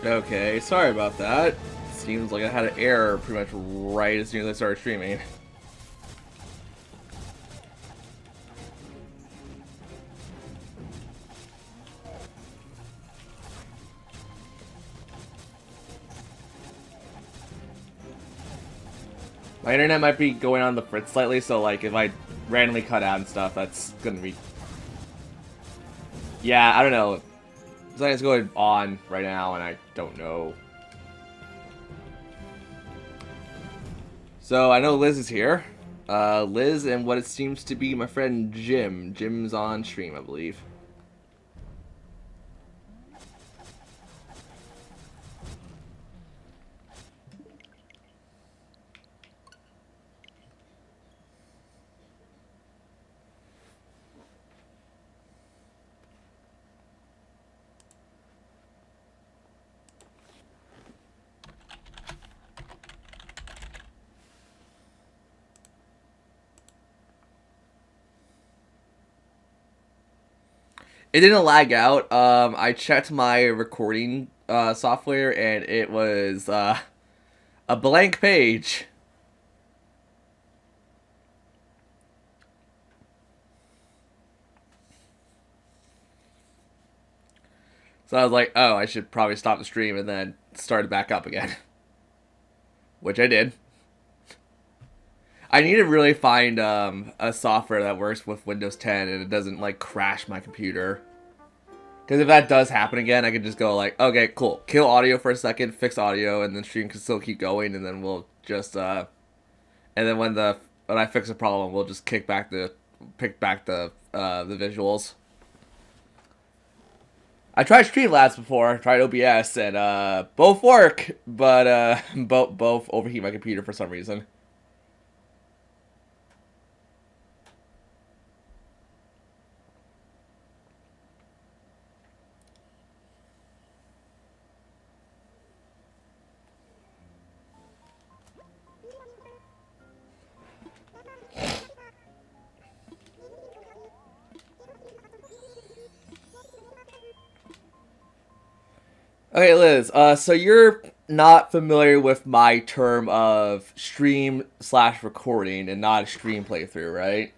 Okay, sorry about that. Seems like I had an error pretty much right as soon as I started streaming. My internet might be going on the fritz slightly, so like if I randomly cut out and stuff, that's gonna be... Yeah, I don't know. Something's going on right now and I don't know. So I know Liz is here. Liz and what it seems to be my friend Jim. Jim's on stream, I believe. It didn't lag out. I checked my recording software and it was a blank page. So I was like, oh, I should probably stop the stream and then start it back up again. Which I did. I need to really find a software that works with Windows 10 and it doesn't like crash my computer. Because if that does happen again, I can just go like, okay, cool. Kill audio for a second, fix audio, and then stream can still keep going, and then we'll just and then when I fix a problem, we'll just pick back the visuals. I tried Streamlabs before, I tried OBS, and both work, but both overheat my computer for some reason. Okay, Liz, so you're not familiar with my term of stream/recording and not a stream playthrough, right?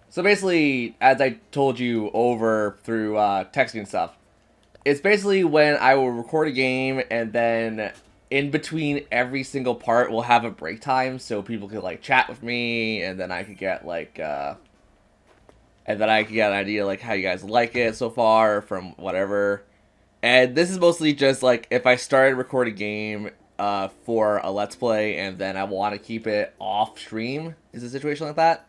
So basically, as I told you over through texting and stuff, it's basically when I will record a game and then in between every single part we'll have a break time so people could like chat with me and then I could get like and then I could get an idea like how you guys like it so far from whatever. And this is mostly just like if I started recording a game for a let's play and then I want to keep it off stream is a situation like that.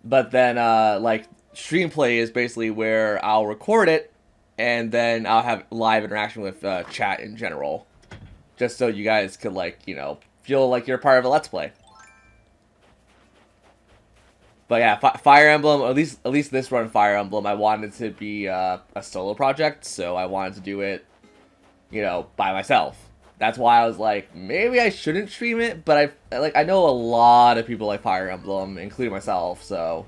But then like stream play is basically where I'll record it and then I'll have live interaction with chat in general. Just so you guys could like, you know, feel like you're part of a let's play. But yeah, Fire Emblem, at least this run Fire Emblem, I wanted to be a solo project, so I wanted to do it, you know, by myself. That's why I was like, maybe I shouldn't stream it, but I know a lot of people like Fire Emblem, including myself, so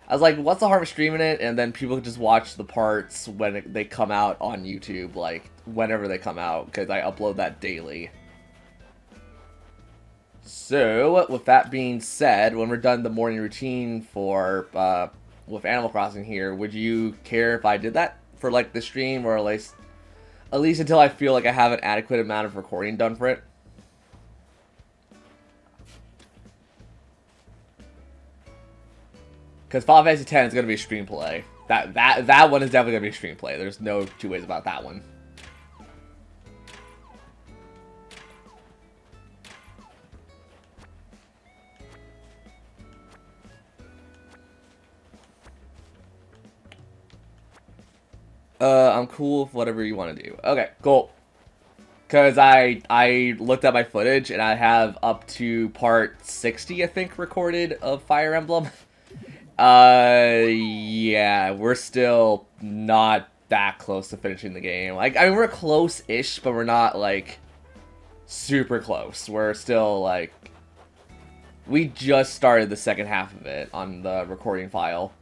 I was like, what's the harm of streaming it? And then people can just watch the parts when they come out on YouTube, like whenever they come out, because I upload that daily. So, with that being said, when we're done the morning routine for with Animal Crossing here, would you care if I did that for like the stream, or at least until I feel like I have an adequate amount of recording done for it? Because Final Fantasy X is going to be a stream play. That one is definitely going to be a stream play. There's no two ways about that one. I'm cool with whatever you want to do. Okay, cool. Because I looked at my footage, and I have up to part 60, I think, recorded of Fire Emblem. Yeah, we're still not that close to finishing the game. Like, I mean, we're close-ish, but we're not, like, super close. We're still, like... We just started the second half of it on the recording file.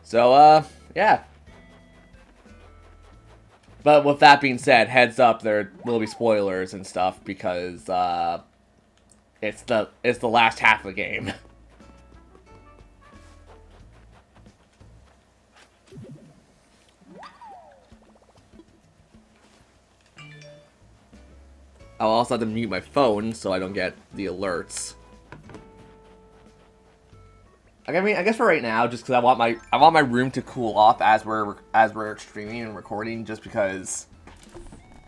So, yeah. But with that being said, heads up, there will be spoilers and stuff because it's the last half of the game. I'll also have to mute my phone so I don't get the alerts. I mean, I guess for right now, just because I want my room to cool off as we're streaming and recording, just because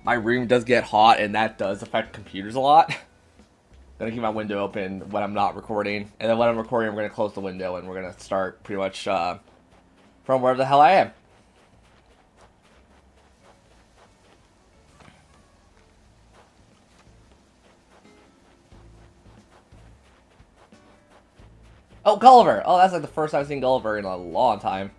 my room does get hot and that does affect computers a lot. Gonna keep my window open when I'm not recording, and then when I'm recording, I'm gonna close the window and we're gonna start pretty much from wherever the hell I am. Oh, Gulliver! Oh, that's like the first time I've seen Gulliver in a long time.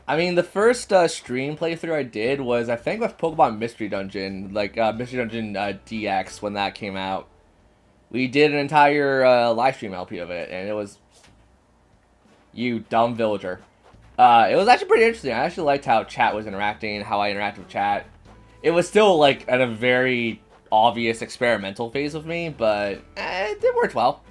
I mean, the first stream playthrough I did was, I think, with Pokemon Mystery Dungeon, like Mystery Dungeon DX when that came out. We did an entire live stream LP of it, and it was... You dumb villager. It was actually pretty interesting. I actually liked how chat was interacting, how I interacted with chat. It was still, like, at a very obvious experimental phase of me, but it worked well.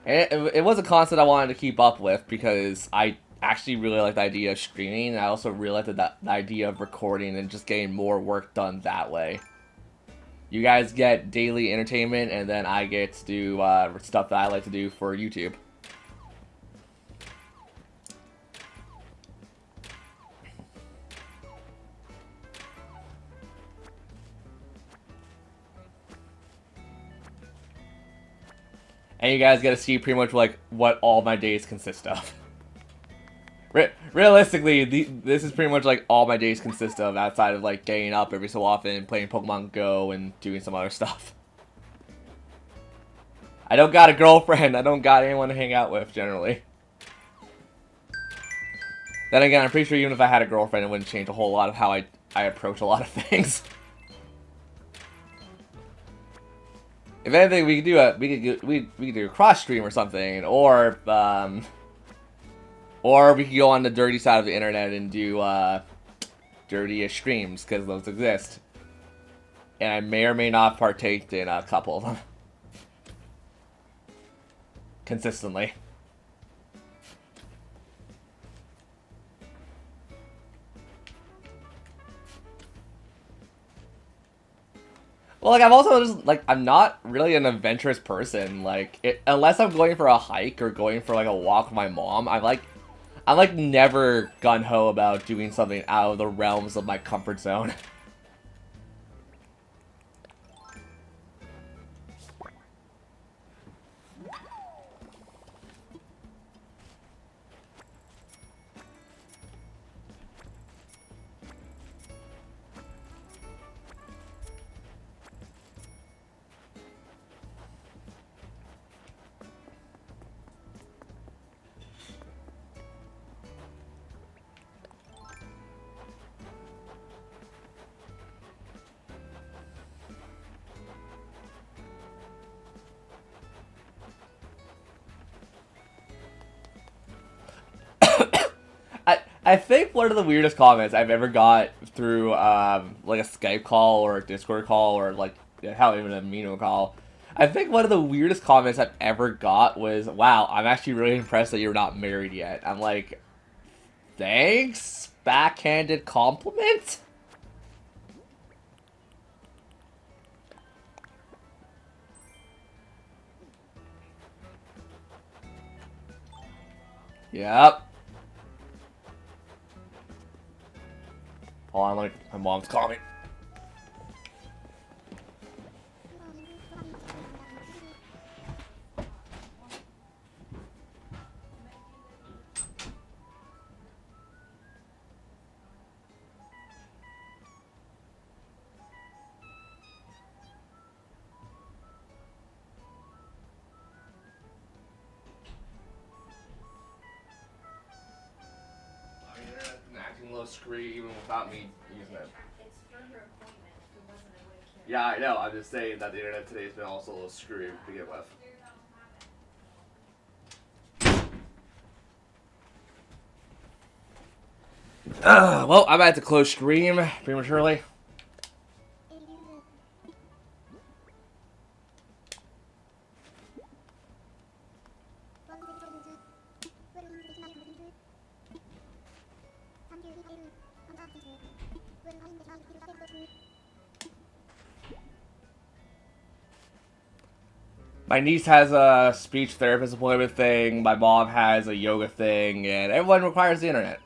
It was a concept I wanted to keep up with because I actually really like the idea of streaming, and I also really like the idea of recording and just getting more work done that way. You guys get daily entertainment, and then I get to do stuff that I like to do for YouTube. And you guys get to see pretty much like what all my days consist of. Realistically, this is pretty much like all my days consist of, outside of like getting up every so often, playing Pokemon Go, and doing some other stuff. I don't got a girlfriend. I don't got anyone to hang out with, generally. Then again, I'm pretty sure even if I had a girlfriend, it wouldn't change a whole lot of how I approach a lot of things. If anything, we could do a cross stream or something, or we could go on the dirty side of the internet and do dirty-ish streams, because those exist. And I may or may not partake in a couple of them. Consistently. Well, like, I'm also just, like, I'm not really an adventurous person. Like, unless I'm going for a hike or going for, like, a walk with my mom, I'm never gung-ho about doing something out of the realms of my comfort zone. I think one of the weirdest comments I've ever got through, like, a Skype call or a Discord call or, like, hell, even a Mino call. I think one of the weirdest comments I've ever got was, wow, I'm actually really impressed that you're not married yet. I'm like, thanks? Backhanded compliment? Yep. Hold on, like, my mom's calling me. screen even without me using it. Yeah, I know. I'm just saying that the internet today has been also a little screwy to begin with. Well, I'm about to close stream prematurely. My niece has a speech therapist appointment thing, my mom has a yoga thing, and everyone requires the internet.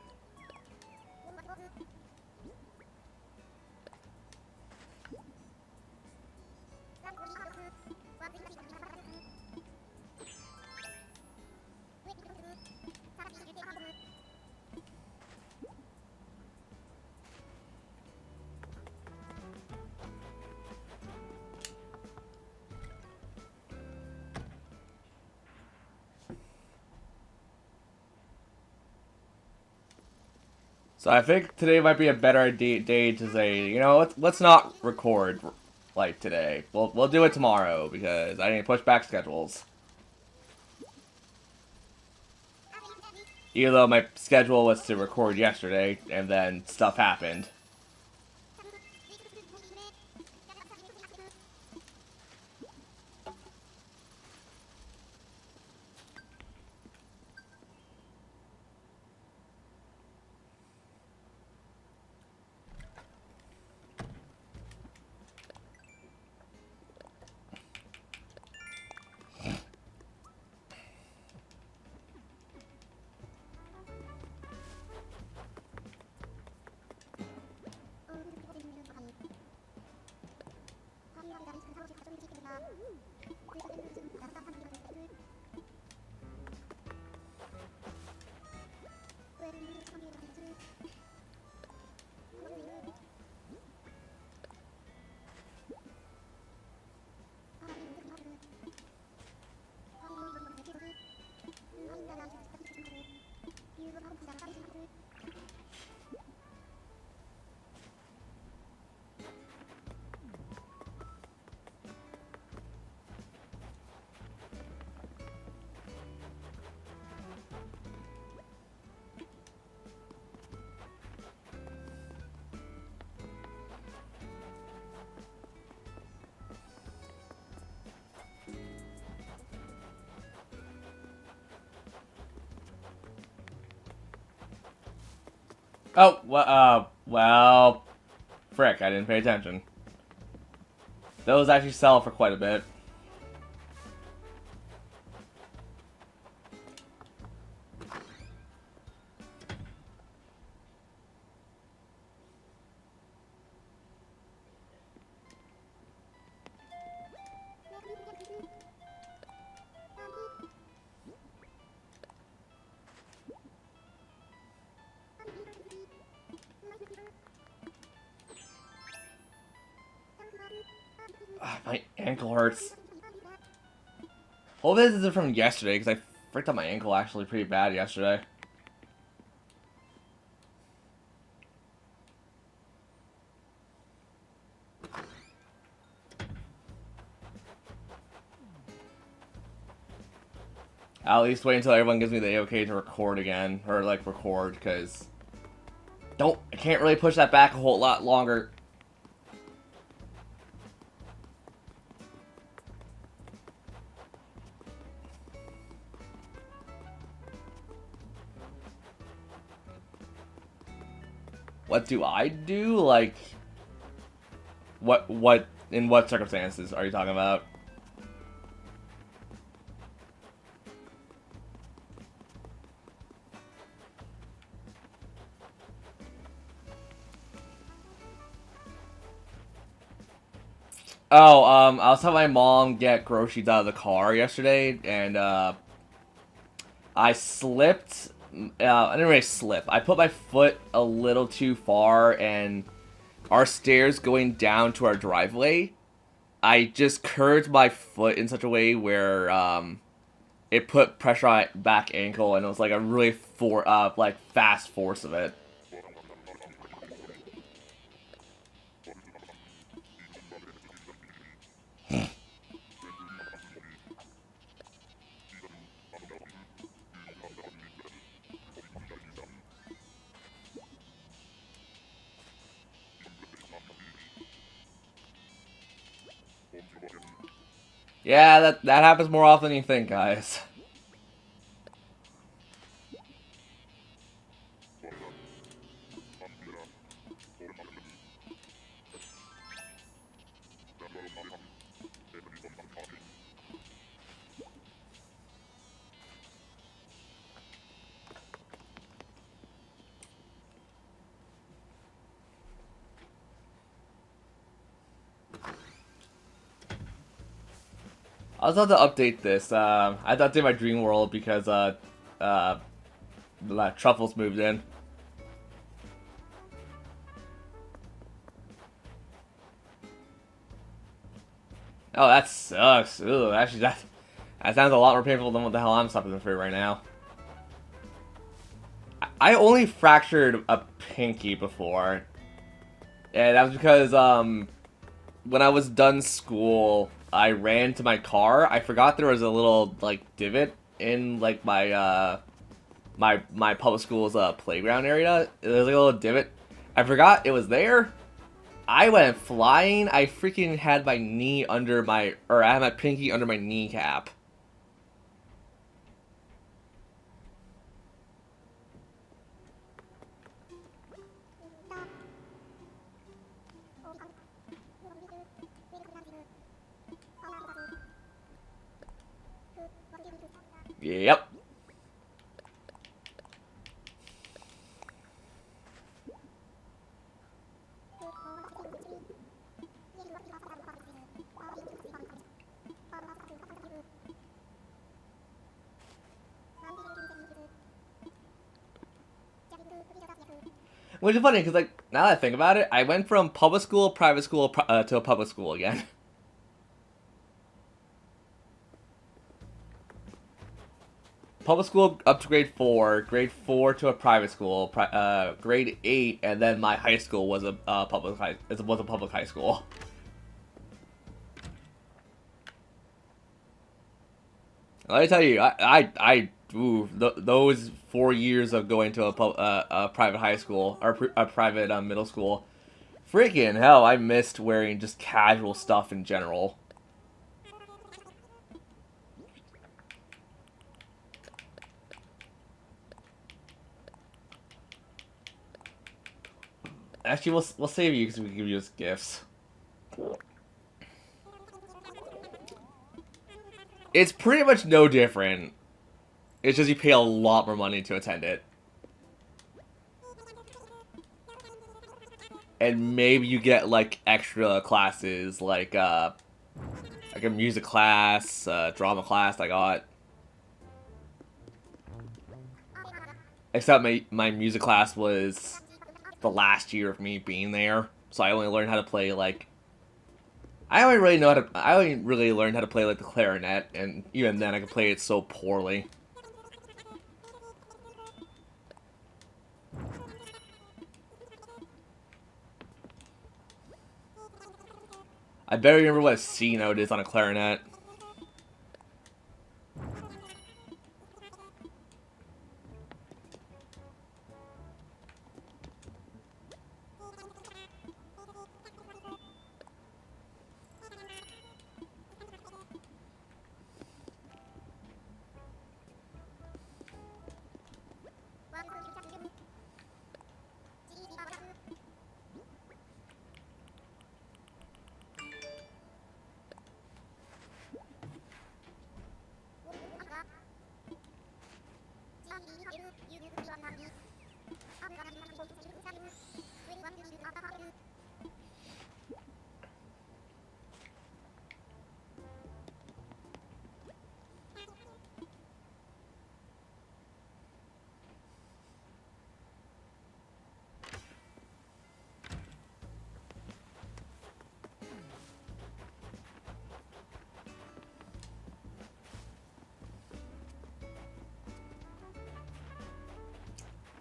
So I think today might be a better day to say, you know, let's not record like today. We'll do it tomorrow because I need to push back schedules. Even though my schedule was to record yesterday and then stuff happened. Oh, well, frick, I didn't pay attention. Those actually sell for quite a bit. My ankle hurts. Well, this isn't from yesterday, because I fricked up my ankle actually pretty bad yesterday. I'll at least wait until everyone gives me the okay to record again, or like record, because I can't really push that back a whole lot longer. What do I do? Like, in what circumstances are you talking about? Oh, I was helping my mom get groceries out of the car yesterday, and, I slipped. I didn't really slip. I put my foot a little too far, and our stairs going down to our driveway, I just curved my foot in such a way where, it put pressure on my back ankle, and it was like a really fast force of it. Yeah, that happens more often than you think, guys. I also have to update this. I had to update my dream world because uh, Truffles moved in. Oh, that sucks. Ooh, actually, that sounds a lot more painful than what the hell I'm suffering through right now. I only fractured a pinky before, and that was because when I was done school, I ran to my car. I forgot there was a little like divot in like my public school's playground area. There's like a little divot. I forgot it was there. I went flying. I freaking had my knee under my, or I had my pinky under my kneecap. Yep. Which is funny because, like, now that I think about it, I went from public school, private school, to a public school again. Public school up to grade 4 to a private school, grade 8, and then my high school was a public high school. Let me tell you, those 4 years of going to a private high school or a private middle school, freaking hell, I missed wearing just casual stuff in general. Actually, we'll save you because we can give you as gifts. It's pretty much no different. It's just you pay a lot more money to attend it. And maybe you get like extra classes like a music class, drama class I got. Except my music class was the last year of me being there, so I only learned how to play like I only really learned how to play like the clarinet, and even then I could play it so poorly. I better remember what a C note is on a clarinet.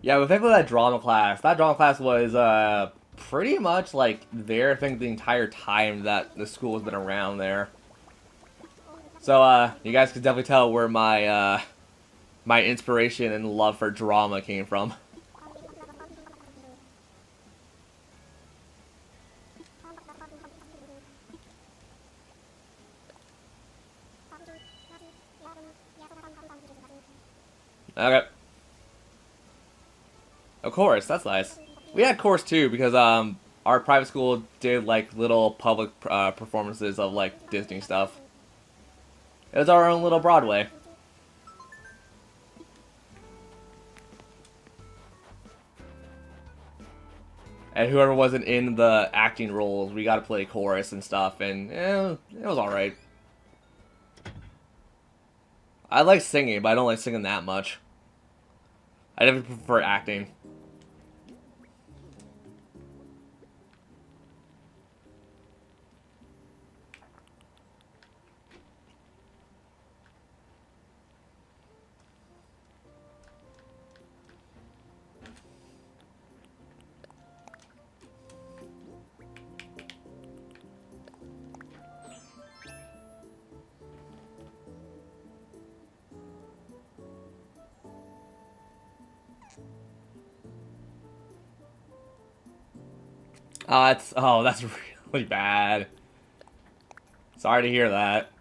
Yeah, but thankfully that drama class was pretty much like there I think the entire time that the school has been around there. So you guys could definitely tell where my inspiration and love for drama came from. Okay. Of course, that's nice. We had chorus too because our private school did like little public performances of like Disney stuff. It was our own little Broadway. And whoever wasn't in the acting roles, we got to play chorus and stuff, and it was all right. I like singing, but I don't like singing that much. I definitely prefer acting. That's really bad. Sorry to hear that.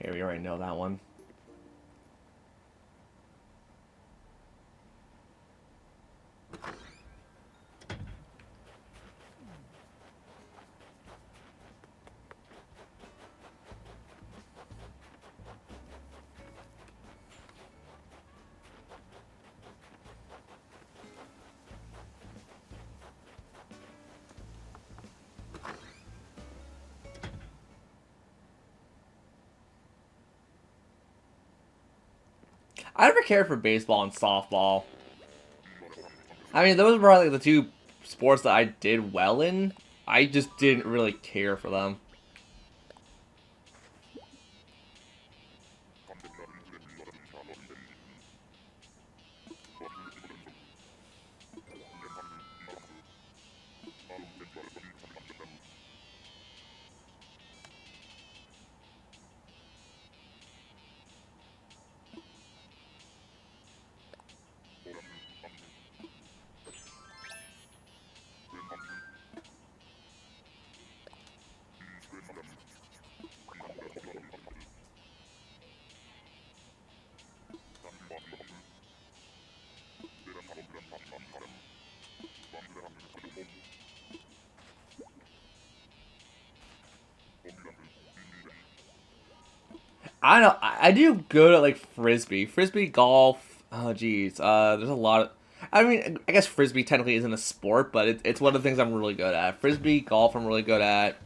Okay, we already know that one. I never cared for baseball and softball. I mean, those were probably the two sports that I did well in. I just didn't really care for them. I don't know. I do good at like frisbee golf. Oh geez, there's a lot of. I mean, I guess frisbee technically isn't a sport, but it's one of the things I'm really good at. Frisbee golf, I'm really good at.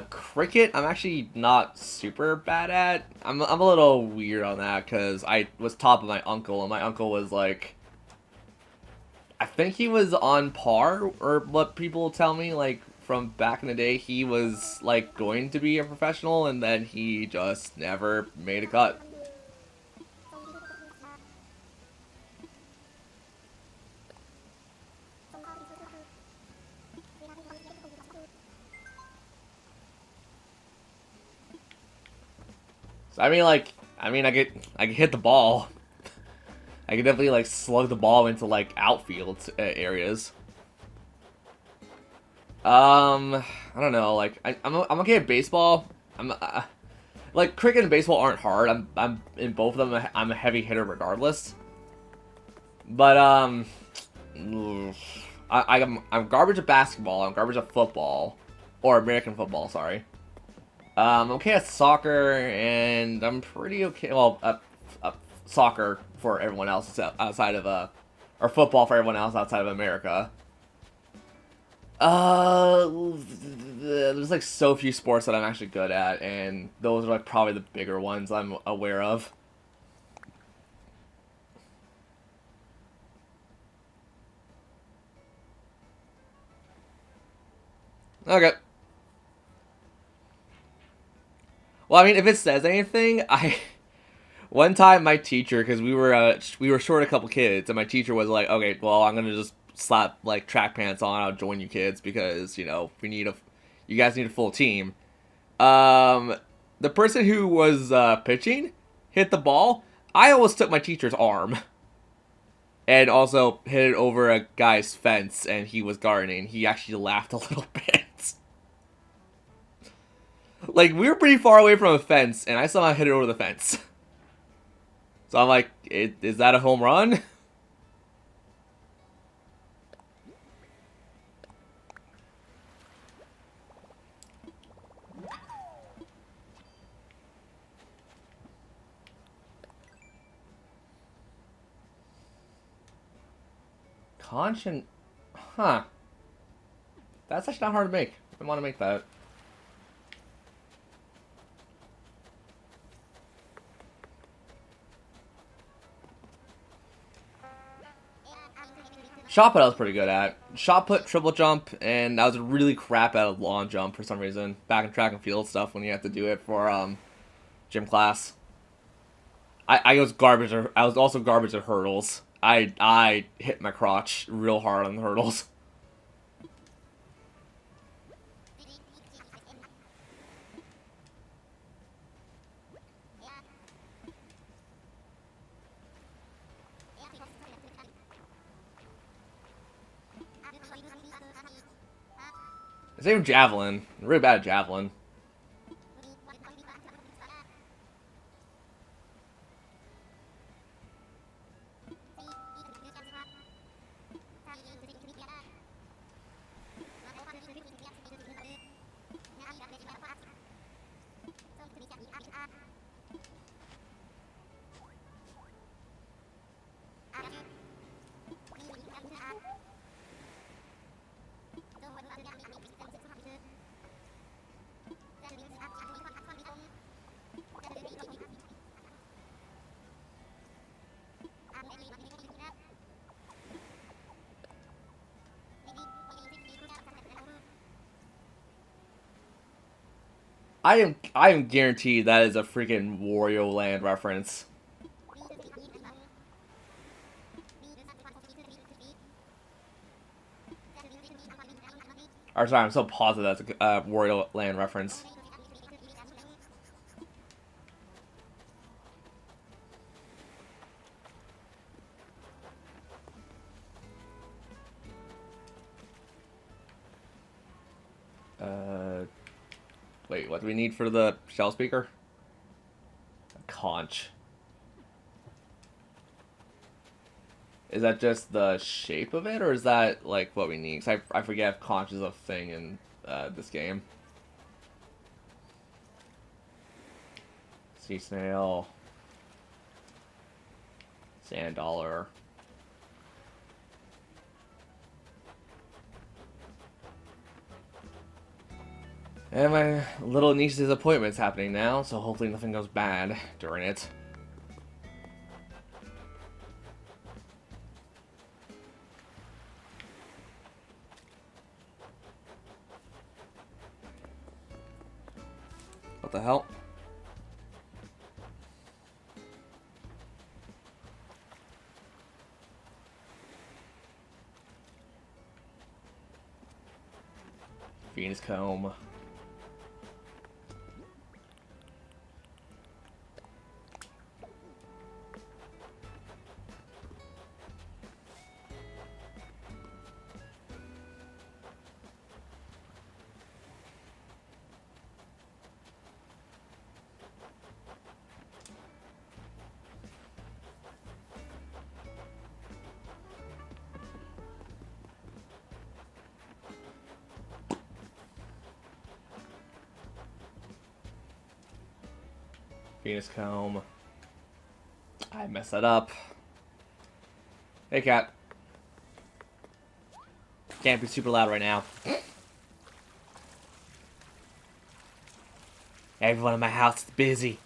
Cricket, I'm actually not super bad at. I'm a little weird on that because I was taught by my uncle, and my uncle was like, I think he was on par, or what people tell me, like from back in the day, he was like going to be a professional, and then he just never made a cut. So I mean, like, I could hit the ball. I could definitely like slug the ball into like outfield areas. I don't know. Like, I'm okay at baseball. I'm like cricket and baseball aren't hard. I'm in both of them. I'm a heavy hitter regardless. But I'm garbage at basketball. I'm garbage at football, or American football. Sorry. I'm okay at soccer, and I'm pretty okay. Well, soccer for everyone else outside of or football for everyone else outside of America. There's like so few sports that I'm actually good at, and those are like probably the bigger ones I'm aware of. Okay. Well, I mean, if it says anything, I one time my teacher, because we were short a couple kids, and my teacher was like, "Okay, well, I'm gonna just slap like track pants on. I'll join you kids because you guys need a full team." Um, the person who was pitching hit the ball. I almost took my teacher's arm and also hit it over a guy's fence, and he was gardening. He actually laughed a little bit. Like, we were pretty far away from a fence, and I somehow hit it over the fence. So I'm like, is that a home run? Conscience. Huh. That's actually not hard to make. I want to make that. Shot put I was pretty good at. Shot put, triple jump, and I was really crap at a long jump for some reason. Back in track and field stuff when you have to do it for gym class. I was garbage. I was also garbage at hurdles. I hit my crotch real hard on the hurdles. Same with javelin. I'm really bad at javelin. I am guaranteed that is a freaking Wario Land reference. Or sorry, I'm so positive that's a Wario Land reference. Wait, what do we need for the shell speaker? A conch. Is that just the shape of it, or is that, like, what we need? Because I forget if conch is a thing in this game. Sea snail. Sand dollar. And my little niece's appointment's happening now, so hopefully nothing goes bad during it. What the hell? Phoenix comb. Phoenix comb. I messed that up. Hey, cat. Can't be super loud right now. Everyone in my house is busy.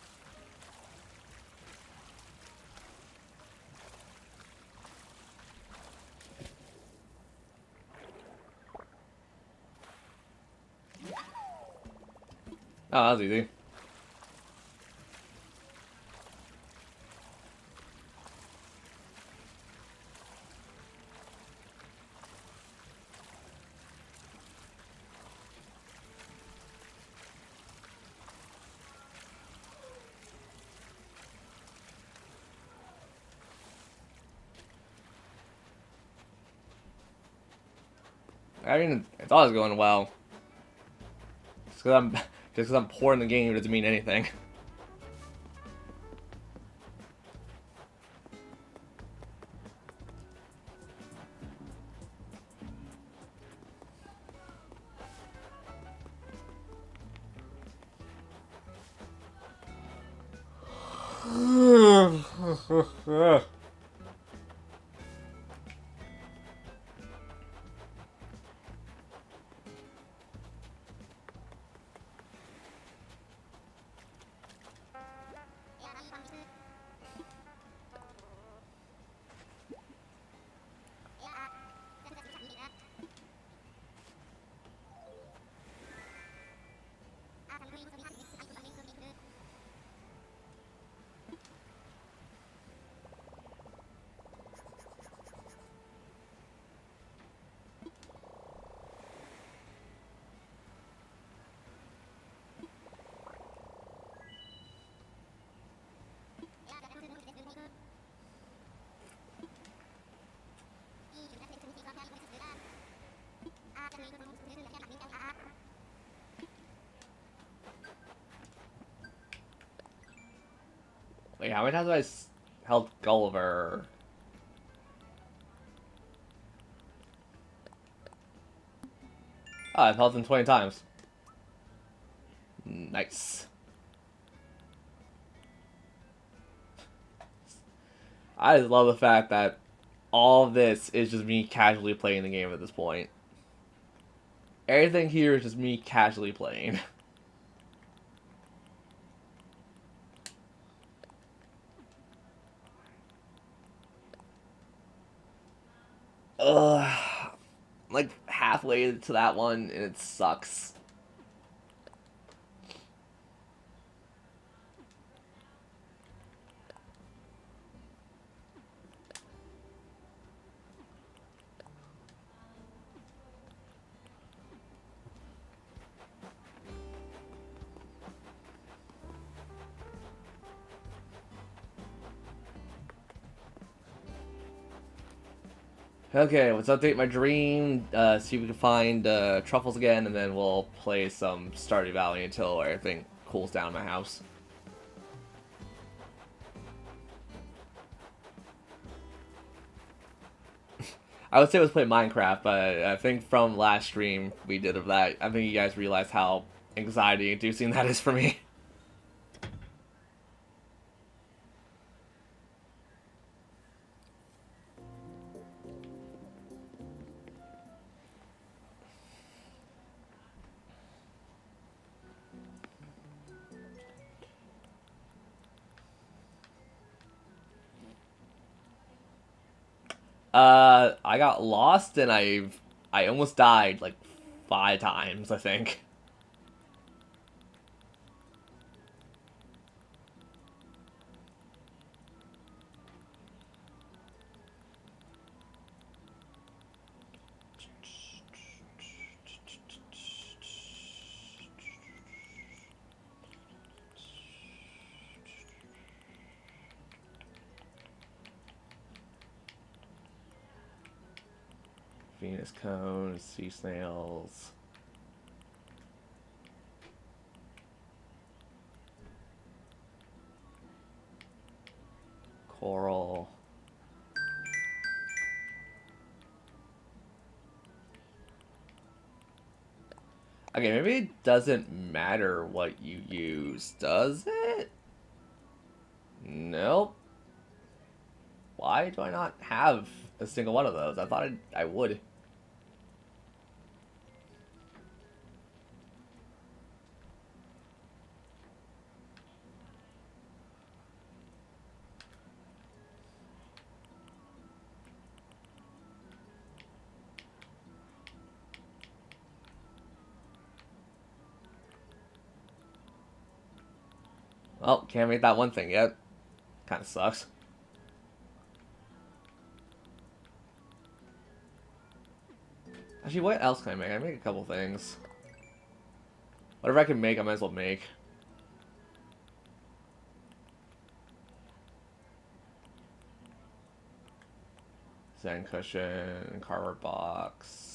Oh, that was easy. I mean, it's always going well. It's because Just because I'm poor in the game doesn't mean anything. Wait, how many times have I helped Gulliver? Oh, I've helped him 20 times. Nice. I just love the fact that all of this is just me casually playing the game at this point. Everything here is just me casually playing. Ugh. I'm like halfway to that one and it sucks. Okay, let's update my dream, see if we can find truffles again, and then we'll play some Stardew Valley until everything cools down in my house. I would say let's play Minecraft, but I think from last stream we did of that, I think you guys realized how anxiety-inducing that is for me. I got lost and I almost died like 5 times, I think. Venus cones, sea snails. Coral. Okay, maybe it doesn't matter what you use, does it? Nope. Why do I not have a single one of those? I thought I would. Well, can't make that one thing yet. Kind of sucks. Actually, what else can I make? I make a couple things. Whatever I can make, I might as well make. Zen cushion, cardboard box.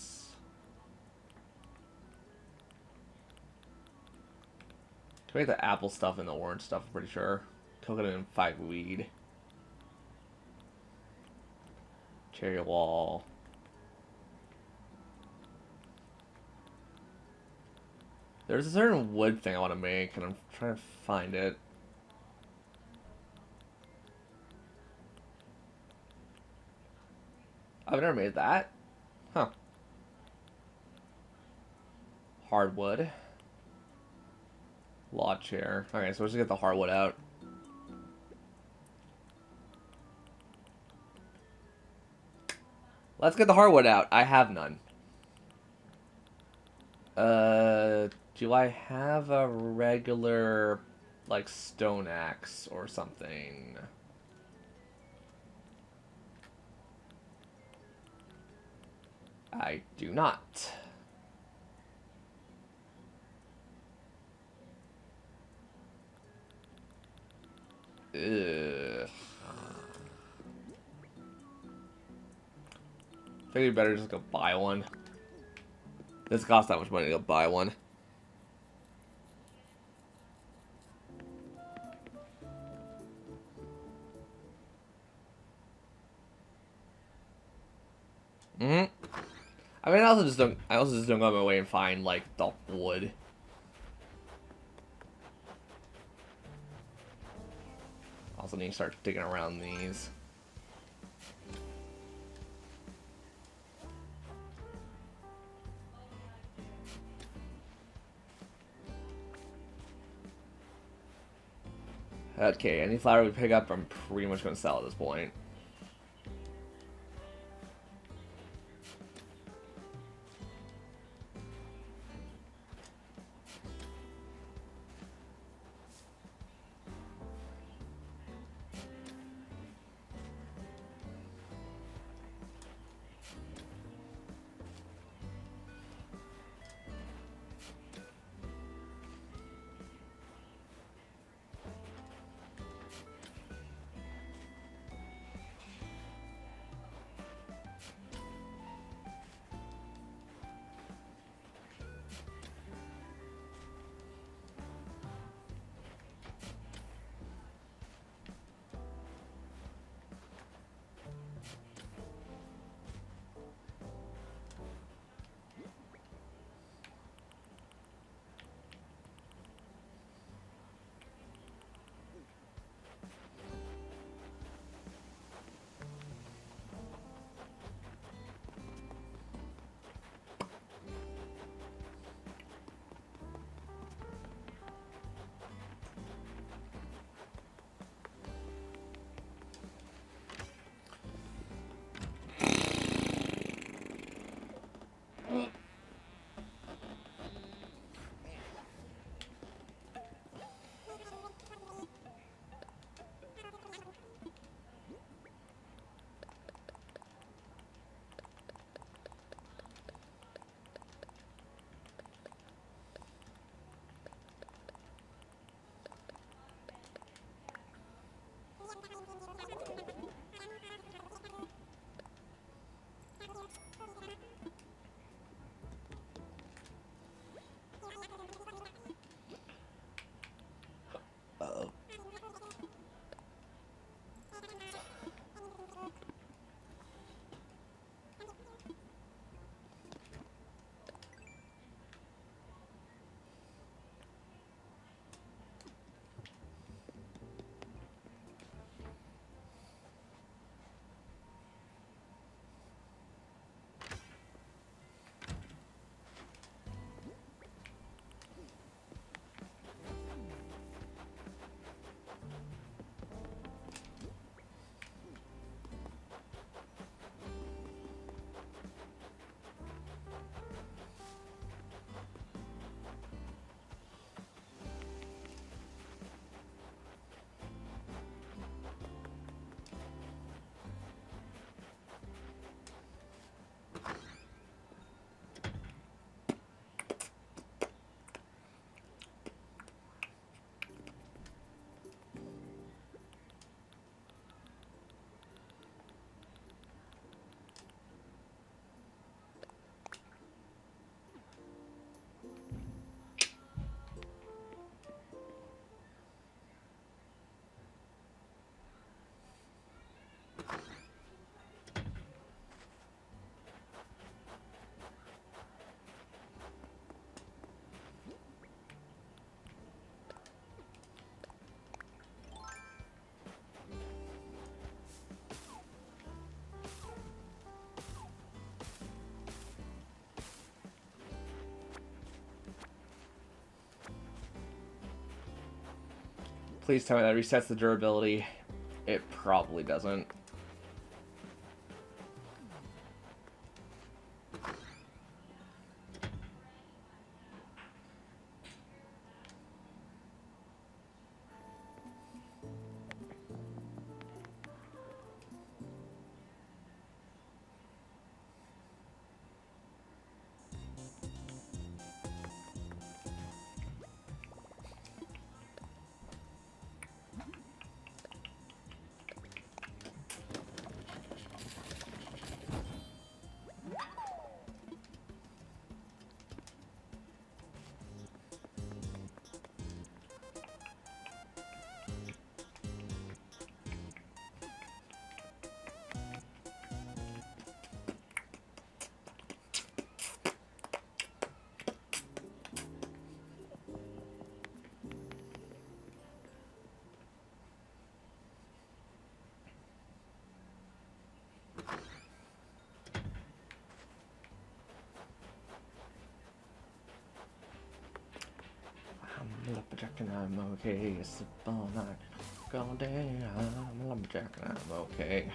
make the apple stuff and the orange stuff, I'm pretty sure. Coconut and 5 weed. Cherry wall. There's a certain wood thing I want to make, and I'm trying to find it. I've never made that. Huh. Hardwood. Law chair. Okay, so let's just get the hardwood out. Let's get the hardwood out. I have none. Do I have a regular, like, stone axe or something? I do not. Ugh. I think we better just go buy one. This costs that much money to go buy one. I mean, I also just don't go out of my way and find like the wood. Also need to start digging around these. Okay, any flower we pick up, I'm pretty much going to sell at this point. Please tell me that resets the durability. It probably doesn't. I'm a lumberjack and I'm okay. It's a all night. All day. I'm a lumberjack and I'm okay.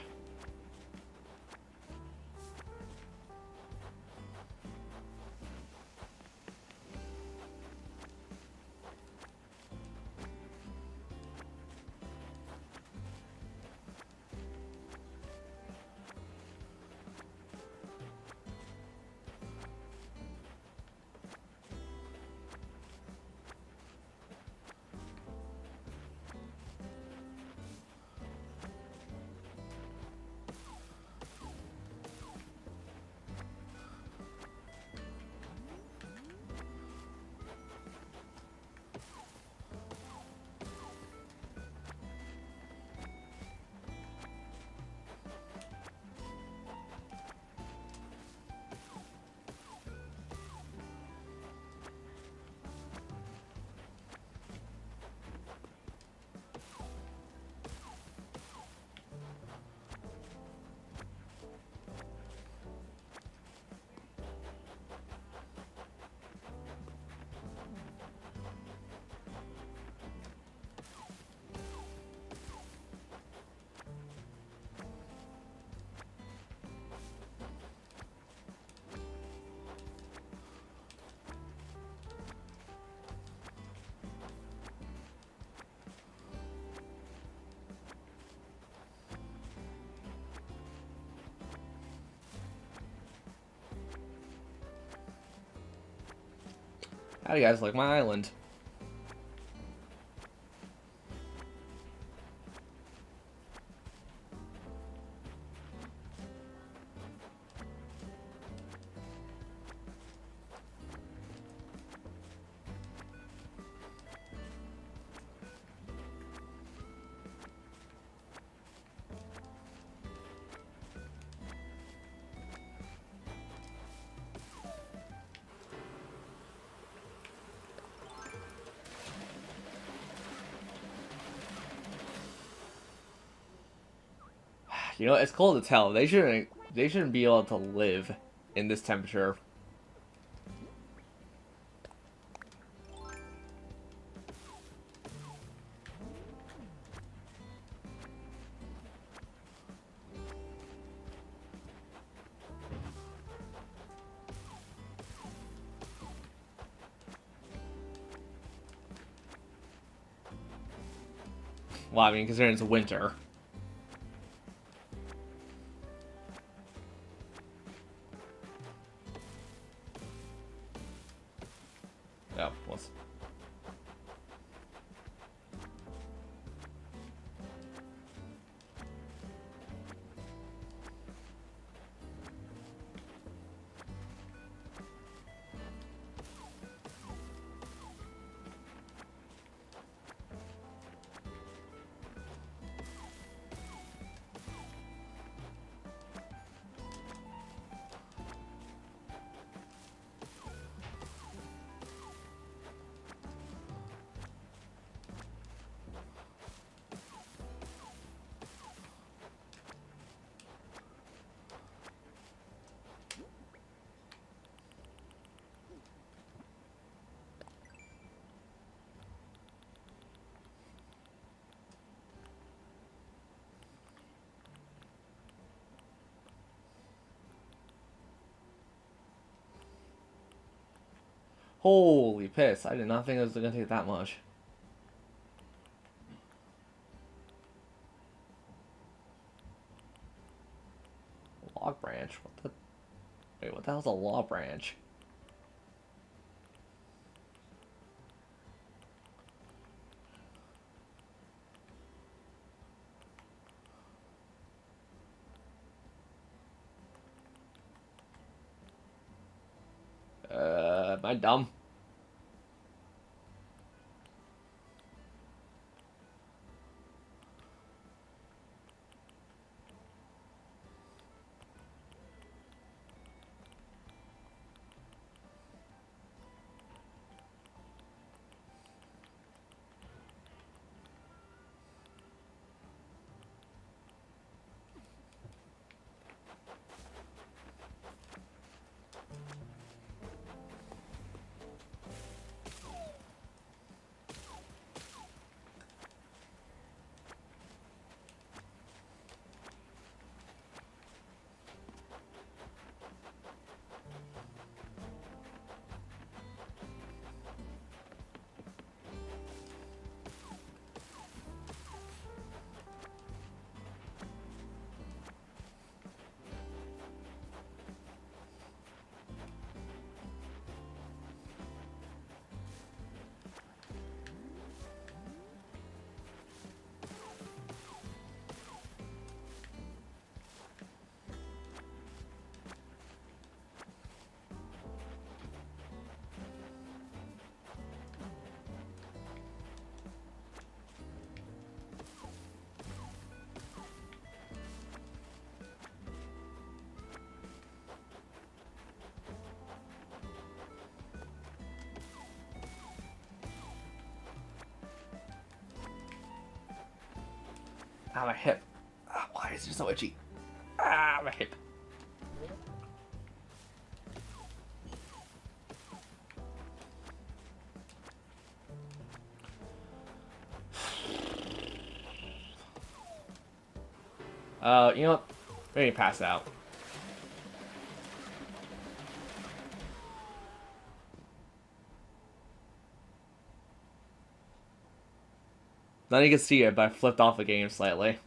How do you guys like my island? You know, it's cold to tell. They shouldn't be able to live in this temperature. Well, I mean, considering it's winter. Oh, well, Holy piss! I did not think it was gonna take that much. Log branch? What the? Wait, what the hell's a log branch? Am I dumb? Ah, my hip. Ah, why is it so itchy? Ah, my hip. You know what? Maybe pass out. Then you can see it, but I flipped off the game slightly.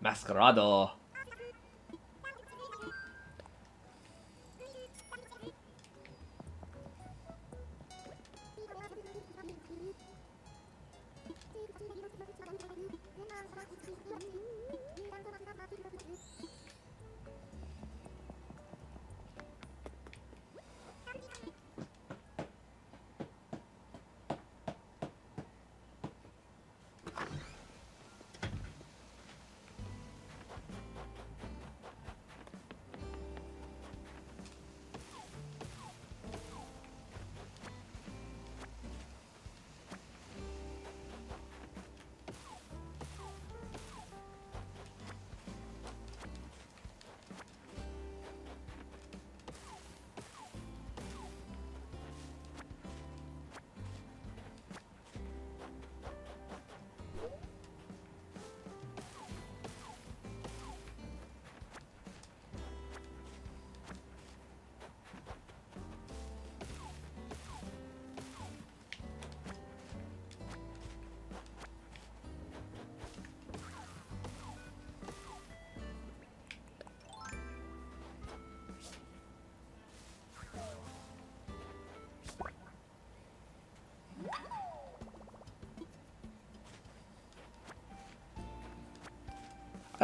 Masquerado.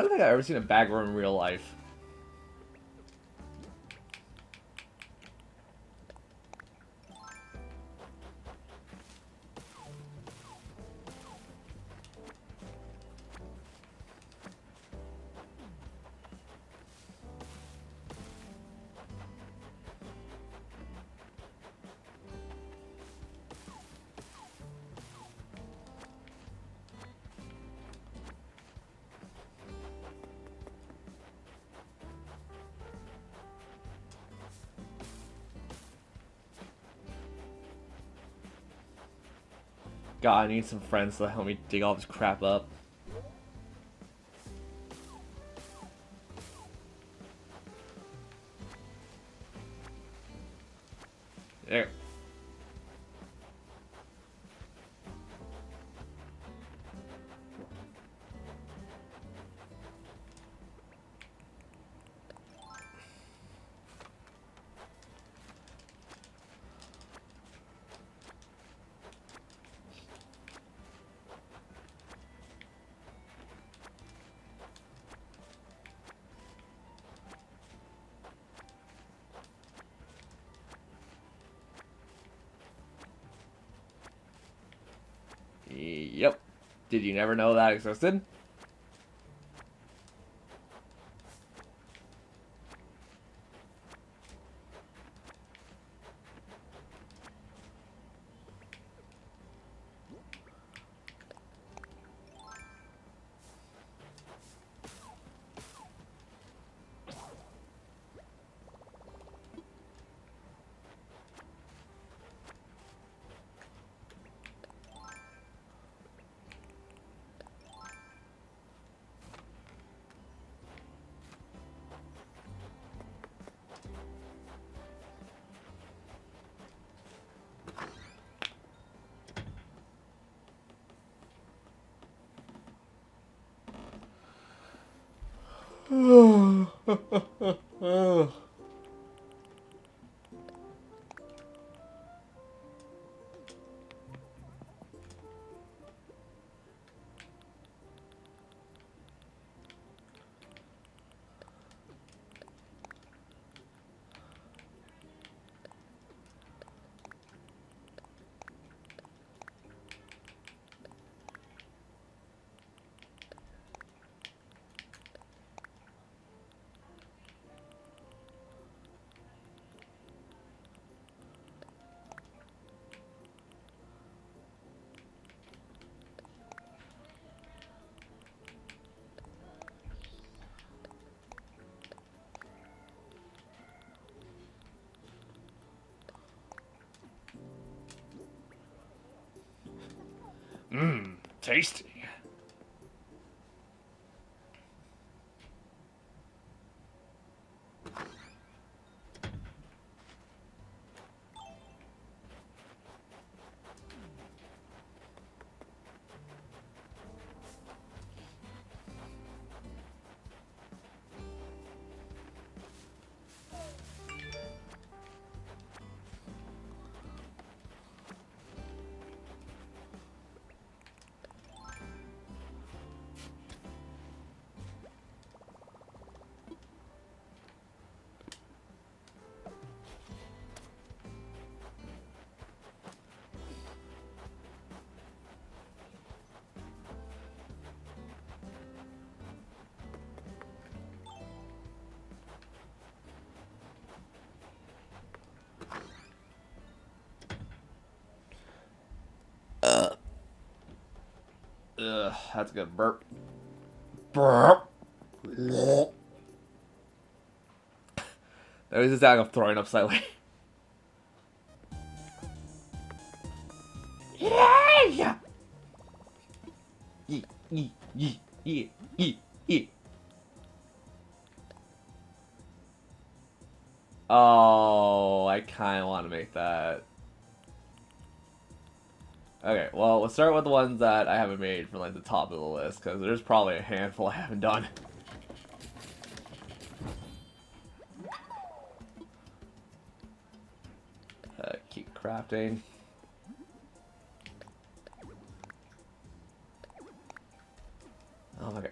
don't think I've ever seen a bagworm in real life. God, I need some friends to help me dig all this crap up. There. Yep. Did you never know that existed? Mmm, tasty. Ugh, that's a good burp. Burp. That was the sound of throwing up slightly. Yeah. Yee, yee, yee, yee, yee, yee. Oh, I kind of want to make that. Okay, well, let's start with the ones that I haven't made from like the top of the list, because there's probably a handful I haven't done. Keep crafting. Oh, okay.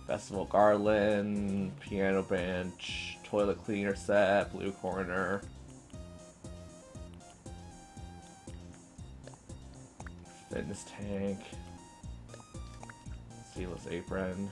Festival Garland, Piano Bench, Toilet Cleaner Set, Blue Corner. Fitness Tank. Seamless Apron.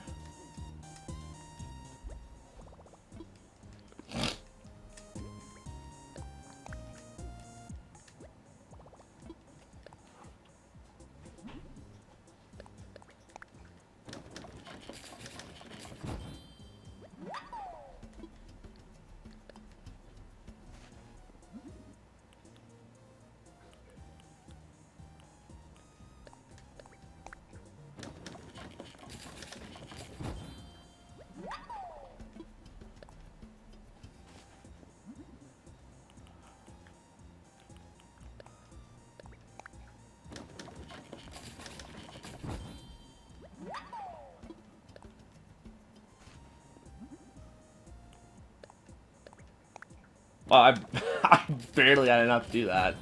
Well, I barely had enough to do that.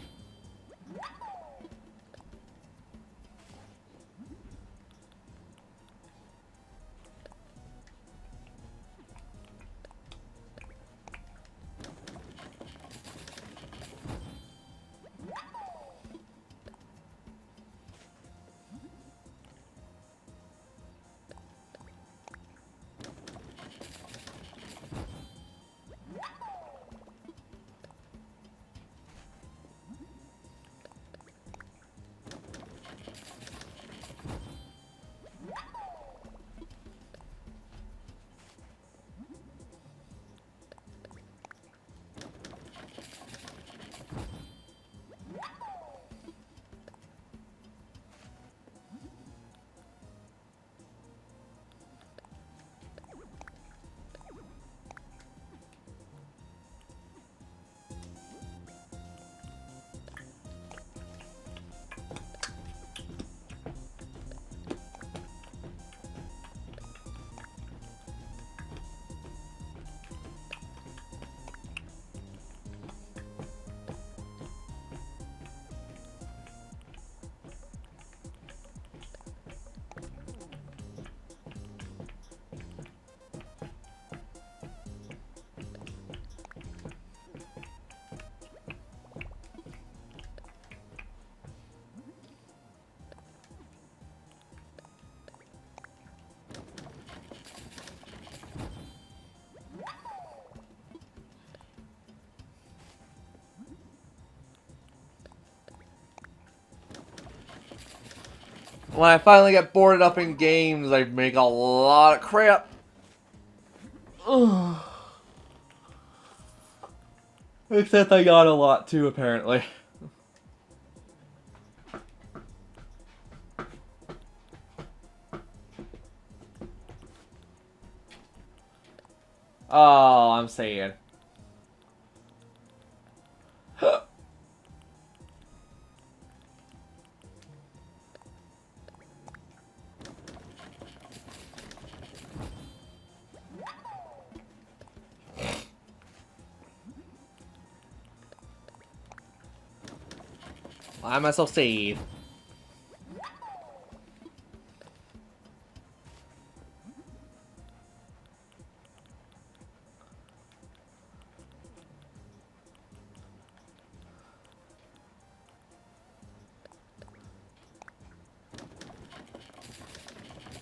When I finally get boarded up in games, I make a lot of crap. Ugh. Except I got a lot too, apparently. Oh, I'm saying. Why am I so sad?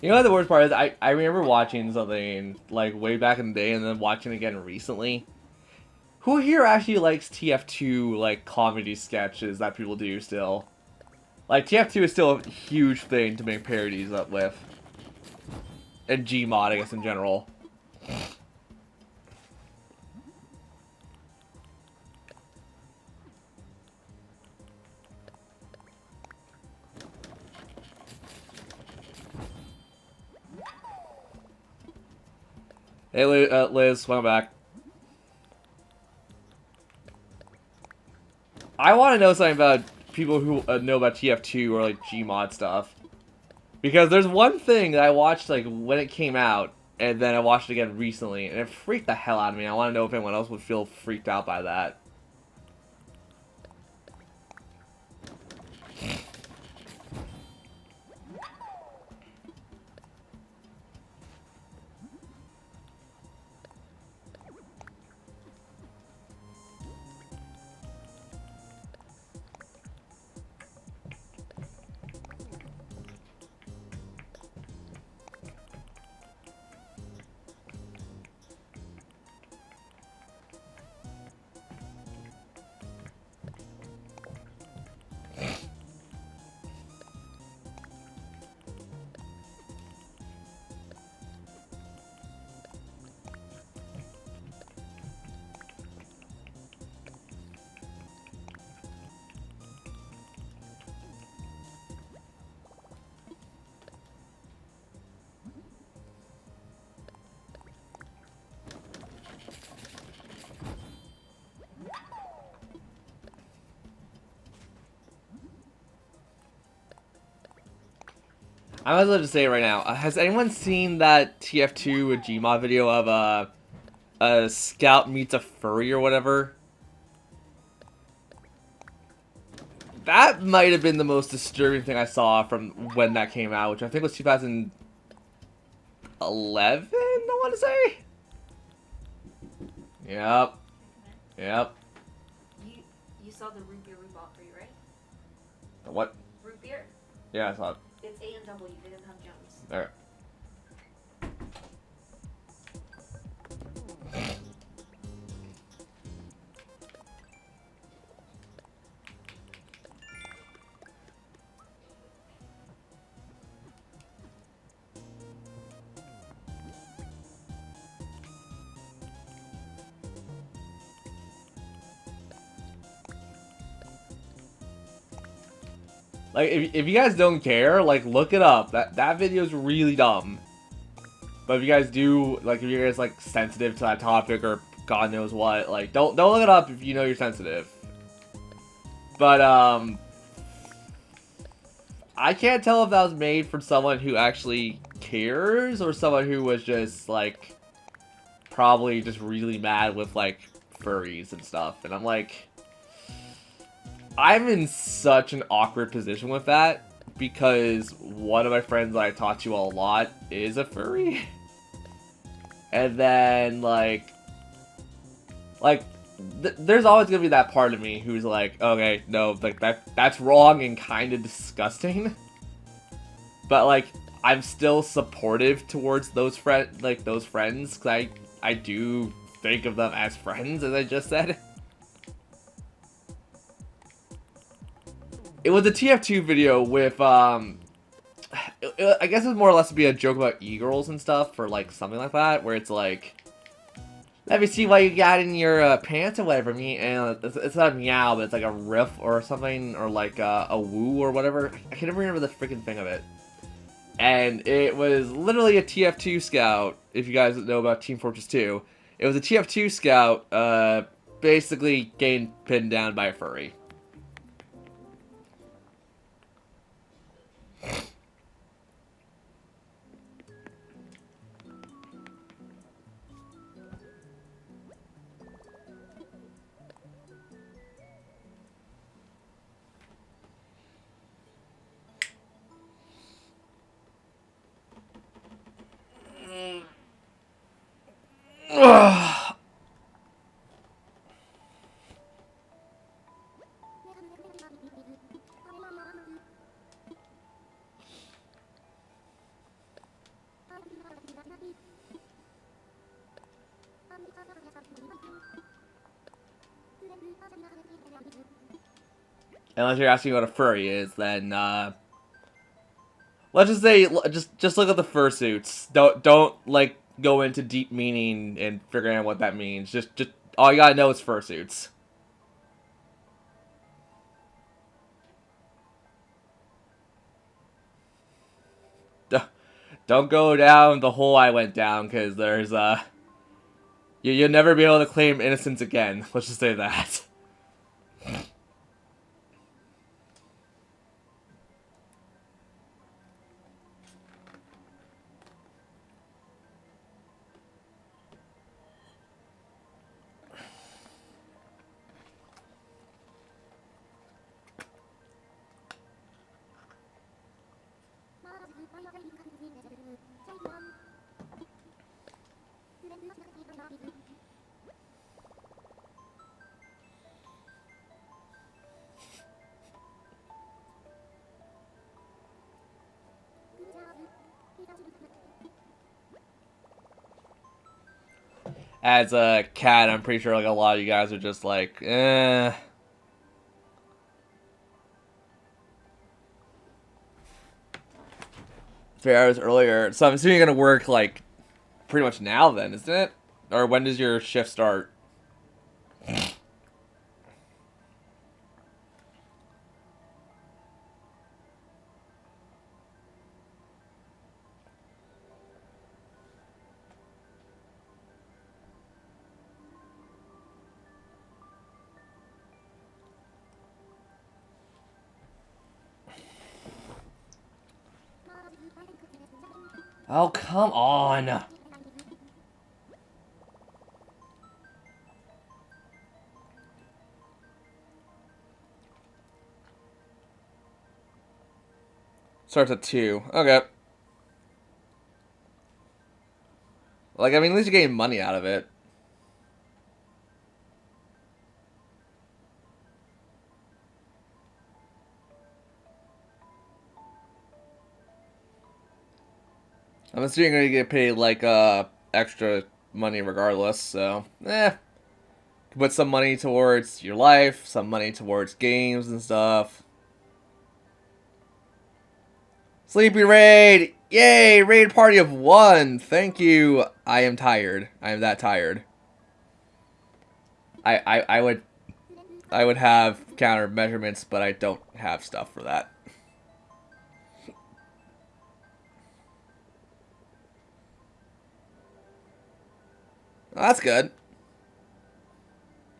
You know what the worst part is? I remember watching something like way back in the day and then watching it again recently. Who here actually likes TF2 like comedy sketches that people do still? Like TF2 is still a huge thing to make parodies up with. And Gmod, I guess, in general. Hey, Liz, welcome back. I want to know something about people who know about TF2 or like Gmod stuff. Because there's one thing that I watched like when it came out, and then I watched it again recently, and it freaked the hell out of me. I want to know if anyone else would feel freaked out by that. I might as well just say it right now. Has anyone seen that TF2 Gmod video of a scout meets a furry or whatever? That might have been the most disturbing thing I saw from when that came out, which I think was 2011, I want to say? Yep. Yep. You saw the root beer we bought for you, right? What? Root beer. Yeah, I saw it. It's A&W. They didn't have Jones. There. Like, if you guys don't care, like, look it up. That video is really dumb. But if you guys do, like, if you're guys, like, sensitive to that topic or God knows what, like, don't look it up if you know you're sensitive. But, I can't tell if that was made for someone who actually cares or someone who was just, like, probably just really mad with, like, furries and stuff. And I'm like, I'm in such an awkward position with that because one of my friends that I talk to a lot is a furry. And then, there's always gonna be that part of me who's like, okay, no, like, that's wrong and kind of disgusting. But, like, I'm still supportive towards those friends, because I do think of them as friends, as I just said. It was a TF2 video with, I guess it was more or less to be a joke about e-girls and stuff, or, like, something like that, where it's like, let me see what you got in your pants or whatever, me, and it's not a meow, but it's like a riff or something, or like a woo or whatever. I can't remember the freaking thing of it. And it was literally a TF2 scout, if you guys know about Team Fortress 2. It was a TF2 scout, basically getting pinned down by a furry. Unless you're asking what a furry is, then let's just say just look at the fursuits. Don't like go into deep meaning and figuring out what that means. Just all you gotta know is fursuits. Don't go down the hole I went down, because there's you'll never be able to claim innocence again. Let's just say that. As a cat, I'm pretty sure like a lot of you guys are just like, eh. 3 hours earlier, so I'm assuming you're gonna work like pretty much now then, isn't it? Or when does your shift start? Oh, come on. Starts at 2. Okay. Like, I mean, at least you're getting money out of it. I'm assuming you're gonna get paid, like, extra money regardless, so, put some money towards your life, some money towards games and stuff. Sleepy Raid! Yay! Raid party of 1! Thank you. I am tired. I am that tired. I would have counter measurements, but I don't have stuff for that. Well, that's good.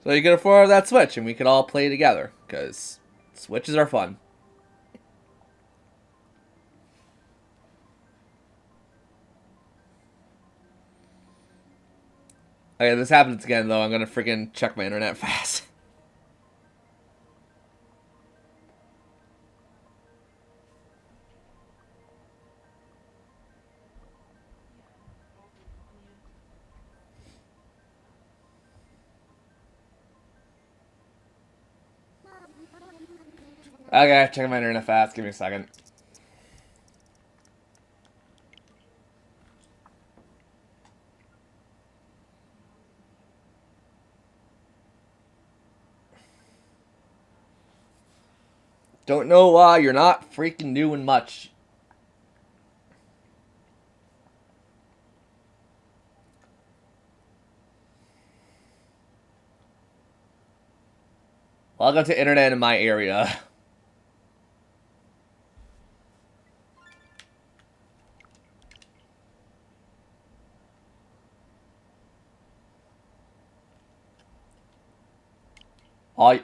So you can afford that Switch, and we could all play together, because Switches are fun. Okay, this happens again, though. I'm gonna freaking check my internet fast. Okay, checking my internet fast. Give me a second. Don't know why you're not freaking doing much. Log on to internet in my area.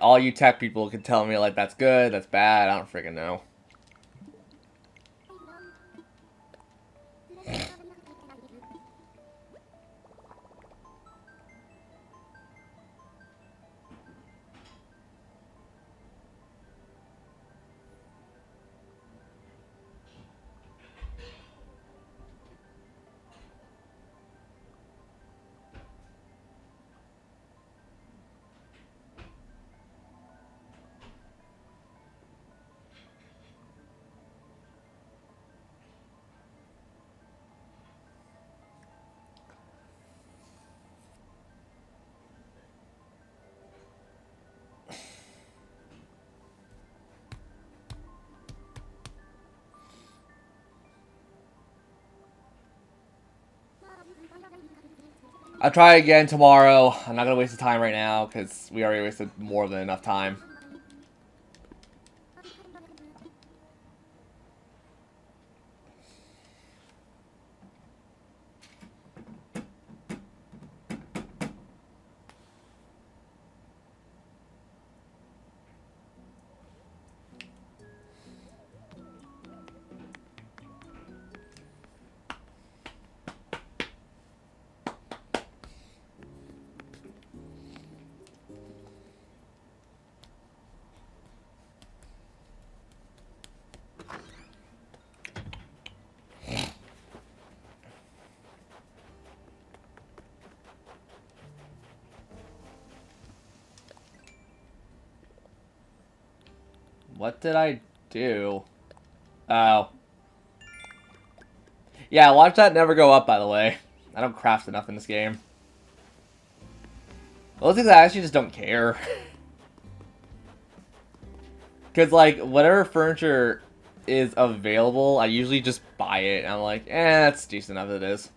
All you tech people can tell me, like, that's good, that's bad. I don't freaking know. I'll try again tomorrow. I'm not gonna waste the time right now, because we already wasted more than enough time. What did I do? Oh. Yeah, watch that never go up, by the way. I don't craft enough in this game. Those things I actually just don't care. Because, like, whatever furniture is available, I usually just buy it. And I'm like, that's decent enough as it is.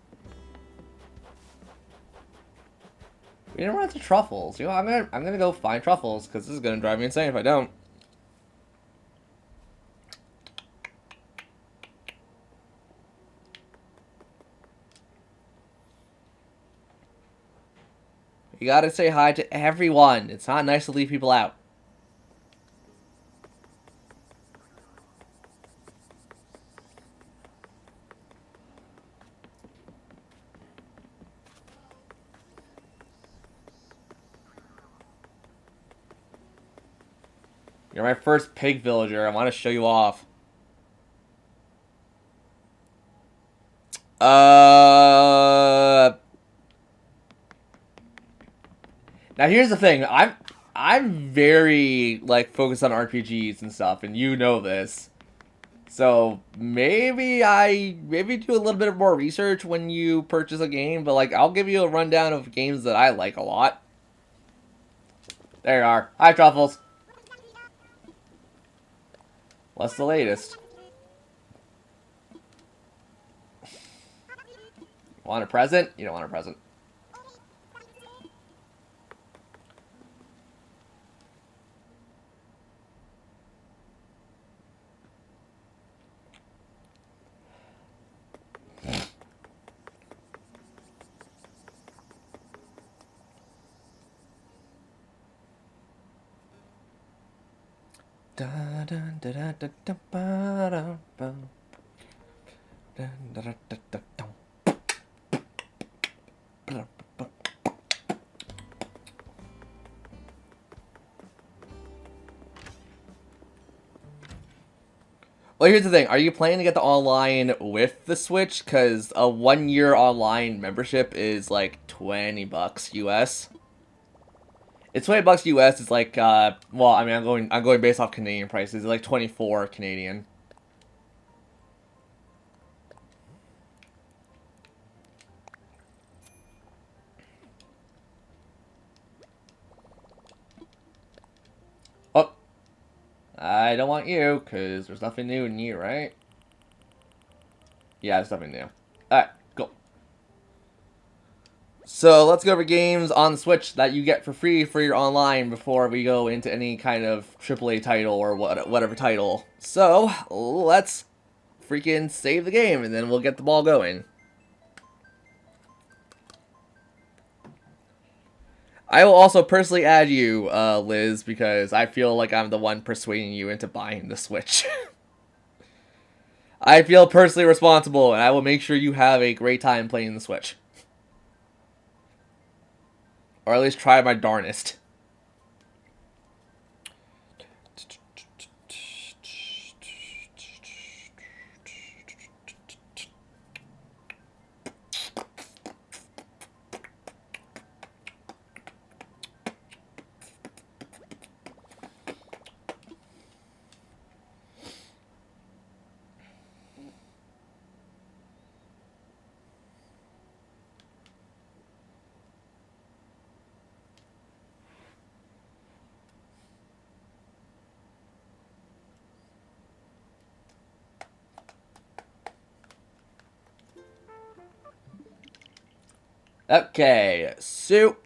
We didn't run into truffles. You know, I'm gonna go find truffles, because this is gonna drive me insane if I don't. You gotta say hi to everyone. It's not nice to leave people out. You're my first pig villager. I want to show you off. Now here's the thing. I'm very like focused on RPGs and stuff, and you know this. So maybe do a little bit more research when you purchase a game, but like I'll give you a rundown of games that I like a lot. There you are. Hi, Truffles. What's the latest? Want a present? You don't want a present. Well, here's the thing. Are you planning to get the online with the Switch? Because a 1-year online membership is like $20 US. It's $20 US. It's like, well, I mean, I'm going based off Canadian prices. It's like 24 Canadian. Oh, I don't want you, because there's nothing new in you, right? Yeah, there's nothing new. Alright, cool. So, let's go over games on the Switch that you get for free for your online before we go into any kind of AAA title or whatever title. So, let's freaking save the game, and then we'll get the ball going. I will also personally add you, Liz, because I feel like I'm the one persuading you into buying the Switch. I feel personally responsible, and I will make sure you have a great time playing the Switch. Or at least try my darnest. Okay, so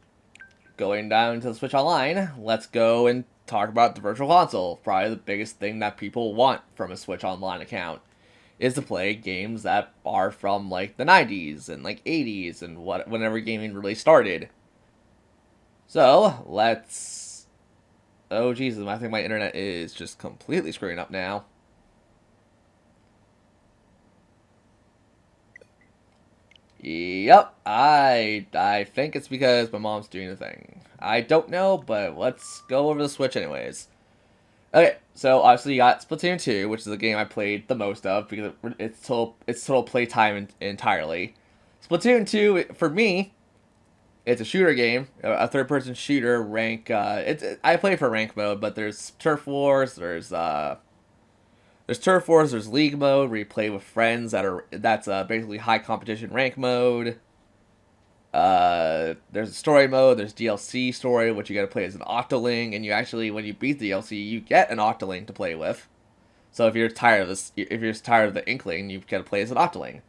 going down to the Switch Online, let's go and talk about the Virtual Console. Probably the biggest thing that people want from a Switch Online account is to play games that are from like the 90s and like 80s and whenever gaming really started. So, let's... Oh, Jesus, I think my internet is just completely screwing up now. Yep, I think it's because my mom's doing a thing. I don't know, but let's go over the Switch anyways. Okay, so obviously you got Splatoon 2, which is the game I played the most of because it's total playtime entirely. Splatoon 2, for me, it's a shooter game, a third-person shooter. I play for rank mode, but there's Turf Wars, there's Turf Wars, there's League mode where you play with friends that's basically high competition rank mode. There's a story mode, there's DLC story, which you gotta play as an Octoling, and you actually, when you beat the DLC, you get an Octoling to play with. So if you're tired of the Inkling, you gotta play as an Octoling.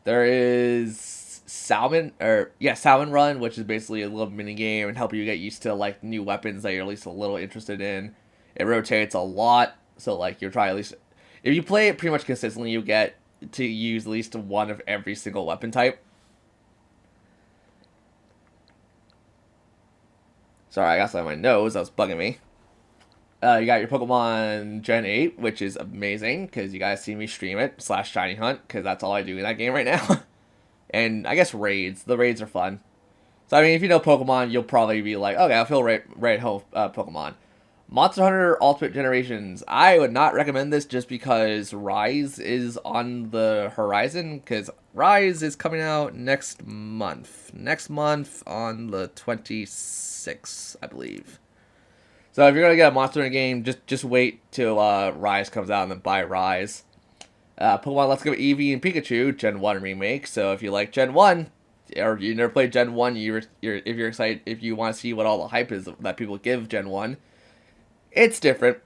There is Salmon Run, which is basically a little mini game and help you get used to like new weapons that you're at least a little interested in. It rotates a lot, so like you're trying at least if you play it pretty much consistently, you get to use at least one of every single weapon type. Sorry, I got something on my nose. That was bugging me. You got your Pokemon Gen 8, which is amazing, because you guys see me stream it, / Shiny Hunt, because that's all I do in that game right now. And I guess raids. The raids are fun. So, I mean, if you know Pokemon, you'll probably be like, okay, I'll feel right at home Pokemon. Monster Hunter Ultimate Generations. I would not recommend this just because Rise is on the horizon. Because Rise is coming out next month. Next month on the 26th, I believe. So if you're gonna get a Monster Hunter game, just wait till Rise comes out and then buy Rise. Pokemon Let's Go Eevee and Pikachu Gen 1 remake. So if you like Gen 1, or you never played Gen 1, if you're excited, if you want to see what all the hype is that people give Gen 1, it's different.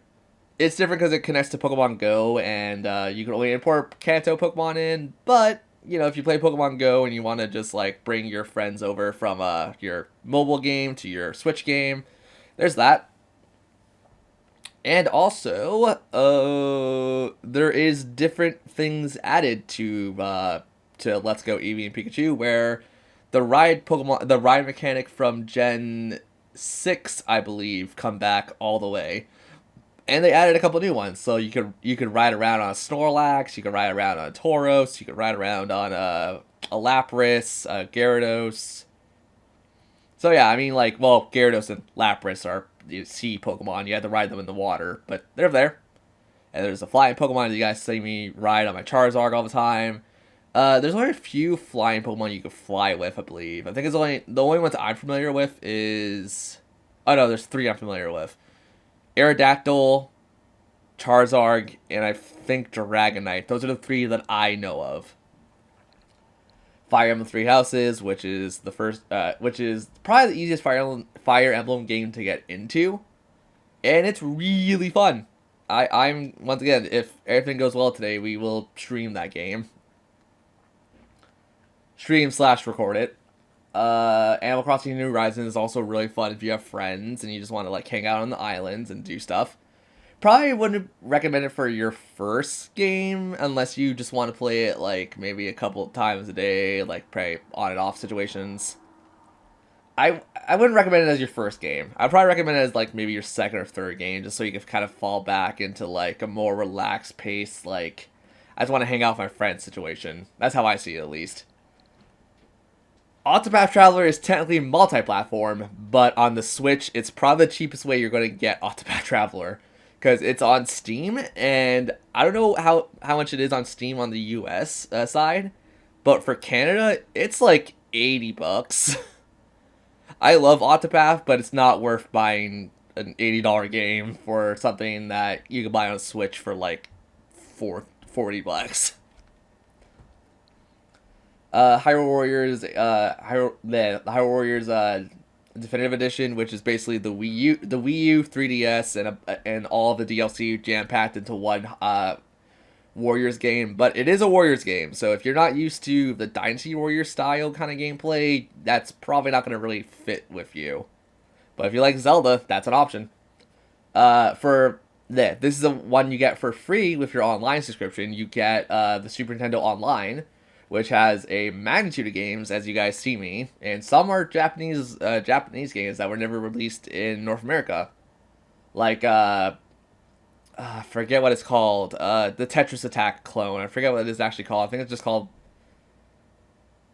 It's different because it connects to Pokemon Go, and you can only import Kanto Pokemon in. But you know, if you play Pokemon Go and you want to just like bring your friends over from your mobile game to your Switch game, there's that. And also, there is different things added to Let's Go Eevee and Pikachu, where the ride mechanic from Gen 6, I believe, come back all the way. And they added a couple new ones, so you could ride around on a Snorlax, you could ride around on a Tauros, you could ride around on a Lapras, a Gyarados. So yeah, I mean, like, well, Gyarados and Lapras are sea Pokemon. You have to ride them in the water, but they're there. And there's a flying Pokemon that you guys see me ride on my Charizard all the time. There's only a few flying Pokemon you can fly with, I believe. I think it's the only ones I'm familiar with is... Oh no, there's 3 I'm familiar with. Aerodactyl, Charizard, and I think Dragonite. Those are the 3 that I know of. Fire Emblem Three Houses, which is which is probably the easiest Fire Emblem game to get into, and it's really fun. I'm once again, if everything goes well today, we will stream that game. Stream/record it. Animal Crossing New Horizons is also really fun if you have friends and you just want to like hang out on the islands and do stuff. Probably wouldn't recommend it for your first game unless you just want to play it like maybe a couple times a day, like play on and off situations. I wouldn't recommend it as your first game. I'd probably recommend it as like maybe your second or third game, just so you can kind of fall back into like a more relaxed pace, like I just want to hang out with my friends situation. That's how I see it, at least. Octopath Traveler is technically multi-platform, but on the Switch, it's probably the cheapest way you're going to get Octopath Traveler. Because it's on Steam, and I don't know how much it is on Steam on the US side, but for Canada, it's like $80. I love Octopath, but it's not worth buying an $80 game for something that you can buy on Switch for like $40. Hyrule Warriors, the Hyrule Warriors Definitive Edition, which is basically the Wii U, 3DS, and all of the DLC jam packed into one Warriors game. But it is a Warriors game, so if you're not used to the Dynasty Warriors style kind of gameplay, that's probably not going to really fit with you. But if you like Zelda, that's an option. This is the one you get for free with your online subscription. You get the Super Nintendo Online, which has a magnitude of games, as you guys see me, and some are Japanese games that were never released in North America, like I forget what it's called, the Tetris Attack clone. I forget what it is actually called. I think it's just called.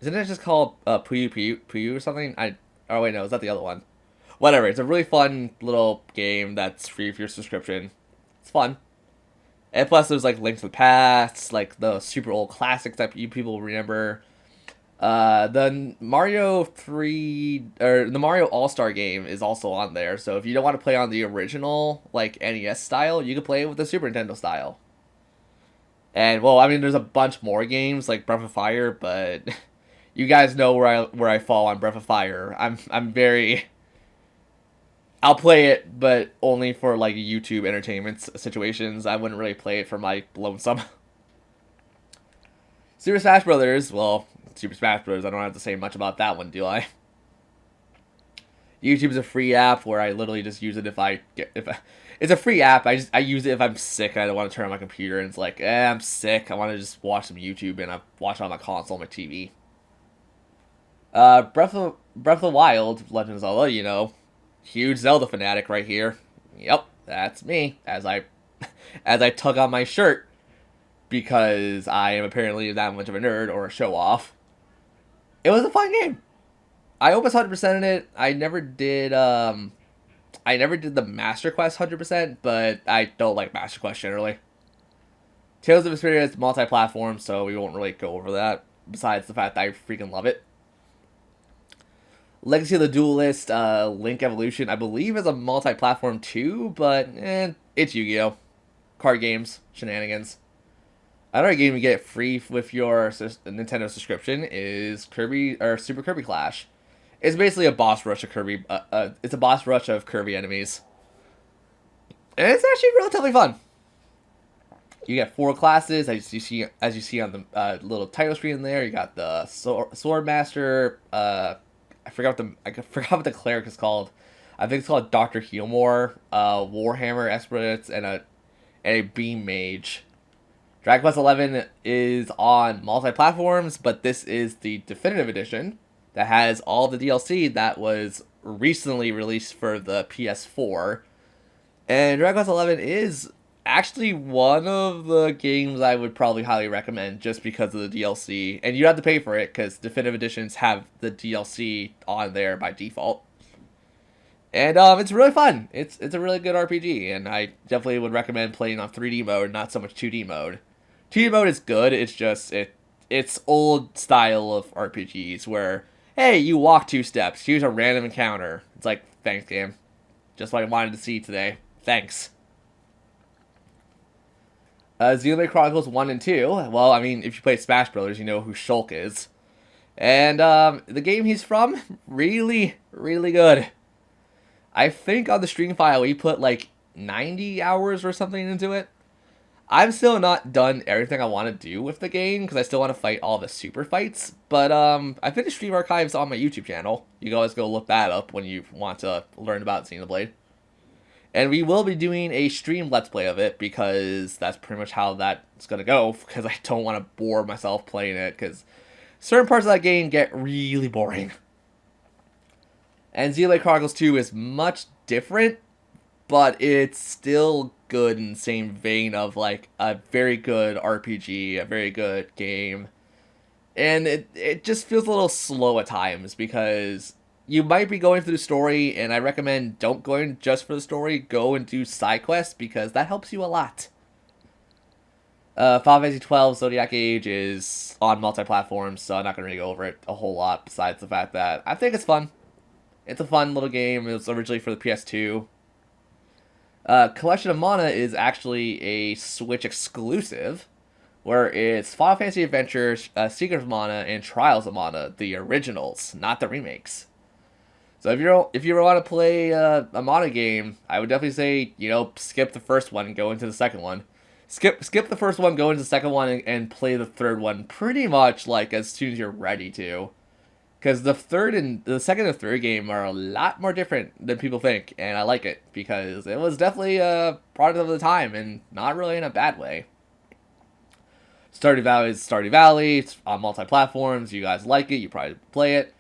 Isn't it just called Puyo Puyo or something? Oh wait, no, is that the other one? Whatever. It's a really fun little game that's free for your subscription. It's fun. And plus, there's like Link to the Past, like the super old classics that you people remember. The Mario the Mario All-Star game is also on there. So if you don't want to play on the original like NES style, you can play it with the Super Nintendo style. And well, I mean, there's a bunch more games like Breath of Fire, but you guys know where I fall on Breath of Fire. I'm very. I'll play it, but only for like YouTube entertainment situations. I wouldn't really play it for my lonesome. Super Smash Brothers. Well, Super Smash Brothers. I don't have to say much about that one, do I? YouTube is a free app where I literally just use it it's a free app. I use it if I'm sick and I don't want to turn on my computer and it's like, I'm sick. I want to just watch some YouTube and I watch it on my console, on my TV. Breath of the Wild, Legend of Zelda. You know. Huge Zelda fanatic right here. Yep, that's me. As I tug on my shirt because I am apparently that much of a nerd or a show off. It was a fun game. I almost 100%ed it. I never did I never did the Master Quest 100%, but I don't like Master Quest generally. Tales of Vesperia is multi-platform, so we won't really go over that, besides the fact that I freaking love it. Legacy of the Duelist, Link Evolution, I believe is a multi-platform too, but it's Yu-Gi-Oh! Card games, shenanigans. Another game you get free with your Nintendo subscription is Kirby or Super Kirby Clash. It's basically a boss rush of Kirby. It's a boss rush of Kirby enemies, and it's actually relatively fun. You get 4 classes as you see on the little title screen there. You got the Sword Master. I forgot what the cleric is called. I think it's called Dr. Healmore, Warhammer Exploits, and a Beam Mage. Dragon Quest XI is on multi-platforms, but this is the definitive edition that has all the DLC that was recently released for the PS4. And Dragon Quest XI is actually one of the games I would probably highly recommend just because of the DLC. And you have to pay for it because definitive editions have the DLC on there by default. And it's really fun. It's a really good RPG, and I definitely would recommend playing on 3D mode, not so much 2D mode. 2D mode is good. It's just it's old style of RPGs where, hey, you walk 2 steps. Here's a random encounter. It's like, thanks, game. Just what I wanted to see today. Thanks. Xenoblade Chronicles 1 and 2. Well, I mean, if you play Smash Brothers, you know who Shulk is. And the game he's from, really, really good. I think on the stream file, we put like 90 hours or something into it. I'm still not done everything I want to do with the game, because I still want to fight all the super fights. But I finished stream archives on my YouTube channel. You can always go look that up when you want to learn about Xenoblade. And we will be doing a stream Let's Play of it, because that's pretty much how that's going to go, because I don't want to bore myself playing it, because certain parts of that game get really boring. And Xenoblade Chronicles 2 is much different, but it's still good in the same vein of like a very good RPG, a very good game. And it just feels a little slow at times because you might be going through the story, and I recommend don't go in just for the story, go and do side quests because that helps you a lot. Final Fantasy XII Zodiac Age is on multi-platforms, so I'm not going to really go over it a whole lot besides the fact that I think it's fun. It's a fun little game. It was originally for the PS2. Collection of Mana is actually a Switch exclusive, where it's Final Fantasy Adventures, Secret of Mana, and Trials of Mana, the originals, not the remakes. So if you want to play a Mana game, I would definitely say, skip the first one and go into the second one. Skip the first one, go into the second one, and play the third one pretty much like as soon as you're ready to. Because the second and third game are a lot more different than people think, and I like it because it was definitely a product of the time, and not really in a bad way. Stardew Valley is Stardew Valley. It's on multi-platforms. You guys like it, you probably play it.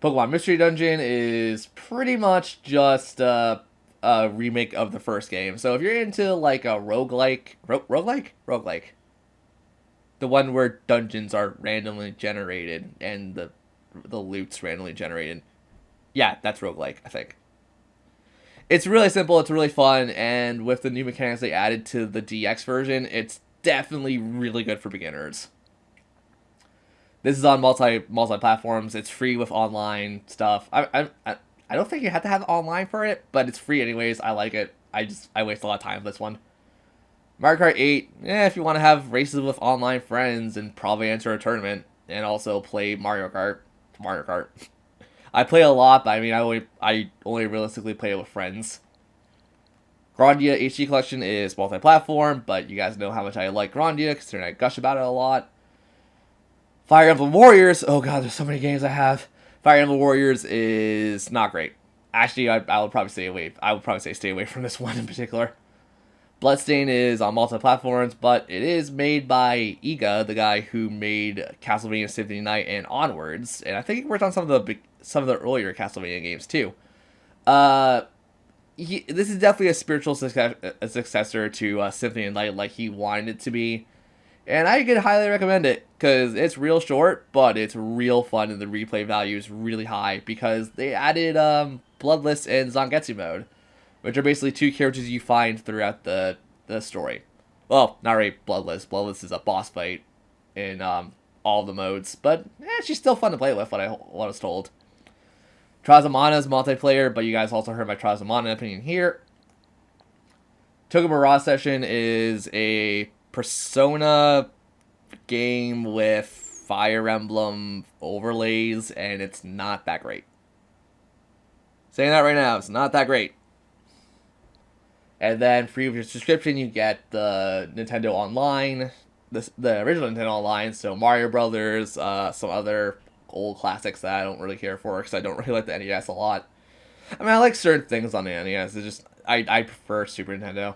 Pokemon Mystery Dungeon is pretty much just a remake of the first game. So if you're into like a roguelike, roguelike, the one where dungeons are randomly generated and the loot's randomly generated. Yeah, that's roguelike, I think. It's really simple, it's really fun, and with the new mechanics they added to the DX version, it's definitely really good for beginners. This is on multi-platforms. It's free with online stuff. I don't think you have to have online for it, but it's free anyways. I like it. I waste a lot of time with this one. Mario Kart 8, if you want to have races with online friends and probably enter a tournament and also play Mario Kart. I play a lot, but I mean, I only realistically play it with friends. Grandia HD Collection is multi-platform, but you guys know how much I like Grandia, considering I gush about it a lot. Fire Emblem Warriors, oh god, there's so many games I have. Fire Emblem Warriors is not great. Actually, I would probably stay away. I would probably say stay away from this one in particular. Bloodstain is on multi-platforms, but it is made by Iga, the guy who made Castlevania Symphony of the Night and onwards, and I think he worked on some of the earlier Castlevania games too. This is definitely a spiritual successor to Symphony of the Night, like he wanted it to be, and I could highly recommend it because it's real short, but it's real fun, and the replay value is really high because they added Bloodless and Zangetsu mode. which are basically two characters you find throughout the story. Well, not really Bloodless. Bloodless is a boss fight in all of the modes, but she's still fun to play with, what I was told. Trials of Mana is multiplayer, but you guys also heard my Trials of Mana opinion here. Tokyo Mirage Session is a Persona game with Fire Emblem overlays, and it's not that great. Saying that right now, it's not that great. And then free with your subscription, you get the Nintendo Online, the original Nintendo Online, so Mario Brothers, some other old classics that I don't really care for because I don't really like the NES a lot. I mean, I like certain things on the NES. It's just I prefer Super Nintendo.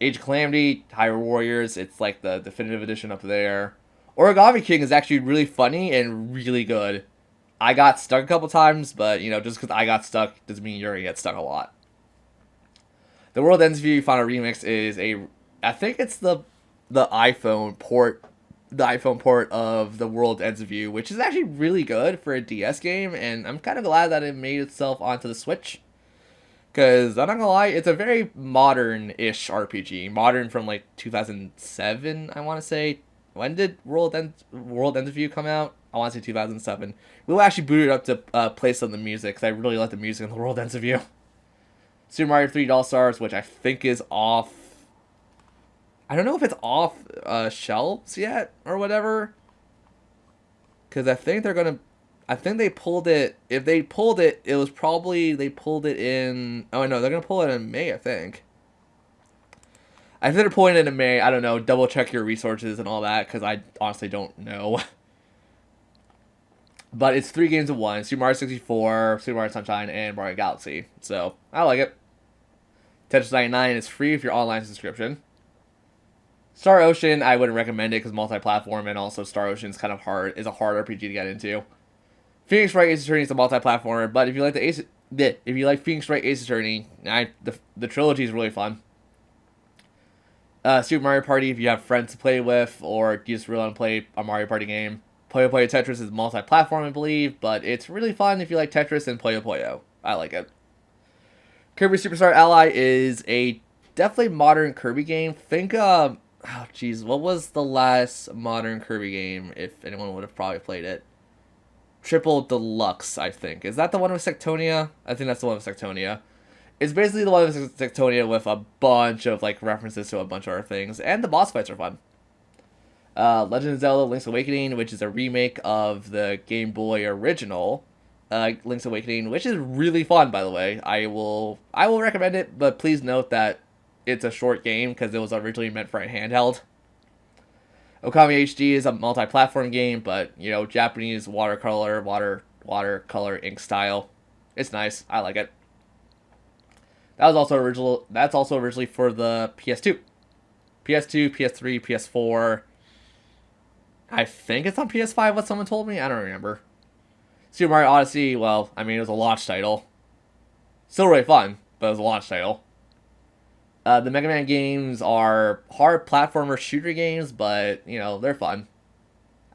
Age of Calamity, Hyrule Warriors, it's like the definitive edition up there. Origami King is actually really funny and really good. I got stuck a couple times, but just because I got stuck doesn't mean you're gonna get stuck a lot. The World Ends View Final Remix is I think it's the iPhone port. The iPhone port of the World Ends View, which is actually really good for a DS game, and I'm kind of glad that it made itself onto the Switch. Because, I'm not gonna lie, it's a very modern-ish RPG. Modern from, 2007, I want to say. When did World Ends View come out? I want to say 2007. We'll actually boot it up to play some of the music, because I really like the music in the World Ends View. Super Mario 3D All-Stars, which I think is off... I don't know if it's off shelves yet or whatever. Because I think they're going to... I think they pulled it... If they pulled it, it was probably... They pulled it in... Oh, no, they're going to pull it in May, I think. I think they're pulling it in May. I don't know. Double check your resources and all that, because I honestly don't know. But it's 3 games in one. Super Mario 64, Super Mario Sunshine, and Mario Galaxy. So, I like it. Tetris 99 is free if you're online subscription. Star Ocean, I wouldn't recommend it because multi-platform, and also Star Ocean is kind of hard. Is a hard RPG to get into. Phoenix Wright Ace Attorney is a multi-platformer, but if you like Phoenix Wright Ace Attorney, the trilogy is really fun. Super Mario Party, if you have friends to play with, or you just really want to play a Mario Party game. Puyo Puyo Tetris is multi-platform, I believe, but it's really fun if you like Tetris and Puyo Puyo. I like it. Kirby Superstar Ally is a definitely modern Kirby game. Think oh, jeez, what was the last modern Kirby game, if anyone would have probably played it? Triple Deluxe, I think. Is that the one with Sectonia? I think that's the one with Sectonia. It's basically the one with Sectonia with a bunch of, references to a bunch of other things, and the boss fights are fun. Legend of Zelda Link's Awakening, which is a remake of the Game Boy original, Link's Awakening, which is really fun, by the way. I will recommend it, but please note that it's a short game because it was originally meant for a handheld. Okami HD is a multi-platform game, but Japanese watercolor ink style. It's nice. I like it. That's also originally for the PS2, PS3, PS4. I think it's on PS5. What someone told me. I don't remember. Super Mario Odyssey. Well, I mean, it was a launch title. Still really fun, but it was a launch title. The Mega Man games are hard platformer shooter games, but, they're fun.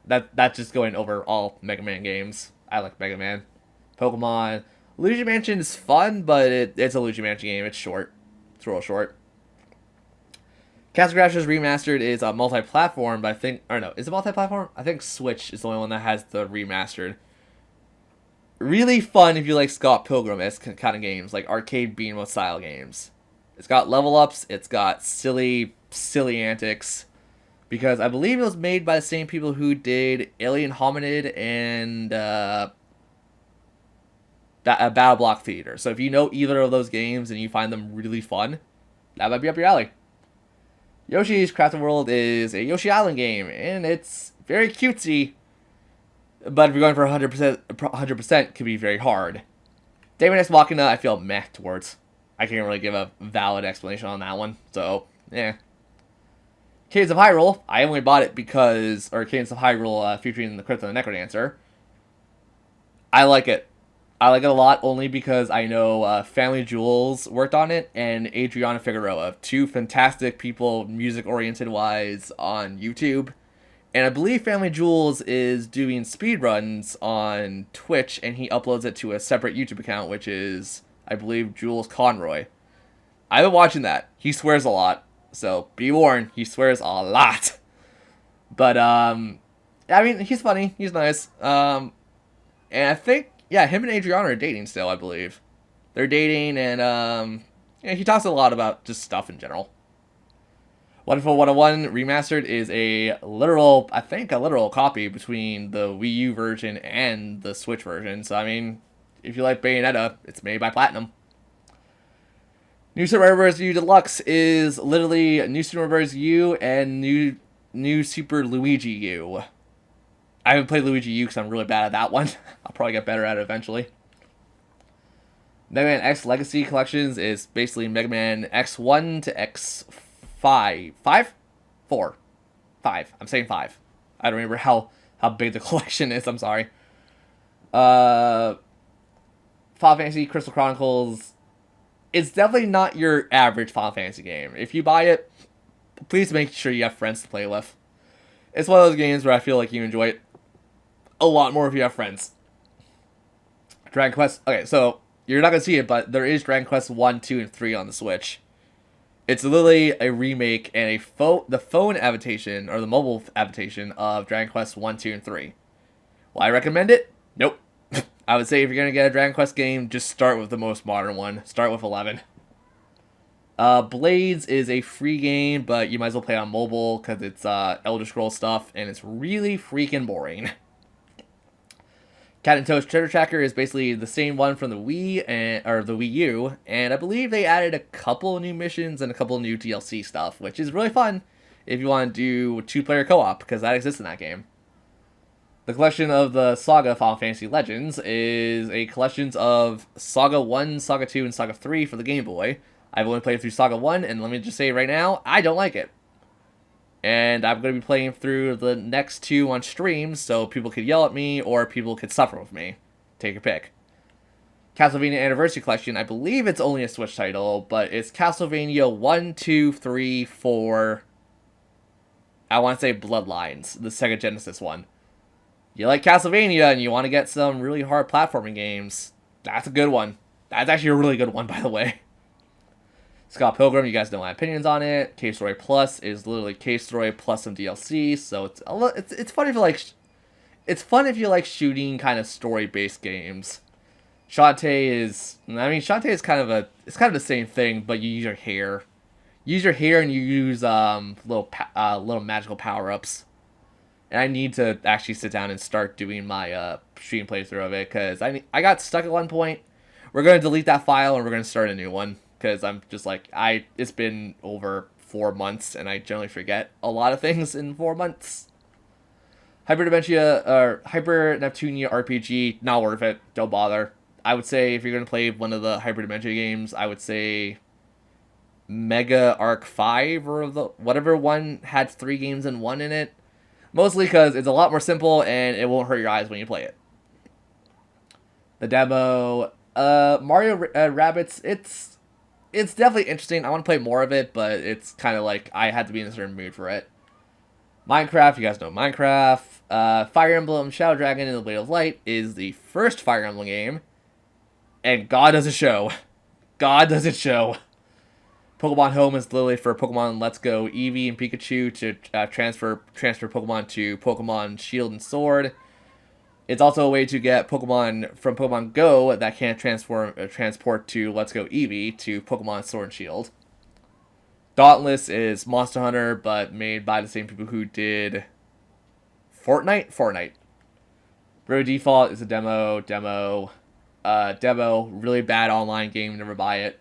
That's just going over all Mega Man games. I like Mega Man. Pokemon. Luigi Mansion is fun, but it's a Luigi Mansion game. It's short. It's real short. Castle Crashers Remastered is a multi-platform, but I think... Or no, is it multi-platform? I think Switch is the only one that has the remastered. Really fun if you like Scott Pilgrim-esque kind of games, like arcade beat-em-up style games. It's got level ups. It's got silly antics. Because I believe it was made by the same people who did Alien Hominid and Battle Block Theater. So if you know either of those games and you find them really fun, that might be up your alley. Yoshi's Crafted World is a Yoshi Island game, and it's very cutesy. But if you're going for 100%, it can be very hard. Daemon X Machina, I feel meh towards. I can't really give a valid explanation on that one, so, yeah. Cadence of Hyrule, I only bought it because, or Cadence of Hyrule featuring the Crypt of the Necrodancer. I like it. I like it a lot only because I know Family Jewels worked on it and Adriana Figueroa, two fantastic people, music-oriented wise, on YouTube. And I believe Family Jewels is doing speedruns on Twitch, and he uploads it to a separate YouTube account, which is, I believe, Jules Conroy. I've been watching that. He swears a lot, so be warned. He swears a lot. But I mean, he's funny. He's nice. And I think him and Adriana are dating still. I believe they're dating, and he talks a lot about just stuff in general. Wonderful 101 Remastered is a literal copy between the Wii U version and the Switch version. So, I mean, if you like Bayonetta, it's made by Platinum. New Super Mario Bros. U Deluxe is literally New Super Mario Bros. U and New Super Luigi U. I haven't played Luigi U because I'm really bad at that one. I'll probably get better at it eventually. Mega Man X Legacy Collections is basically Mega Man X1 to X5. 4. 5. I'm saying 5. I don't remember how big the collection is. I'm sorry. Final Fantasy Crystal Chronicles. It's definitely not your average Final Fantasy game. If you buy it, please make sure you have friends to play with. It's one of those games where I feel like you enjoy it a lot more if you have friends. Dragon Quest. Okay, so you're not going to see it, but there is Dragon Quest 1, 2, and 3 on the Switch. It's literally a remake and the phone adaptation, or the mobile adaptation of Dragon Quest 1, 2, and 3. Will I recommend it? Nope. I would say if you're going to get a Dragon Quest game, just start with the most modern one. Start with 11. Blades is a free game, but you might as well play on mobile because it's Elder Scrolls stuff, and it's really freaking boring. Cat and Toad's Treasure Tracker is basically the same one from the Wii or the Wii U, and I believe they added a couple new missions and a couple new DLC stuff, which is really fun if you want to do 2-player co-op, because that exists in that game. The collection of the Saga Final Fantasy Legends is a collection of Saga 1, Saga 2, and Saga 3 for the Game Boy. I've only played through Saga 1, and let me just say right now, I don't like it. And I'm going to be playing through the next 2 on stream, so people could yell at me, or people could suffer with me. Take your pick. Castlevania Anniversary Collection, I believe it's only a Switch title, but it's Castlevania 1, 2, 3, 4... I want to say Bloodlines, the Sega Genesis one. You like Castlevania, and you want to get some really hard platforming games, that's a good one. That's actually a really good one, by the way. Scott Pilgrim, you guys know my opinions on it. Cave Story Plus is literally Cave Story plus some DLC, so it's fun if you like. It's fun if you like shooting kind of story-based games. Shantae is Shantae is kind of the same thing, but you use your hair. Use your hair and you use little magical power-ups. And I need to actually sit down and start doing my stream playthrough of it because I got stuck at one point. We're gonna delete that file and we're gonna start a new one. Because I'm just like, it's been over 4 months, and I generally forget a lot of things in 4 months. Hyper Neptunia RPG, not worth it. Don't bother. I would say if you're going to play one of the Hyper Dimension games, I would say Mega Arc 5, or whatever one had 3 games in 1 in it. Mostly because it's a lot more simple, and it won't hurt your eyes when you play it. The demo, Mario Rabbids, it's definitely interesting. I want to play more of it, but it's kind of like I had to be in a certain mood for it. Minecraft, you guys know Minecraft. Fire Emblem Shadow Dragon and the Blade of Light is the first Fire Emblem game. And God does it show. God does it show. Pokemon Home is literally for Pokemon Let's Go Eevee and Pikachu to transfer Pokemon to Pokemon Shield and Sword. It's also a way to get Pokemon from Pokemon Go that can't transport to Let's Go Eevee to Pokemon Sword and Shield. Dauntless is Monster Hunter, but made by the same people who did Fortnite. Bravely Default is a demo, really bad online game, never buy it.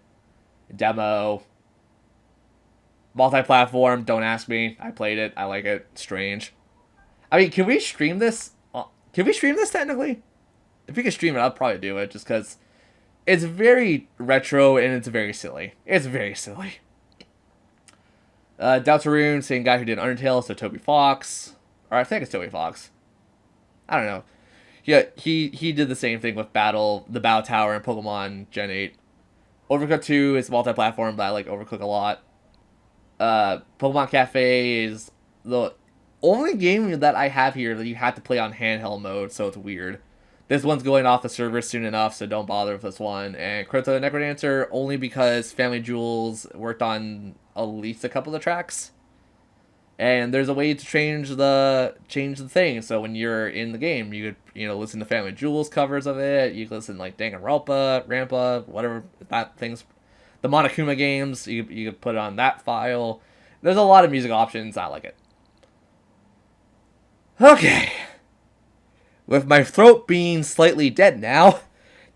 Demo. Multi-platform, don't ask me. I played it, I like it, strange. I mean, can we stream this? Can we stream this technically? If we could stream it, I'd probably do it, just because it's very retro and it's very silly. It's very silly. Deltarune, same guy who did Undertale, so Toby Fox. Or I think it's Toby Fox. I don't know. Yeah, he did the same thing with the Battle Tower and Pokemon Gen 8. Overcooked 2 is multi-platform, but I like Overcooked a lot. Pokemon Cafe is the only game that I have here that you have to play on handheld mode, so it's weird. This one's going off the server soon enough, so don't bother with this one. And Crypto the Necrodancer only because Family Jewels worked on at least a couple of tracks. And there's a way to change the thing. So when you're in the game, you could listen to Family Jewels covers of it. You can listen like Danganronpa, Rampa, whatever that thing's. The Monokuma games, you could put it on that file. There's a lot of music options. I like it. Okay. With my throat being slightly dead now,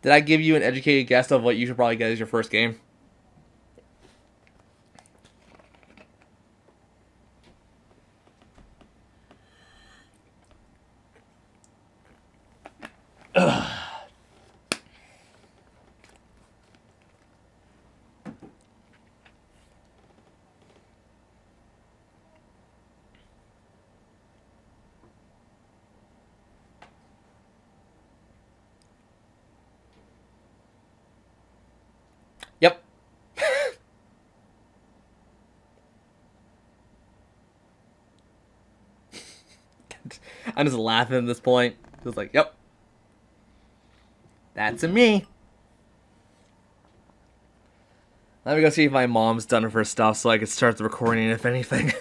did I give you an educated guess of what you should probably get as your first game? Ugh. Yep. I'm just laughing at this point. Just like, yep. That's a me. Let me go see if my mom's done her stuff so I can start the recording, if anything.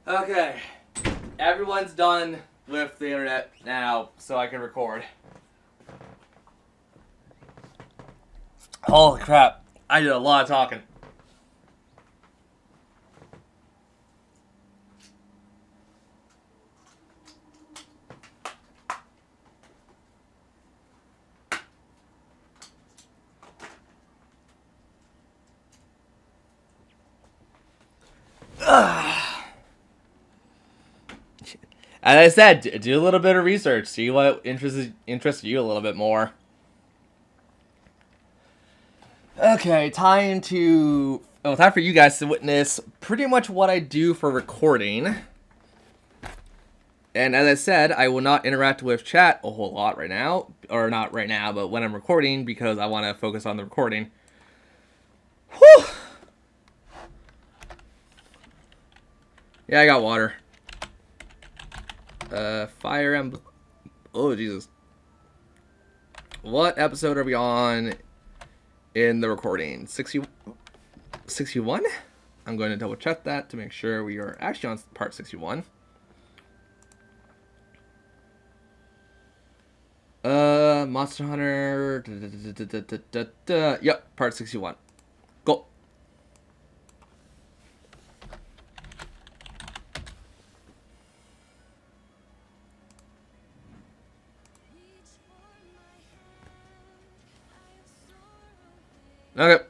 Okay, everyone's done with the internet now, so I can record. Holy crap, I did a lot of talking. As I said, do a little bit of research, see what interests you a little bit more. Okay, time for you guys to witness pretty much what I do for recording. And as I said, I will not interact with chat a whole lot right now, or not right now, but when I'm recording, because I want to focus on the recording. Whew! Yeah, I got water. Fire Emblem. Oh, Jesus. What episode are we on in the recording? 61? I'm going to double check that to make sure we are actually on part 61. Monster Hunter. Yep, part 61. Go. Okay.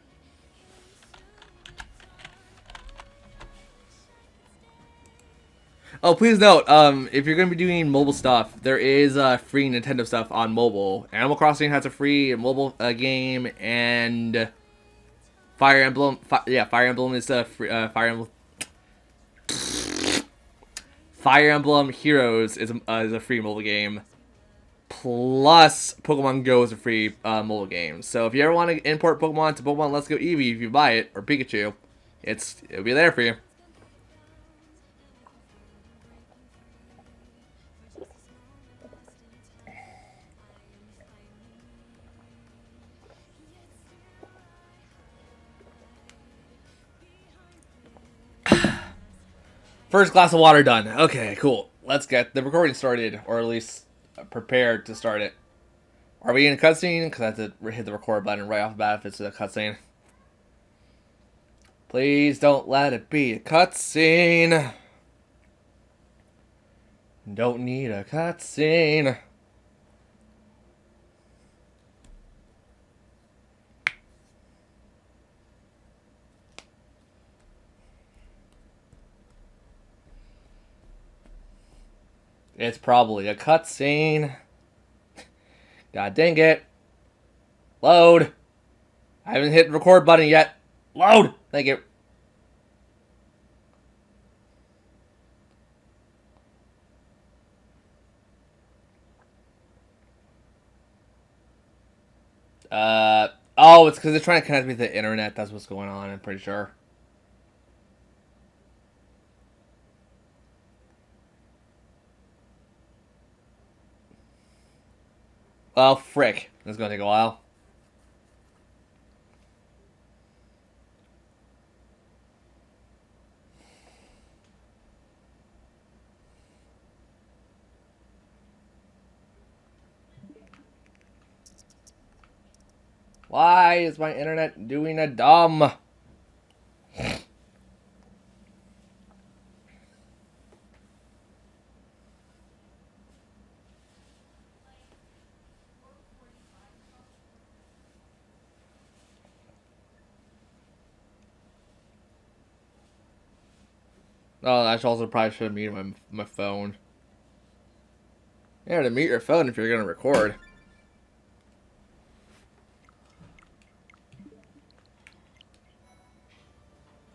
Oh, please note, if you're going to be doing mobile stuff, there is free Nintendo stuff on mobile. Animal Crossing has a free mobile game, and Fire Emblem. Fire Emblem is a free. Fire Emblem Heroes is a free mobile game. Plus, Pokemon Go is a free mobile game. So if you ever want to import Pokemon to Pokemon Let's Go Eevee, if you buy it, or Pikachu, it'll be there for you. First glass of water done. Okay, cool. Let's get the recording started, or at least prepared to start it. Are we in a cutscene? Because I have to hit the record button right off the bat if it's a cutscene. Please don't let it be a cutscene. Don't need a cutscene. It's probably a cutscene. God dang it. Load. I haven't hit the record button yet. Load. Thank you. Oh, it's because they're trying to connect me to the internet. That's what's going on, I'm pretty sure. Well, frick. It's gonna take a while. Why is my internet doing a dumb? Oh, I also probably should have muted my phone. Yeah, to mute your phone if you're gonna record.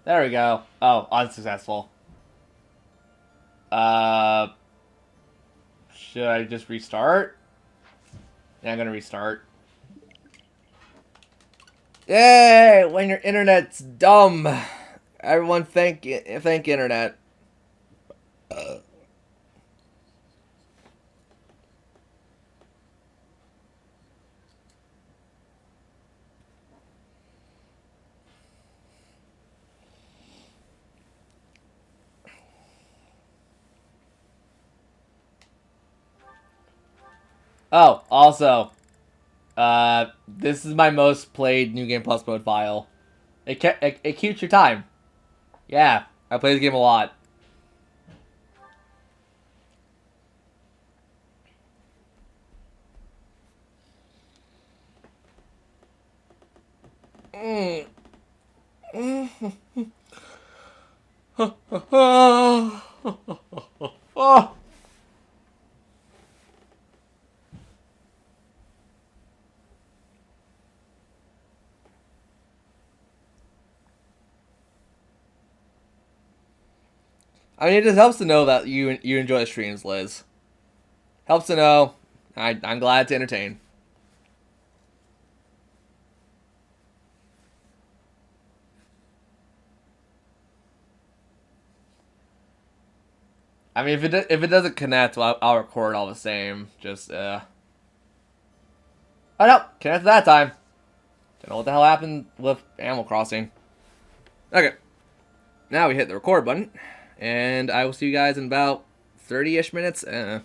There we go. Oh, unsuccessful. Should I just restart? Yeah, I'm gonna restart. Yay! When your internet's dumb. Everyone thank internet. Oh, also, this is my most played New Game Plus mode file. It keeps your time. Yeah, I play this game a lot. Oh. I mean, it just helps to know that you enjoy the streams, Liz. Helps to know. I'm glad to entertain. I mean, if it doesn't connect, well, I'll record all the same. Just oh no, connected that time. Don't know what the hell happened with Animal Crossing. Okay, now we hit the record button, and I will see you guys in about 30-ish minutes. Hey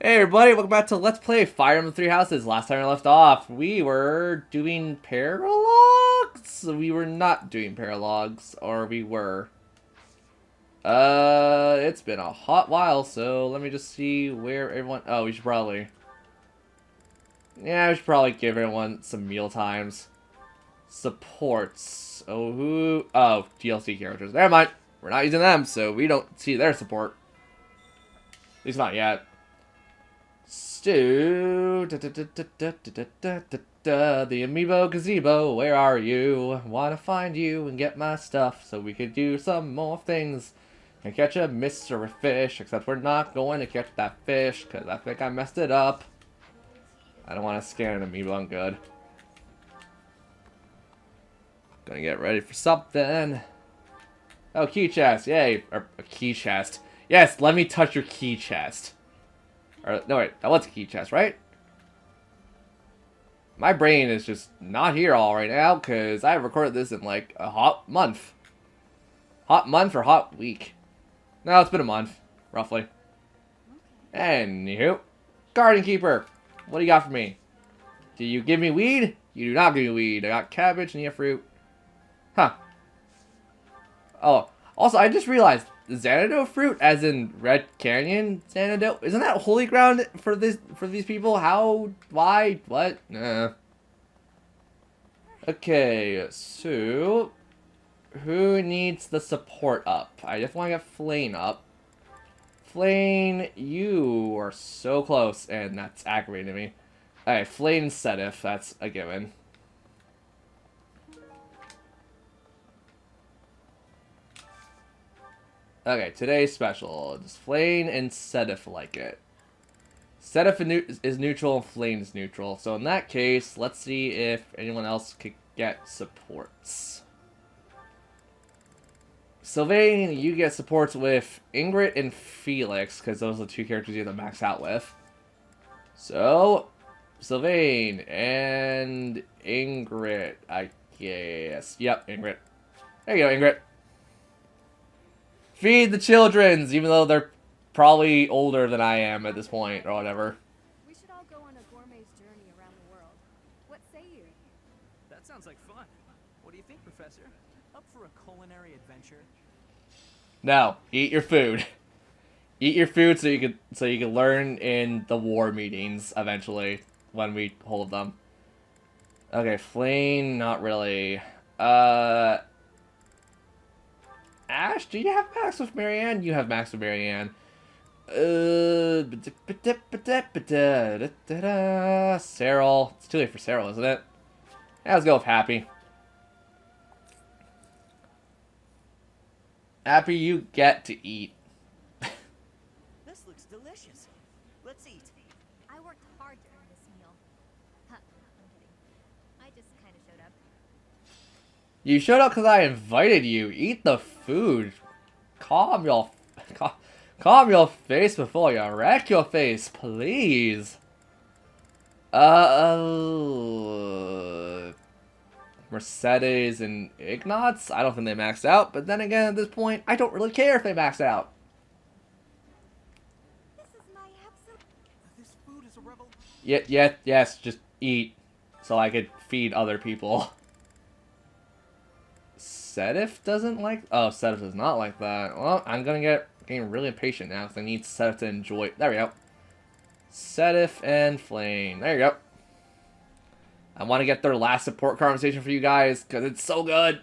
everybody, welcome back to Let's Play Fire Emblem Three Houses. Last time I left off, we were doing paralogs? We were not doing paralogs, or we were. It's been a hot while, so let me just see where everyone... Oh, we should probably... Yeah, we should probably give everyone some meal times. Supports. Oh, who... Oh, DLC characters. Never mind. We're not using them, so we don't see their support. At least not yet. Stu, the Amiibo Gazebo, where are you? Wanna find you and get my stuff so we could do some more things and catch a mystery fish, except we're not going to catch that fish because I think I messed it up. I don't want to scan an Amiibo, I'm good. Gonna get ready for something. Oh, key chest, yay. Or a key chest. Yes, let me touch your key chest. Or, no, wait, that was a key chest, right? My brain is just not here all right now, because I recorded this in, like, a hot month. Hot month or hot week? No, it's been a month, roughly. Anywho, Garden Keeper, what do you got for me? Do you give me weed? You do not give me weed. I got cabbage and you have fruit. Huh. Oh, also, I just realized Xanadu fruit, as in Red Canyon Xanadu, isn't that holy ground for these people? How? Why? What? Nah. Okay, so who needs the support up? I just want to get Flane up. Flane, you are so close, and that's aggravating me. Alright, Flane and Sedif, that's a given. Okay, today's special. Does Flane and Sedif like it? Sedif is neutral and Flane is neutral. So in that case, let's see if anyone else could get supports. Sylvain, you get supports with Ingrid and Felix, because those are the two characters you have to max out with. So, Sylvain and Ingrid, I guess. Yep, Ingrid. There you go, Ingrid. Feed the childrens, even though they're probably older than I am at this point, or whatever. We should all go on a gourmet's journey around the world. What say you? That sounds like fun. What do you think, Professor? Up for a culinary adventure? No, eat your food. Eat your food so you can learn in the war meetings eventually when we hold them. Okay, Flame, not really. Ash, do you have max with Marianne? You have max with Marianne. Cyril. It's too late for Cyril, isn't it? Yeah, let's go with Happy. Happy, you get to eat. This looks delicious. Let's eat. I worked hard to earn this meal. Huh, I'm kidding. I just kind of showed up. You showed up because I invited you. Eat the food. Calm your face before you wreck your face, please. Mercedes and Ignatz? I don't think they maxed out, but then again, at this point, I don't really care if they maxed out. This is my absolute... This food is a rebel. Yes, just eat so I could feed other people. Sedif doesn't like... Oh, Sedif does not like that. Well, I'm getting really impatient now because I need Sedif to enjoy... There we go. Sedif and Flame. There you go. I want to get their last support conversation for you guys because it's so good.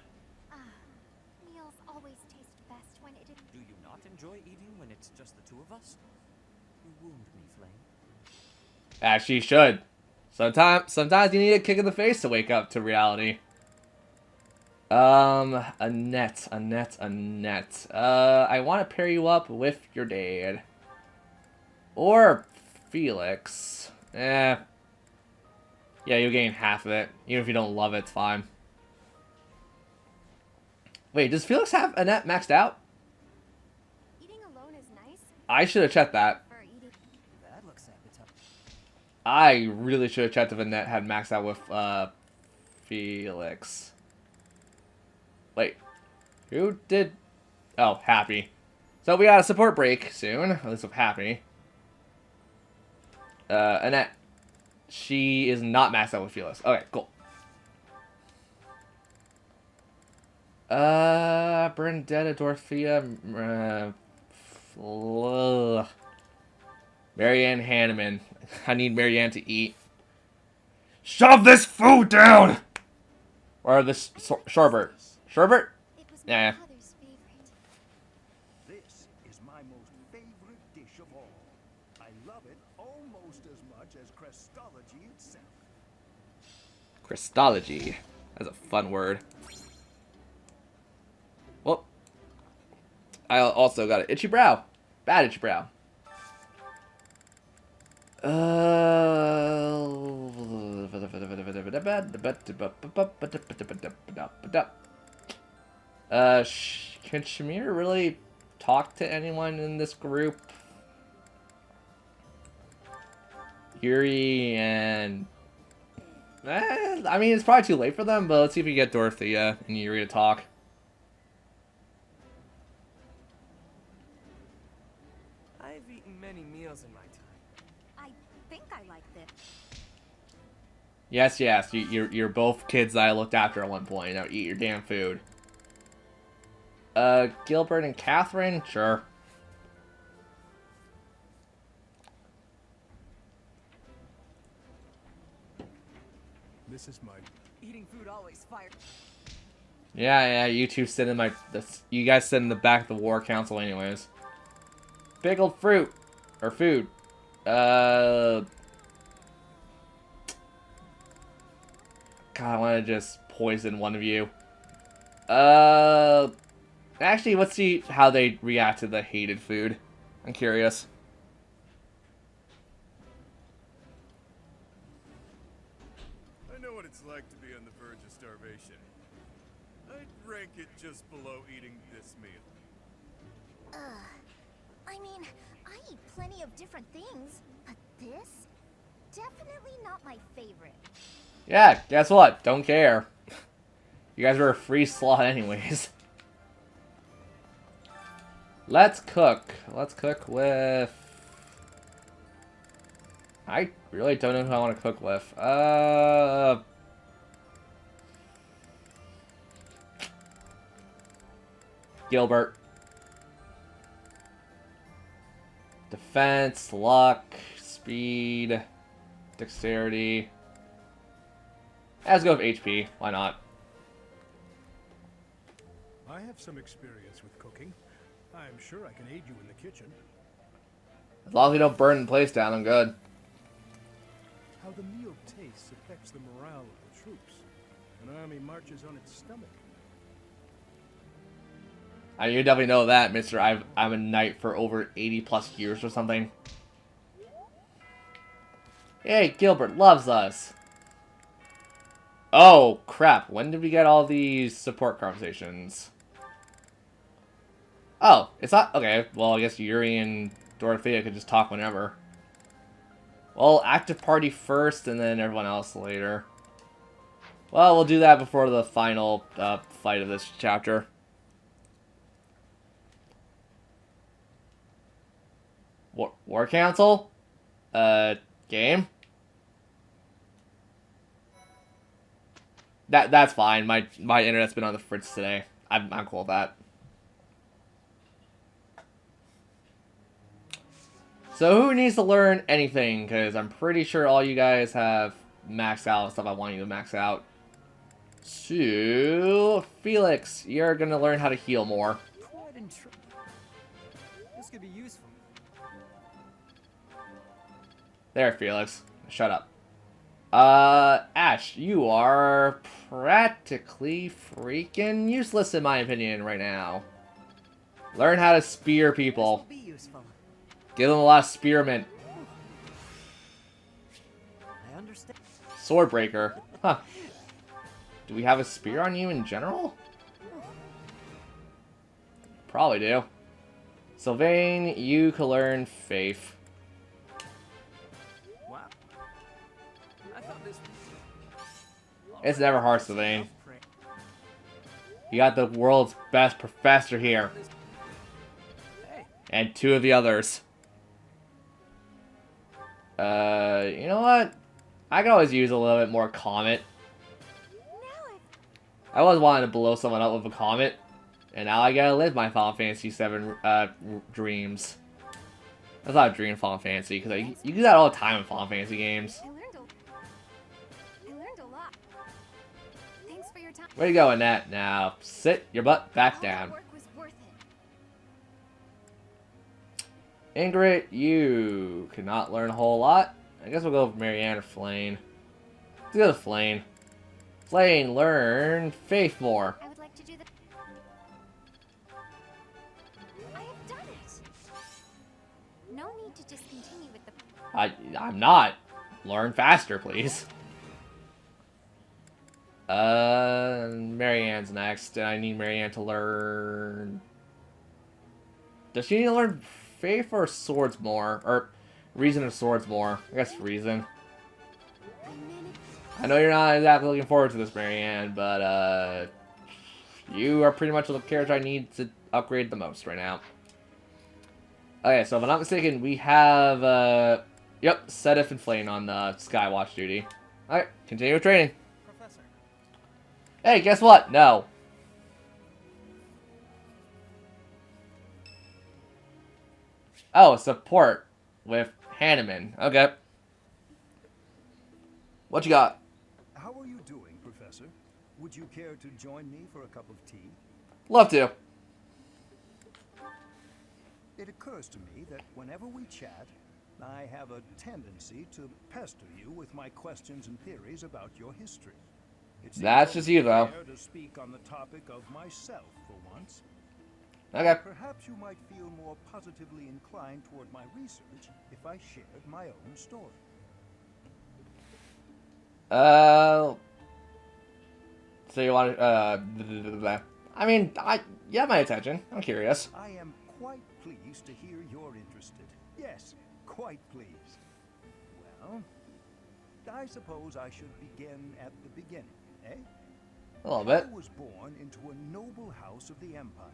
Meals always taste best when it... Do you not enjoy eating when it's just the two of us? You wound me, Flame. Actually, you should. Sometimes you need a kick in the face to wake up to reality. Annette. I want to pair you up with your dad. Or Felix. Yeah, you'll gain half of it. Even if you don't love it, it's fine. Wait, does Felix have Annette maxed out? Eating alone is nice. I should have checked that. For eating... That looks appetizing. I really should have checked if Annette had maxed out with, Felix. Wait. Who did... Oh, Happy. So we got a support break soon. At least with Happy. Annette. She is not maxed out with Felix. Okay, cool. Brendetta, Dorothea, Marianne Hanneman. I need Marianne to eat. Shove this food down! Or this sherbet. Sherbet? It was Yeah. my mother's favorite. This is my most favorite dish of all. I love it almost as much as Crestology itself. Crestology. That's a fun word. Well, I also got an itchy brow. Bad itchy brow. Can Shamir really talk to anyone in this group? Yuri and... I mean, it's probably too late for them, but let's see if we get Dorothea and Yuri to talk. I've eaten many meals in my time. I think I like this. Yes, yes. You're both kids that I looked after at one point. Now eat your damn food. Gilbert and Catherine? Sure. This is mine. Eating food always fire. Yeah, you two sit in you guys sit in the back of the war council anyways. Pickled fruit. Or food. God, I want to just poison one of you. Actually, let's see how they react to the hated food. I'm curious. I know what it's like to be on the verge of starvation. I'd rank it just below eating this meal. I mean, I eat plenty of different things, but this? Definitely not my favorite. Yeah, guess what? Don't care. You guys were a free slot anyways. Let's cook. Let's cook with... I really don't know who I want to cook with. Gilbert. Defense, luck, speed, dexterity. Let's go with HP. Why not? I have some experience with cooking. I'm sure I can aid you in the kitchen. As long as we don't burn the place down, I'm good. How the meal tastes affects the morale of the troops. An army marches on its stomach. I mean, you definitely know that, mister. I'm a knight for over 80 plus years or something. Hey, Gilbert loves us. Oh, crap. When did we get all these support conversations? Oh, it's not... Okay, well, I guess Yuri and Dorothea could just talk whenever. Well, active party first, and then everyone else later. Well, we'll do that before the final fight of this chapter. War Council? Game? That's fine. My internet's been on the fritz today. I'm cool with that. So who needs to learn anything? Because I'm pretty sure all you guys have maxed out stuff I want you to max out. So, Felix, you're going to learn how to heal more. This could be useful. There, Felix. Shut up. Ash, you are practically freaking useless in my opinion right now. Learn how to spear This people. will be useful. Give them a lot of spearmint. I understand. Swordbreaker. Huh. Do we have a spear on you in general? Probably do. Sylvain, you can learn Faith. Wow. I thought this. It's never hard, Sylvain. You got the world's best professor here. Hey, And two of the others. You know what? I could always use a little bit more Comet. I was wanting to blow someone up with a Comet. And now I gotta live my Final Fantasy VII dreams. That's not a dream in Final Fantasy, because you do that all the time in Final Fantasy games. I learned a lot. Thanks for your time. Where you going, Annette? Now, sit your butt back All that down. work was worth it. Ingrid, you cannot learn a whole lot. I guess we'll go with Marianne or Flayn. Let's go to Flayn. Flayn, learn Faith more. I would like to do the. I have done it. No need to just continue with the. I'm not. Learn faster, please. Marianne's next, and I need Marianne to learn... Does she need to learn Faith or Swords more? Or Reason or Swords more? I guess Reason. I know you're not exactly looking forward to this, Marianne, but, you are pretty much the character I need to upgrade the most right now. Okay, so if I'm not mistaken, we have, yep, Sedif and Flame on Skywatch duty. Alright, continue with training. Professor. Hey, guess what? No. Oh, support with Hanneman. Okay. What you got? How are you doing, Professor? Would you care to join me for a cup of tea? Love to. It occurs to me that whenever we chat, I have a tendency to pester you with my questions and theories about your history. It seems That's just you, though. fair to speak on the topic of myself for once. Okay. Perhaps you might feel more positively inclined toward my research if I shared my own story. So you want I mean, you have my attention. I'm curious. I am quite pleased to hear you're interested. Yes, quite pleased. Well, I suppose I should begin at the beginning, eh? A little bit. I was born into a noble house of the Empire.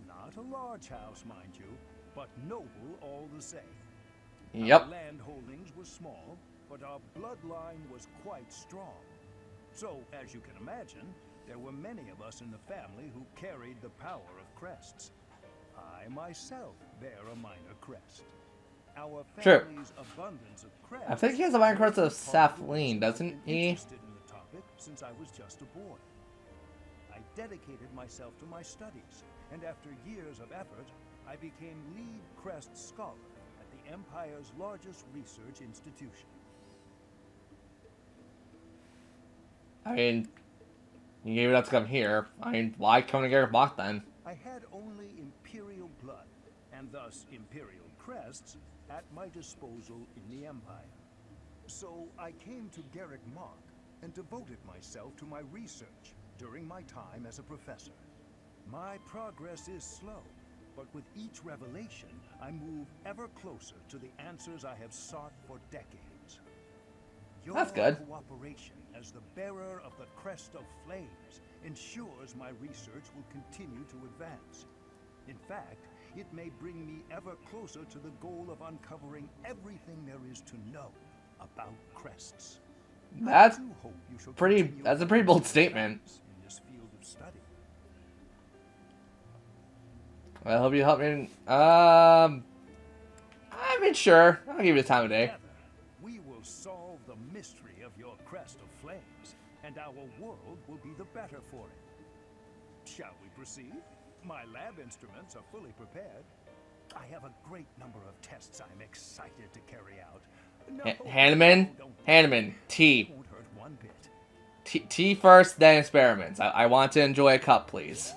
Not a large house, mind you, but noble all the same. Yep. Our land holdings were small, but our bloodline was quite strong. So, as you can imagine, there were many of us in the family who carried the power of crests. I myself bear a minor crest. Our Sure. family's abundance of crests. I think he has a minor crest of Safleen, doesn't he? Interested in the topic since I was just a boy. I dedicated myself to my studies, and after years of effort, I became lead crest scholar at the Empire's largest research institution. I mean, you gave it up to come here. I mean, why come to Garrett Bach then? I had only Imperial blood, and thus Imperial crests, at my disposal in the Empire. So I came to Garrick Mach and devoted myself to my research during my time as a professor. My progress is slow, but with each revelation, I move ever closer to the answers I have sought for decades. Your That's good. cooperation as the bearer of the Crest of Flames ensures my research will continue to advance. In fact, it may bring me ever closer to the goal of uncovering everything there is to know about crests. That's I do hope you shall pretty. continue That's a pretty bold your statement. studies in this field of study. I hope you help me. I mean, sure. I'll give you the time of day. Together, we will solve the mystery of your Crest of Flames, and our world will be the better for it. Shall we proceed? My lab instruments are fully prepared. I have a great number of tests I'm excited to carry out. No, Hanneman? don't Hanneman. Tea. It won't hurt one bit. Tea first, then experiments. I want to enjoy a cup, please.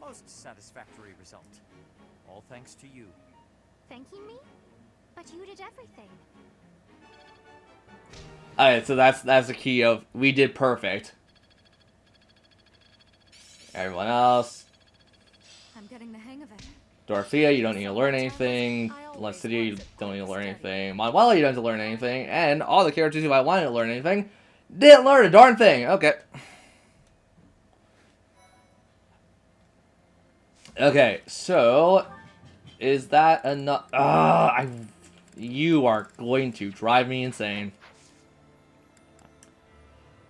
Most satisfactory result. All thanks to you. Thanking me? But you did everything. Alright, so that's the key of we did perfect. Everyone else. I'm getting the hang of it. Dorothea, you don't need to learn anything. Lecidia, you don't need to learn anything. Manuela, you don't have to learn anything. And all the characters who I wanted to learn anything didn't learn a darn thing. Okay. Okay, so is that enough? You are going to drive me insane.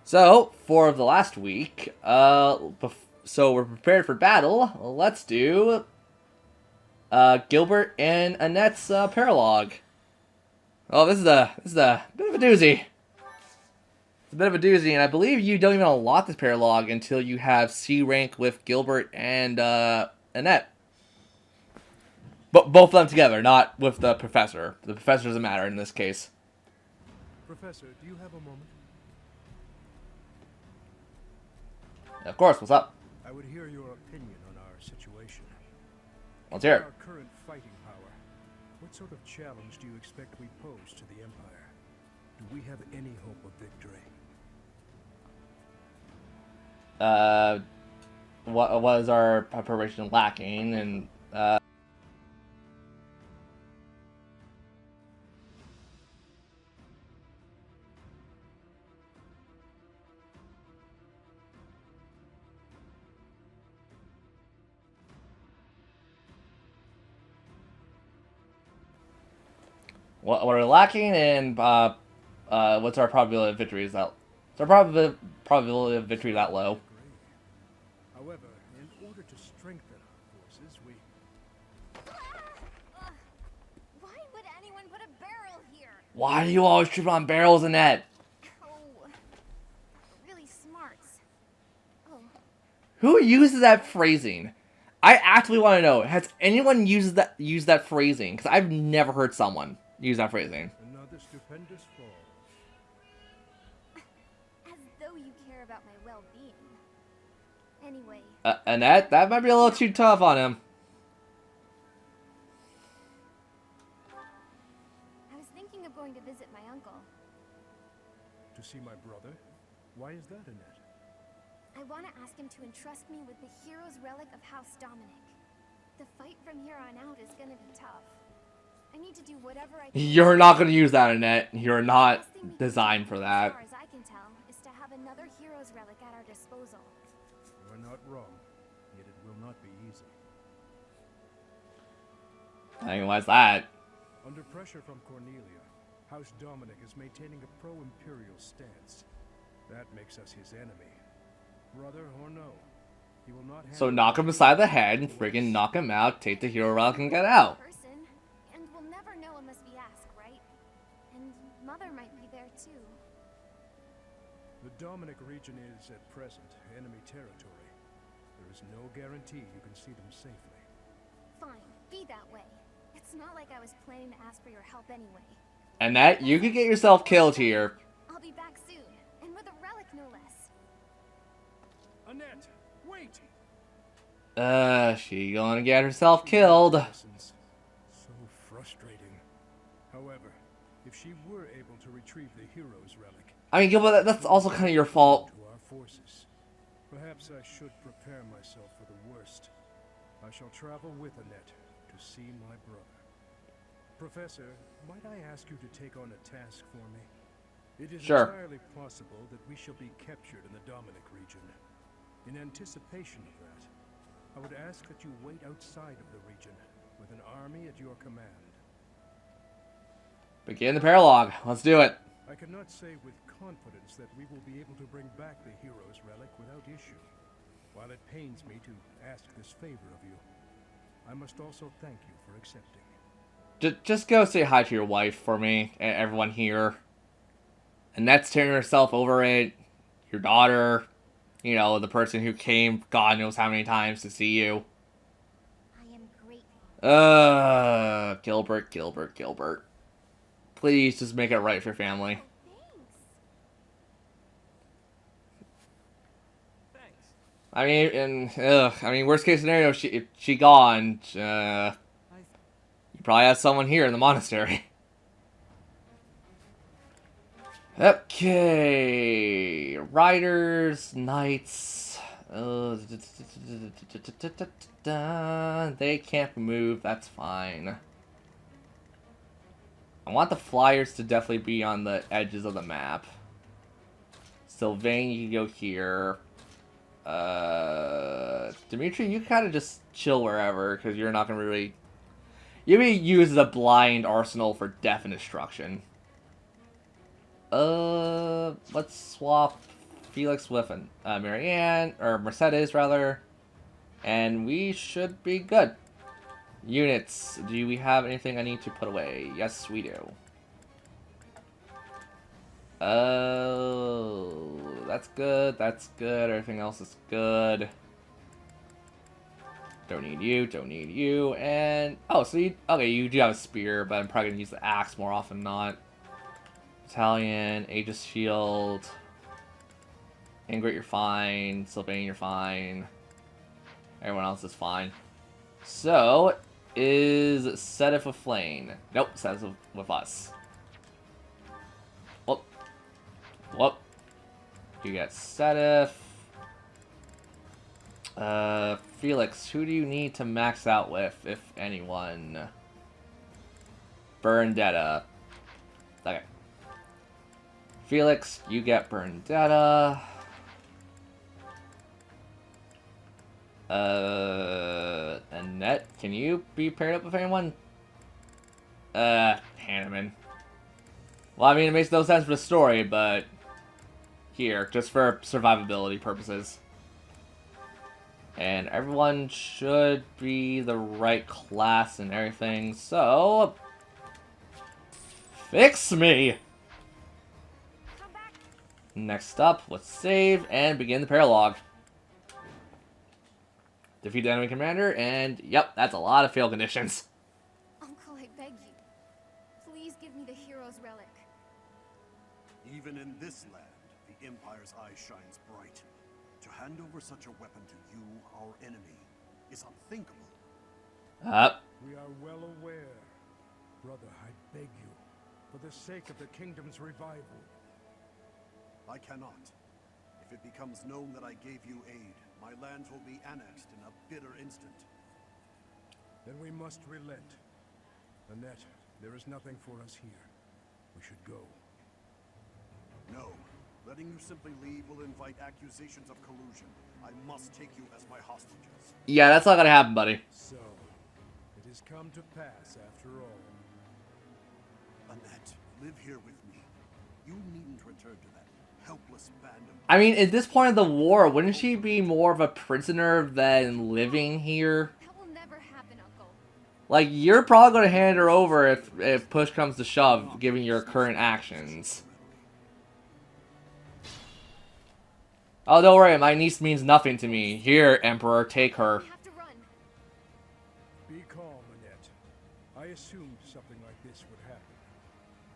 So, for the last week, so we're prepared for battle. Let's do Gilbert and Annette's paralogue. Oh, this is a bit of a doozy. It's a bit of a doozy, and I believe you don't even unlock this paralogue until you have C rank with Gilbert and Annette. But both of them together, not with the professor. The professor doesn't matter in this case. Professor, do you have a moment? Of course, what's up? I would hear your opinion on our situation. Let's hear it. Our current fighting power, what sort of challenge do you expect we pose to the Empire? Do we have any hope of victory? What was our preparation lacking, and what are we lacking, and what's our probability of victory? Is probability of victory that low? However, in order to strengthen our forces, we... Why would anyone put a barrel here? Why do you always trip on barrels, Annette? Oh, really smarts. Oh, Who uses that phrasing? I actually want to know, has anyone used that phrasing? Because I've never heard someone use that phrasing. Another stupendous fall. as though you care about my well-being. Anyway, Annette, that might be a little too tough on him. I was thinking of going to visit my uncle. To see my brother? Why is that, Annette? I want to ask him to entrust me with the hero's relic of House Dominic. The fight from here on out is gonna be tough. I need to do whatever I can. You're not going to use that, Annette. You're not Best thing we can designed do, for that. As far as I can tell, is to have another hero's relic at our disposal. You are not wrong, yet it will not be easy. I mean, why's that? Under pressure from Cornelia, House Dominic is maintaining a pro-imperial stance. That makes us his enemy. Brother or no, he will not. So knock him beside the head and friggin' knock him out, take the hero relic and get out. Person, and we'll never know unless we ask, right? And Mother might be there too. The Dominic region is, at present, enemy territory. There is no guarantee you can see them safely. Fine, be that way. It's not like I was planning to ask for your help anyway. Annette, you could get yourself killed here. I'll be back soon, and with a relic no less. Annette, wait! She gonna get herself killed. Lessons. So frustrating. However, if she were able to retrieve the hero's relic, I mean, Gilbert, that's also kind of your fault. to our forces, perhaps I should prepare myself for the worst. I shall travel with Annette to see my brother. Professor, might I ask you to take on a task for me? It is Sure. entirely possible that we shall be captured in the Dominic region. In anticipation of that, I would ask that you wait outside of the region with an army at your command. Begin the paralog. Let's do it. I cannot say with confidence that we will be able to bring back the hero's relic without issue. While it pains me to ask this favor of you, I must also thank you for accepting. Just go say hi to your wife for me and everyone here. Annette's tearing herself over it. Your daughter. You know, the person who came God knows how many times to see you. I am grateful. Gilbert. Please just make it right for your family. Thanks. Thanks. I mean, worst case scenario, if she gone, you probably have someone here in the monastery. Okay, riders, knights, they can't move, that's fine. I want the flyers to definitely be on the edges of the map. Sylvain, you can go here. Dimitri, you kind of just chill wherever, because you're not going to really... You'll be used as a blind arsenal for death and destruction. Let's swap Felix with Marianne, or Mercedes rather, and we should be good. Units, do we have anything I need to put away? Yes, we do. Oh, that's good, everything else is good. Don't need you, and, oh, so you do have a spear, but I'm probably gonna use the axe more often than not. Italian, Aegis Shield, Ingrid, you're fine, Sylvain, you're fine, everyone else is fine. So, is Sedif with Flame? Nope, Sedif with us. Whoop. You got Sedif. Felix, who do you need to max out with, if anyone? Berndetta. Okay. Felix, you get Berndetta. Annette, can you be paired up with anyone? Hanneman. Well, I mean, it makes no sense for the story, but here, just for survivability purposes. And everyone should be the right class and everything, so... Fix me! Come back. Next up, let's save and begin the paralog. Defeat the enemy commander, and yep, that's a lot of fail conditions. Uncle, I beg you. Please give me the hero's relic. Even in this land, the Empire's eye shines bright. To hand over such a weapon to you, our enemy, is unthinkable. We are well aware. Brother, I beg you, for the sake of the kingdom's revival. I cannot. If it becomes known that I gave you aid, my lands will be annexed in a bitter instant. Then we must relent. Annette, there is nothing for us here. We should go. No. Letting you simply leave will invite accusations of collusion. I must take you as my hostages. Yeah, that's not gonna happen, buddy. So, it has come to pass after all. Annette, live here with me. You needn't return to that helpless band of... I mean, at this point of the war, wouldn't she be more of a prisoner than living here? That will never happen, Uncle. Like, you're probably gonna hand her over if push comes to shove, given your current actions. Oh, don't worry, my niece means nothing to me. Here, Emperor, take her. We have to run. Be calm, Annette. I assumed something like this would happen.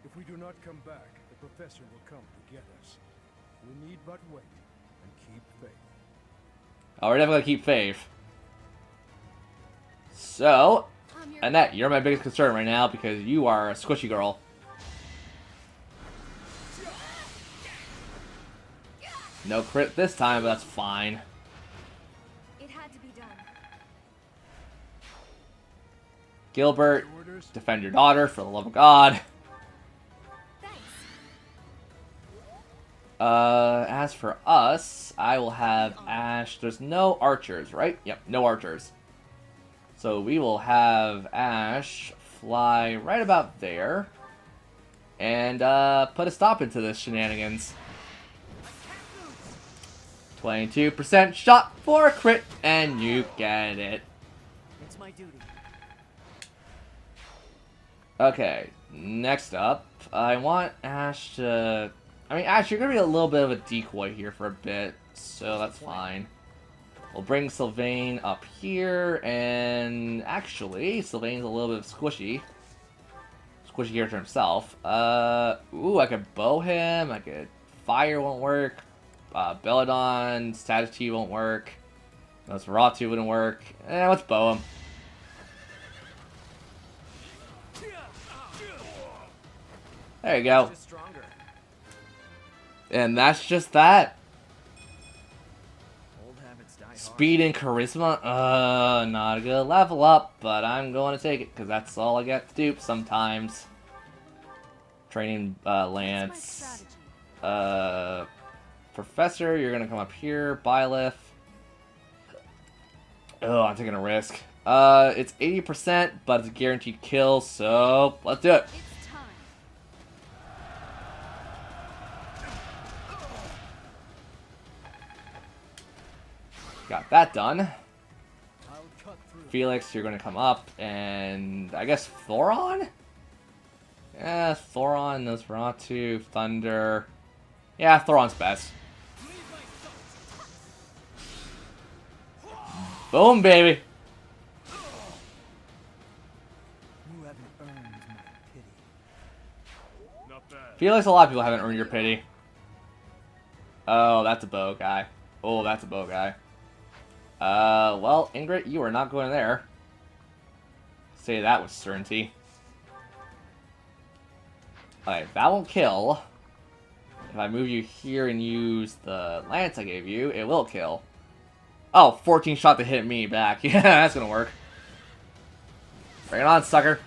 If we do not come back, the professor will come to get us. We need but wait and keep faith. Oh, we're definitely gonna keep faith. So, I'm your Annette, you're my biggest concern right now because you are a squishy girl. No crit this time, but that's fine. It had to be done. Gilbert, Orders? defend your daughter for the love of God. Thanks. As for us, I will have Ash. There's no archers, right? Yep, no archers. So we will have Ash fly right about there. And, put a stop into this shenanigans. 22% shot for a crit, and you get it. It's my duty. Okay, next up, I want Ash to... I mean, Ash, you're going to be a little bit of a decoy here for a bit, so that's fine. We'll bring Sylvain up here, and actually, Sylvain's a little bit squishy. Squishy character himself. Ooh, I could bow him, I could... Fire won't work. Belladon, Status T won't work. Nosferatu wouldn't work. Let's bow him. There you go. Just stronger. And that's just that. Old habits die hard. Speed and charisma, not a good level up, but I'm going to take it, because that's all I got to do sometimes. Training, Lance. Professor, you're gonna come up here. Byleth. Oh, I'm taking a risk. It's 80%, but it's a guaranteed kill, so let's do it. It's time. Got that done. I'll cut through. Felix, you're gonna come up, and I guess Thoron? Yeah, Thoron, Nosferatu, Thunder. Yeah, Thoron's best. Boom, baby. You haven't earned my pity. Not bad. Feel like a lot of people haven't earned your pity. Oh, that's a bow guy. Oh, that's a bow guy. Well, Ingrid, you are not going there. Say that with certainty. Alright, that won't kill. If I move you here and use the lance I gave you, it will kill. Oh, 14 shot to hit me back. Yeah, that's gonna work. Bring it on, sucker.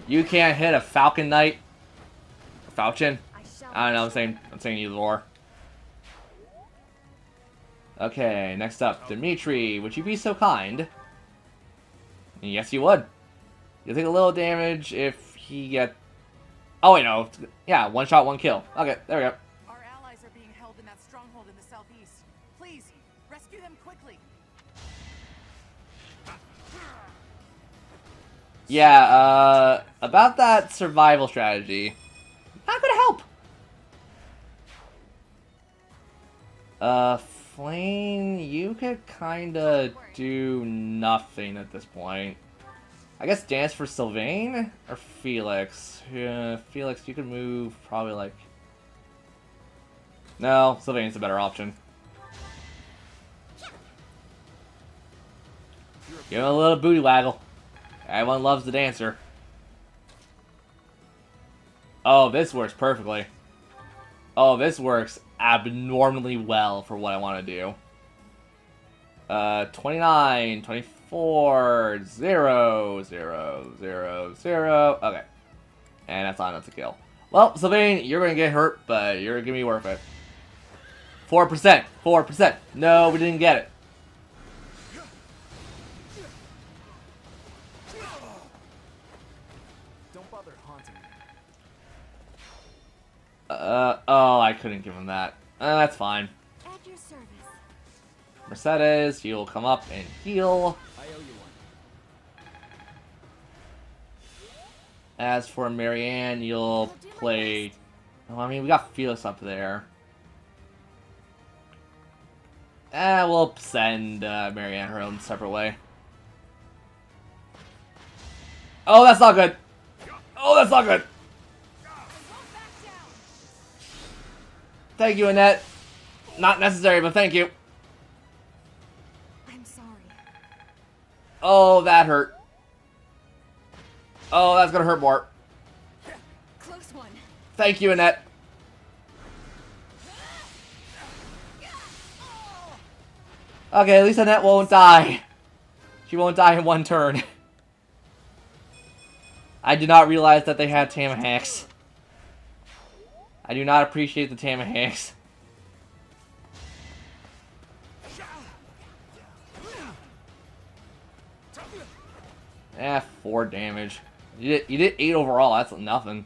You can't hit a Falcon Knight. Falchion. I shall. I don't know, I'm saying either or. Okay, next up, Dimitri. Would you be so kind? Yes, you would. You take a little damage if he get. Oh wait, no. Yeah, one shot, one kill. Okay, there we go. Our allies are being held in that stronghold in the southeast. Please, rescue them quickly. Yeah, about that survival strategy. Not gonna help. Flame, you could kinda do nothing at this point. I guess dance for Sylvain or Felix. Yeah, Felix, you could move probably like. No, Sylvain's a better option. Give him a little booty waggle. Everyone loves the dancer. Oh, this works perfectly. Oh, this works abnormally well for what I want to do. 29, 24, 0, 0, 0, 0. Okay. And that's not enough to kill. Well, Sylvain, you're going to get hurt, but you're going to be worth it. 4%. 4%. No, we didn't get it. Don't bother haunting me. Oh, I couldn't give him that. That's fine. At your service. Mercedes, you'll come up and heal. I owe you one. As for Marianne, you'll play... Oh, I mean, we got Felix up there. We'll send Marianne her own separate way. Oh, that's not good. Oh, that's not good. Thank you, Annette. Not necessary, but thank you. I'm sorry. Oh, that hurt. Oh, that's gonna hurt more. Close one. Thank you, Annette. Okay, at least Annette won't die. She won't die in one turn. I did not realize that they had Tama hacks. I do not appreciate the Tama hacks. 4 damage. You did 8 overall, that's nothing.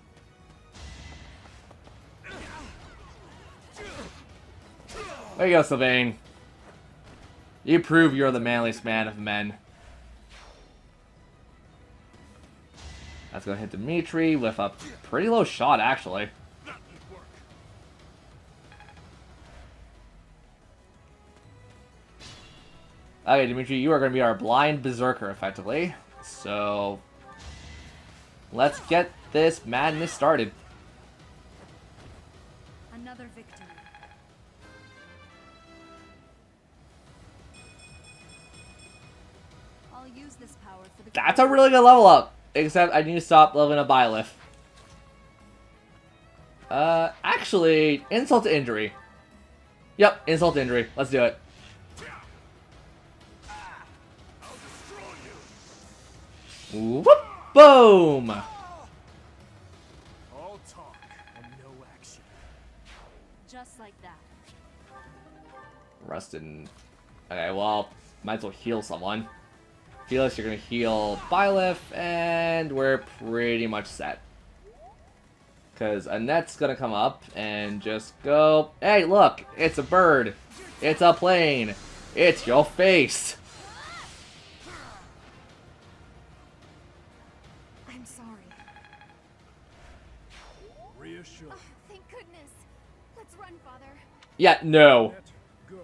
There you go, Sylvain. You prove you're the manliest man of men. That's gonna hit Dimitri with a pretty low shot, actually. Okay, Dimitri, you are gonna be our blind berserker, effectively. So, let's get this madness started. Another victory. I'll use this power for the That's a really good level up. Except I need to stop leveling up Byleth. Actually, insult to injury. Yep, insult to injury. Let's do it. Whoop! Boom! All talk and no action. just like that. Rustin. Okay, well, might as well heal someone. Felix, you're gonna heal Byleth, and we're pretty much set. Because Annette's gonna come up and just go, hey, look, it's a bird. It's a plane. It's your face. I'm sorry. Reassure. Oh, thank goodness. Let's run, Father. Yeah, no. Let go.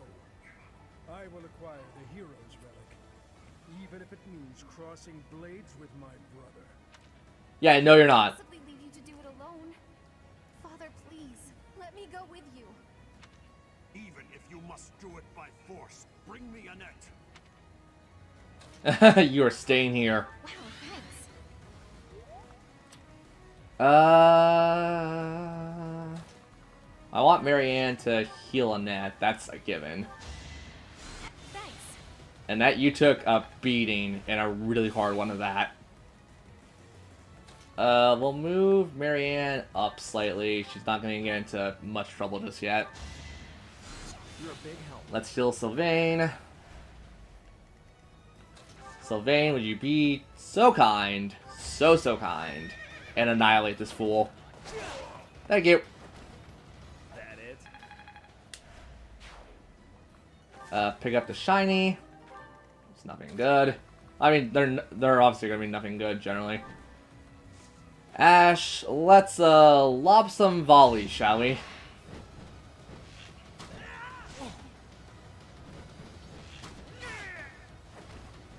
I will acquire the hero's relic, even if it means crossing blades with my brother. Yeah, no, you're not. Possibly leave you to do it alone. Father, please, let me go with you. Even if you must do it by force, bring me Annette. You are staying here. Wow, thanks. I want Marianne to heal Annette. That's a given. Thanks. Annette, you took a beating and a really hard one of that. We'll move Marianne up slightly. She's not going to get into much trouble just yet. You're a big help. Let's heal Sylvain. Sylvain, would you be so kind, so kind and annihilate this fool. Thank you. That it? Pick up the shiny. It's nothing good. I mean, they're obviously gonna be nothing good generally. Ash, let's lob some volleys, shall we? It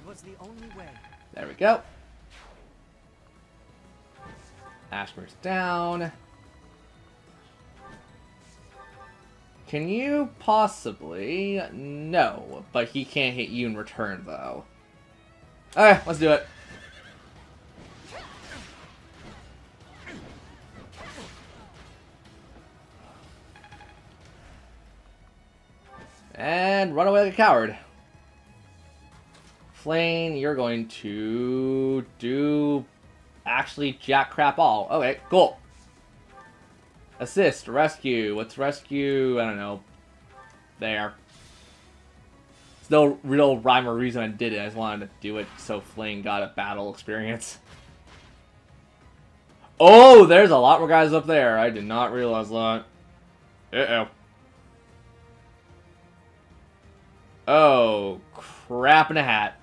was the only way. There we go. Ash moves down. Can you possibly? No, but he can't hit you in return, though. Alright, let's do it. And run away like a coward. Flame, you're going to do actually jack crap all. Okay, cool. Assist, rescue. What's rescue? I don't know. There. There's no real rhyme or reason I did it. I just wanted to do it so Flame got a battle experience. Oh, there's a lot more guys up there. I did not realize that. Uh-oh. Oh, crap in a hat.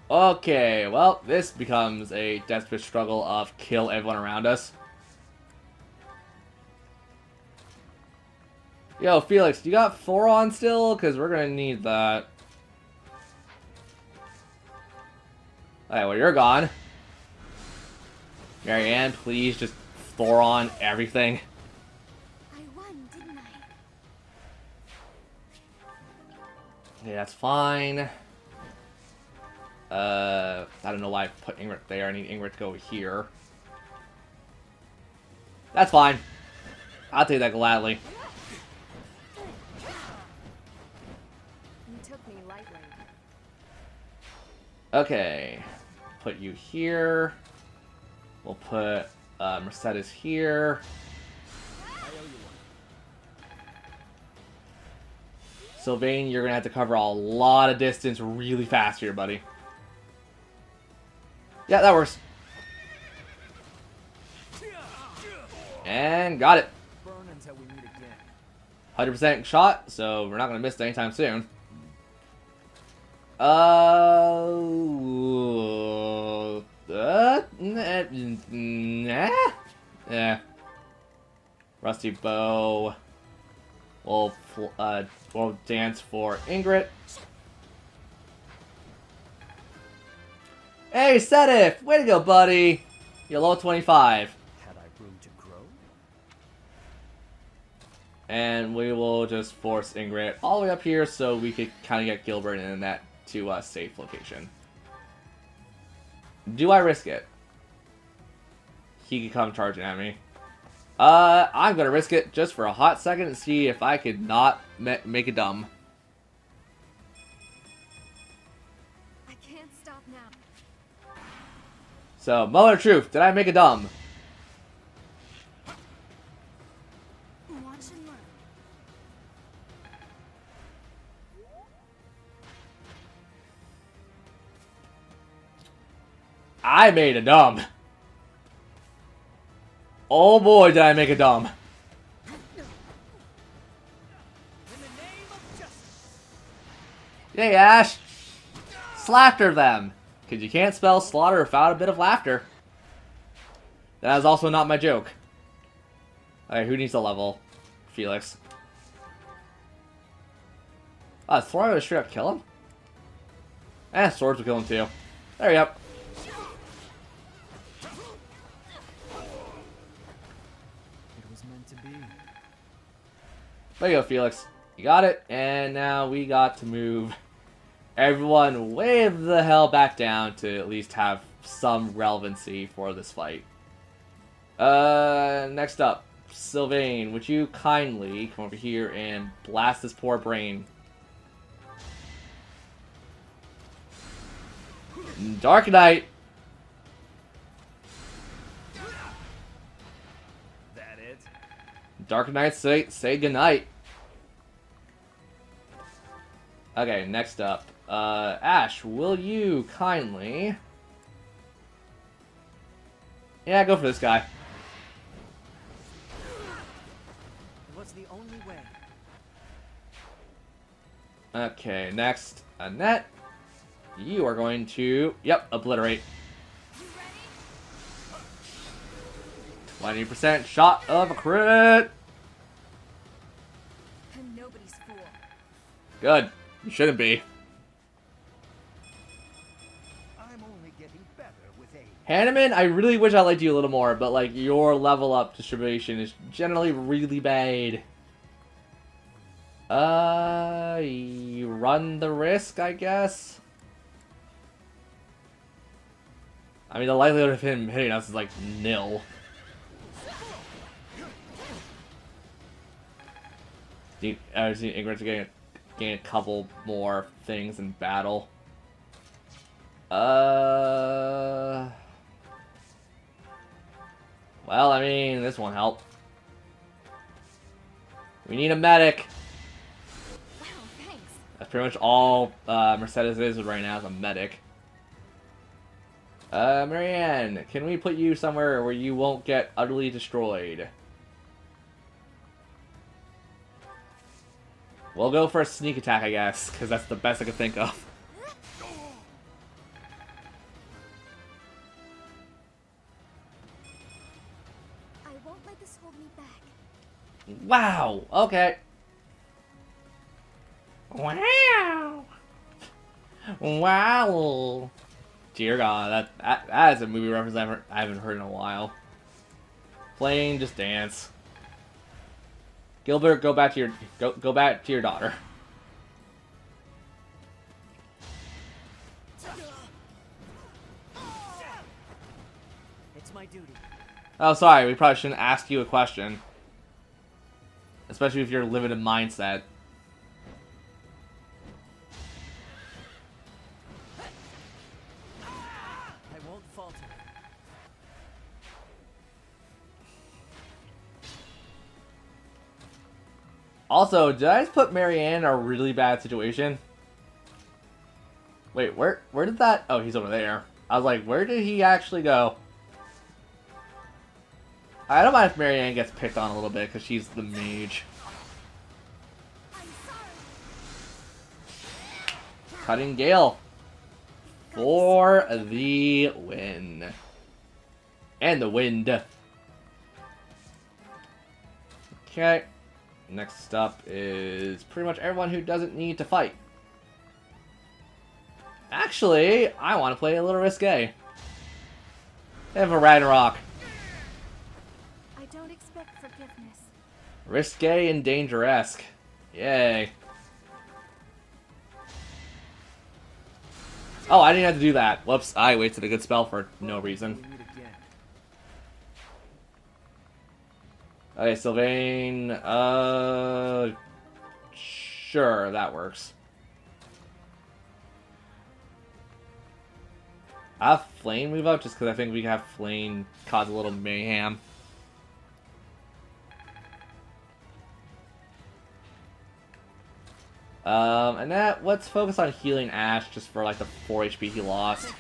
Okay, well, this becomes a desperate struggle of kill everyone around us. Yo, Felix, you got Thoron still? Because we're going to need that. Alright, well, you're gone. Marianne, please just Thoron everything. I won, didn't I? Yeah, that's fine. I don't know why I put Ingrid there. I need Ingrid to go here. That's fine. I'll take that gladly. You took me lightly. Okay. Put you here. We'll put Mercedes here. Sylvain, you're going to have to cover a lot of distance really fast here, buddy. Yeah, that works. And got it. Burn until we meet again. 100% shot, so we're not going to miss it anytime soon. Yeah. Rusty Bow. We'll dance for Ingrid. Hey, Sedif! Way to go, buddy! You're level 25. Had I room to grow? And we will just force Ingrid all the way up here so we could kind of get Gilbert in that to a safe location. Do I risk it? He could come charging at me. I'm gonna risk it just for a hot second and see if I could not make it dumb. I can't stop now. So, moment of truth. Did I make a dumb? Watch and learn. I made a dumb. Oh boy, did I make a dumb. Yay, Ash! Slaughter them! Because you can't spell slaughter without a bit of laughter. That is also not my joke. Alright, who needs a level? Felix. Thor would straight up kill him? Swords will kill him too. There you go. It was meant to be. There you go, Felix. You got it, and now we got to move everyone way the hell back down to at least have some relevancy for this fight. Next up, Sylvain, would you kindly come over here and blast this poor brain? Dark Knight! That it? Dark Knight, say goodnight. Okay, next up. Ash, will you kindly... Yeah, go for this guy. It was the only way. Okay, next, Annette. You are going to... Yep, obliterate. 20% shot of a crit! I'm nobody's fool. Good. You shouldn't be. I'm only getting better with age. Hanneman, I really wish I liked you a little more, but like your level up distribution is generally really bad. You run the risk, I guess. I mean, the likelihood of him hitting us is like nil. I was seeing Ignorance gain a couple more things in battle. Well, I mean, this won't help. We need a medic. Wow, thanks. That's pretty much all Mercedes is right now, is a medic. Marianne, can we put you somewhere where you won't get utterly destroyed? We'll go for a sneak attack, I guess, because that's the best I could think of. I won't let this hold me back. Wow, okay. Wow. Wow. Dear God, that is a movie reference I haven't heard in a while. Playing Just Dance. Gilbert, go back to your daughter. It's my duty. Oh, sorry, we probably shouldn't ask you a question. Especially with your limited mindset. I won't falter. Also, did I just put Marianne in a really bad situation? Wait, where did that... Oh, he's over there. I was like, where did he actually go? I don't mind if Marianne gets picked on a little bit, because she's the mage. Cutting Gale. For the win. And the wind. Okay. Next up is pretty much everyone who doesn't need to fight. Actually, I want to play a little risque. They have a Ragnarok. I don't expect forgiveness. Risque and Danger-esque. Yay. Oh, I didn't have to do that. Whoops, I wasted a good spell for no reason. We meet again. Okay, Sylvain, sure, that works. I have Flame move up just because I think we can have Flame cause a little mayhem. And that, let's focus on healing Ash just for like the 4 HP he lost.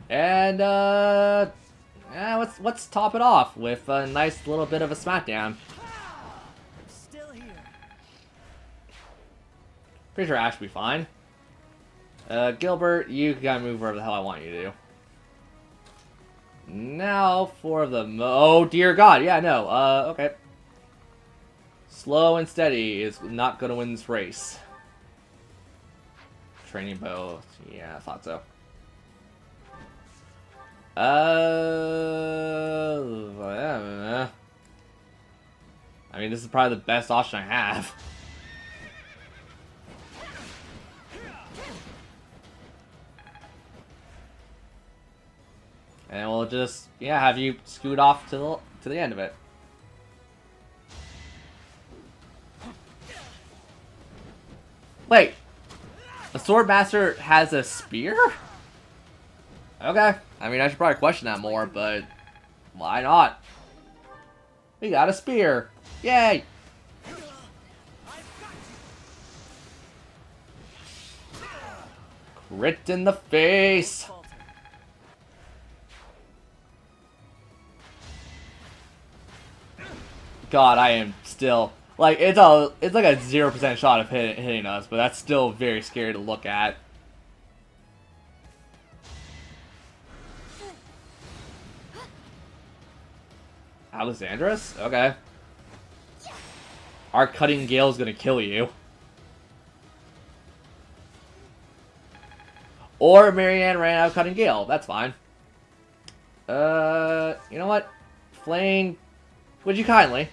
And, yeah, let's top it off with a nice little bit of a smackdown. Still here. Pretty sure Ash will be fine. Gilbert, you gotta move wherever the hell I want you to do. Now for the oh dear God, yeah, no, okay. Slow and steady is not gonna win this race. Training bow, yeah, I thought so. I mean, this is probably the best option I have. And we'll just, yeah, have you scoot off to the end of it. Wait, the Swordmaster has a spear? Okay, I mean, I should probably question that more, but why not? We got a spear. Yay! Crit in the face! God, I am still like it's like a 0% shot of hitting us, but that's still very scary to look at. Alexandros? Okay. Our cutting gale is gonna kill you. Or Marianne ran out of cutting gale. That's fine. You know what? Flame, would you kindly?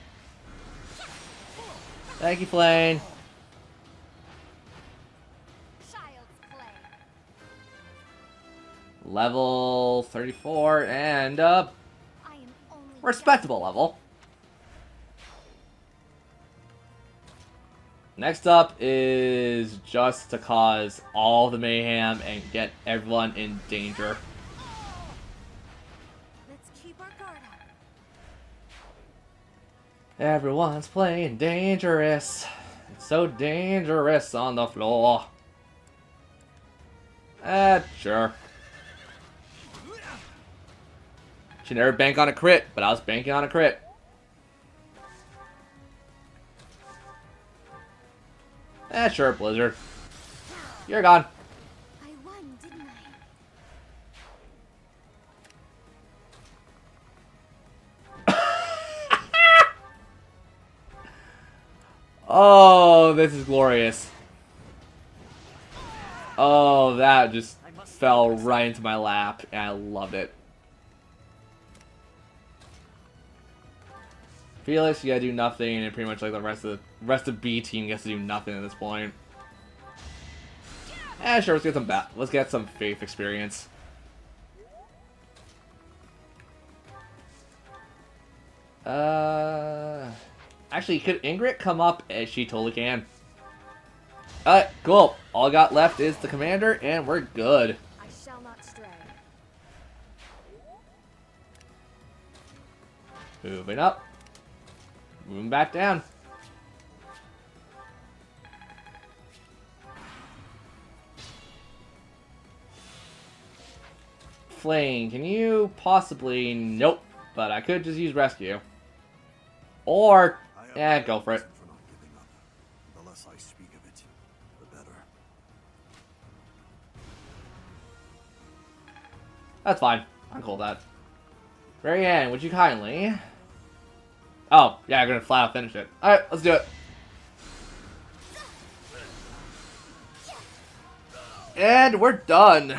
Thank you, Flame. Child's play. Level 34 and I am only respectable level. Next up is just to cause all the mayhem and get everyone in danger. Let's keep our guard up. Everyone's playing dangerous. It's so dangerous on the floor. Sure. Should never bank on a crit, but I was banking on a crit. Sure, Blizzard. You're gone. I won, didn't I? Oh, this is glorious. Oh, that just fell right into my lap, and I loved it. Felix, you gotta do nothing, and pretty much like the rest of B team gets to do nothing at this point. Sure, let's get some Faith experience. Actually, could Ingrid come up? She totally can. Alright, cool. All I got left is the commander, and we're good. I shall not stray. Moving up. Moving back down. Flame, can you possibly... Nope. But I could just use rescue. Or... go for it. For not giving up. The less I speak of it, the better. That's fine. I'm cool with that. Marianne, would you kindly... Oh, yeah, I'm gonna flat out finish it. Alright, let's do it. And we're done.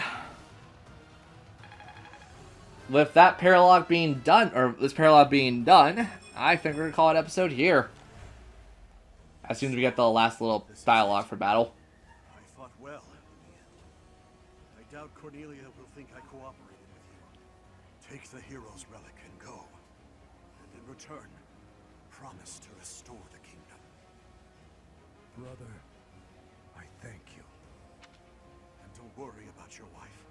With that paralogue being done, or this paralogue being done, I think we're gonna call it episode here. As soon as we get the last little dialogue for battle. I fought well. I doubt Cornelia will think I cooperated with you. Take the hero's relic and go. And in return, promise to restore the kingdom. Brother, I thank you. And don't worry about your wife.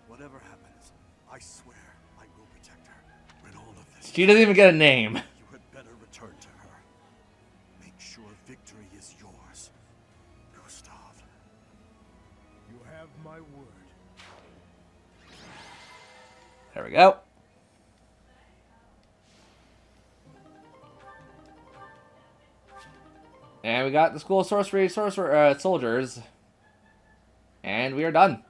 Whatever happens, I swear I will protect her. When all of this She doesn't even get a name. you had better return to her. Make sure victory is yours, Gustav. You have my word. There we go. And we got the school of sorcery soldiers. And we are done.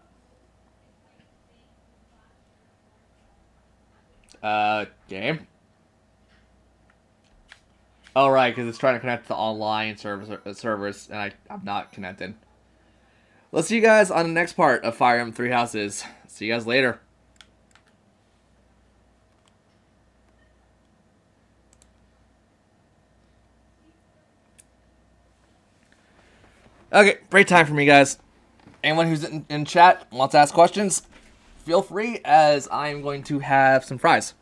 Game? Oh, right, because it's trying to connect to the online servers, and I'm not connected. Let's see you guys on the next part of Fire Emblem Three Houses. See you guys later. Okay, break time for me, guys. Anyone who's in chat wants to ask questions, feel free, as I'm going to have some fries.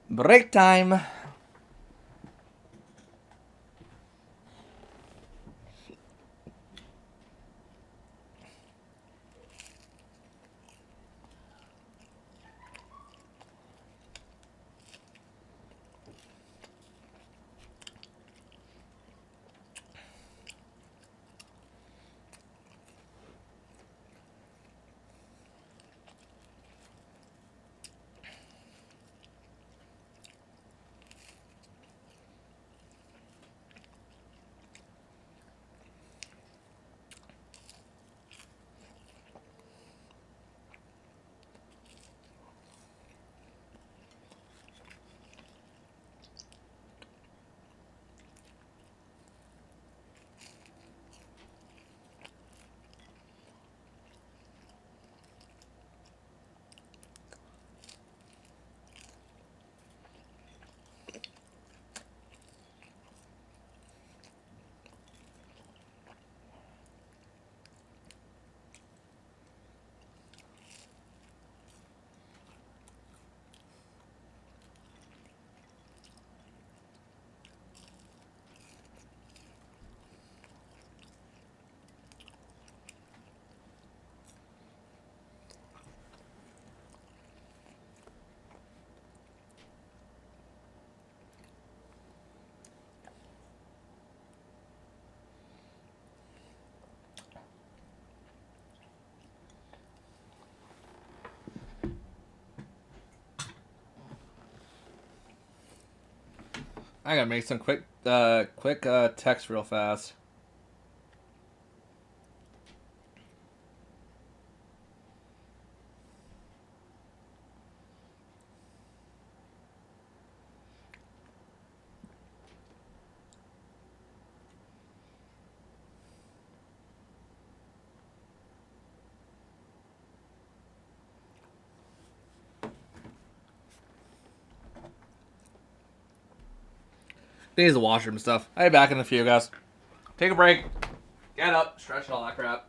Break time. I gotta make some quick text real fast. Needs the washroom and stuff. I'll be back in a few, guys. Take a break. Get up, stretch, and all that crap.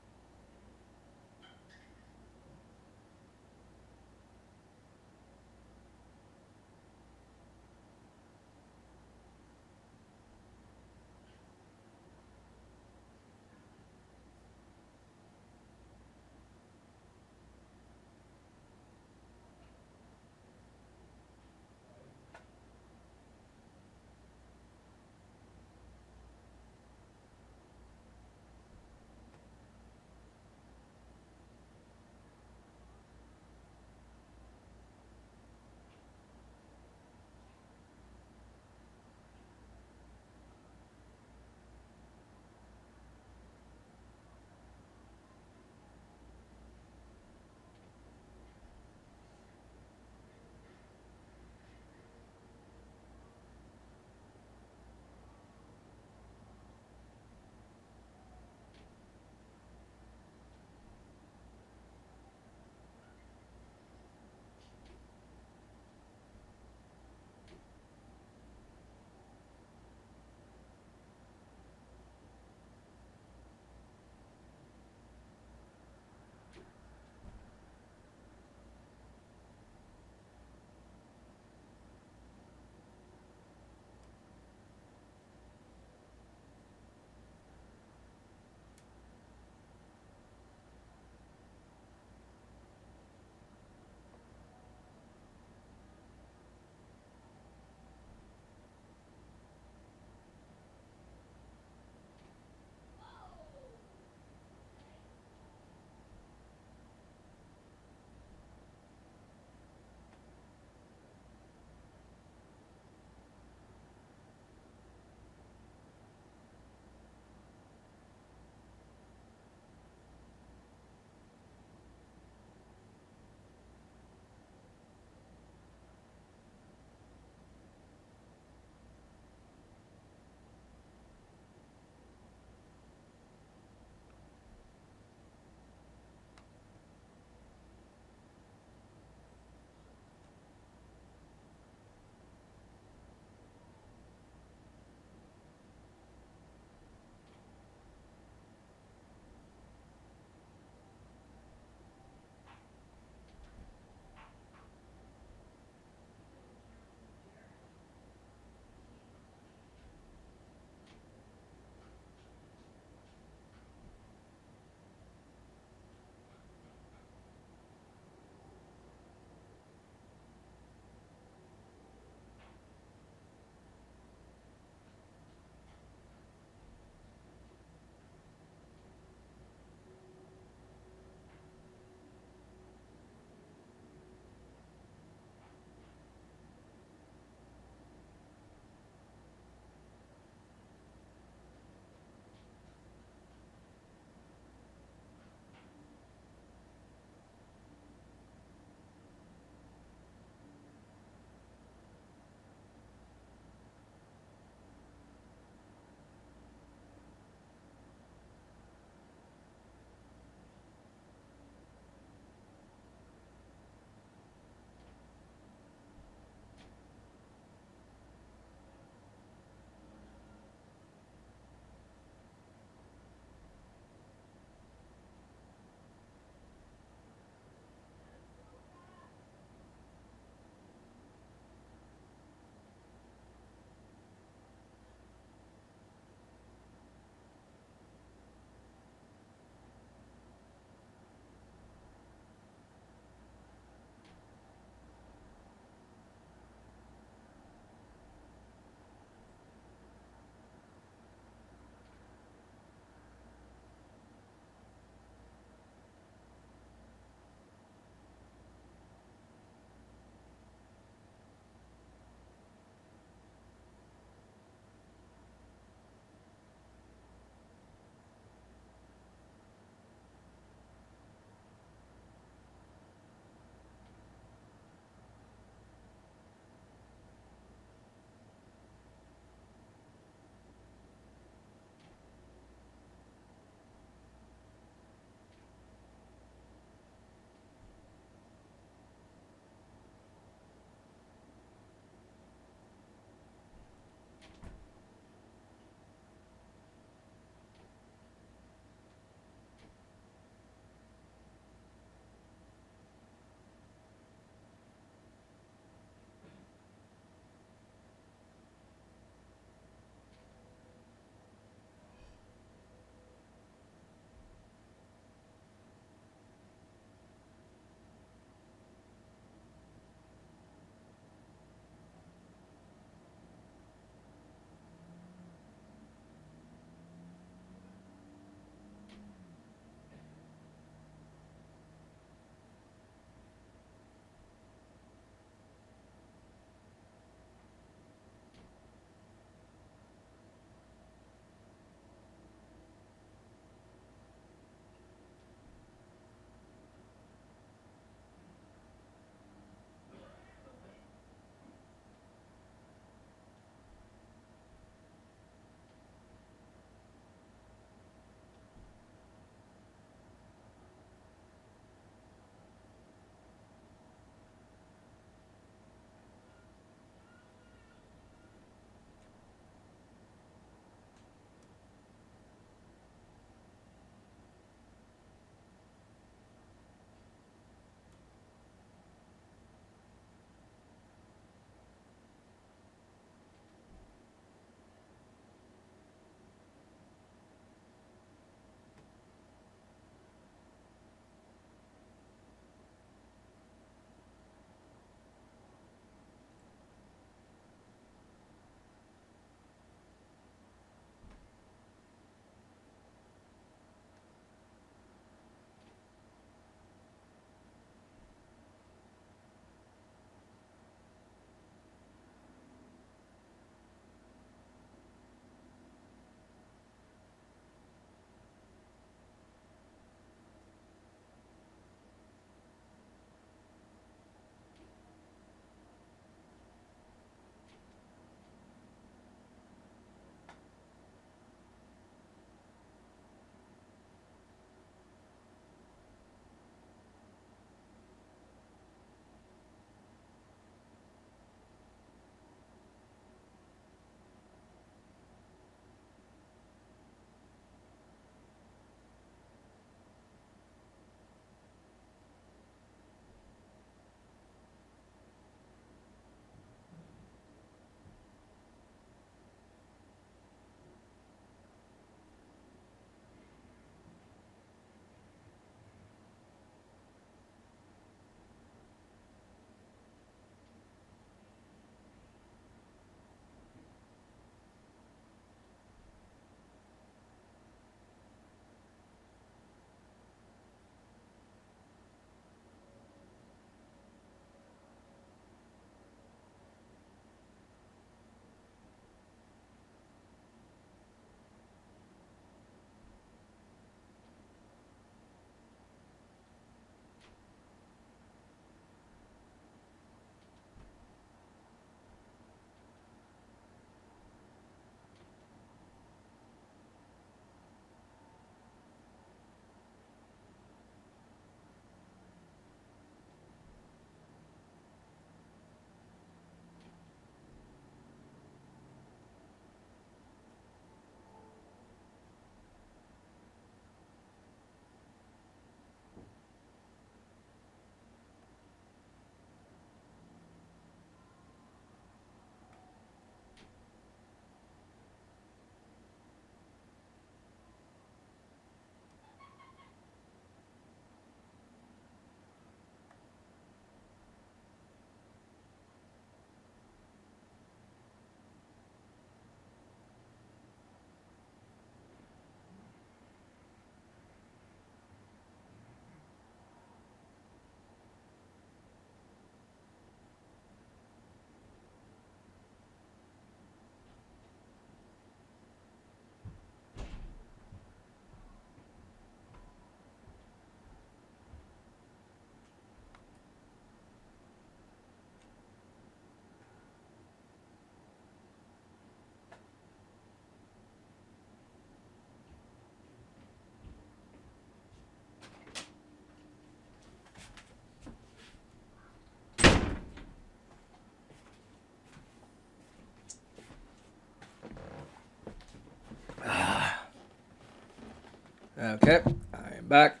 Okay, I am back.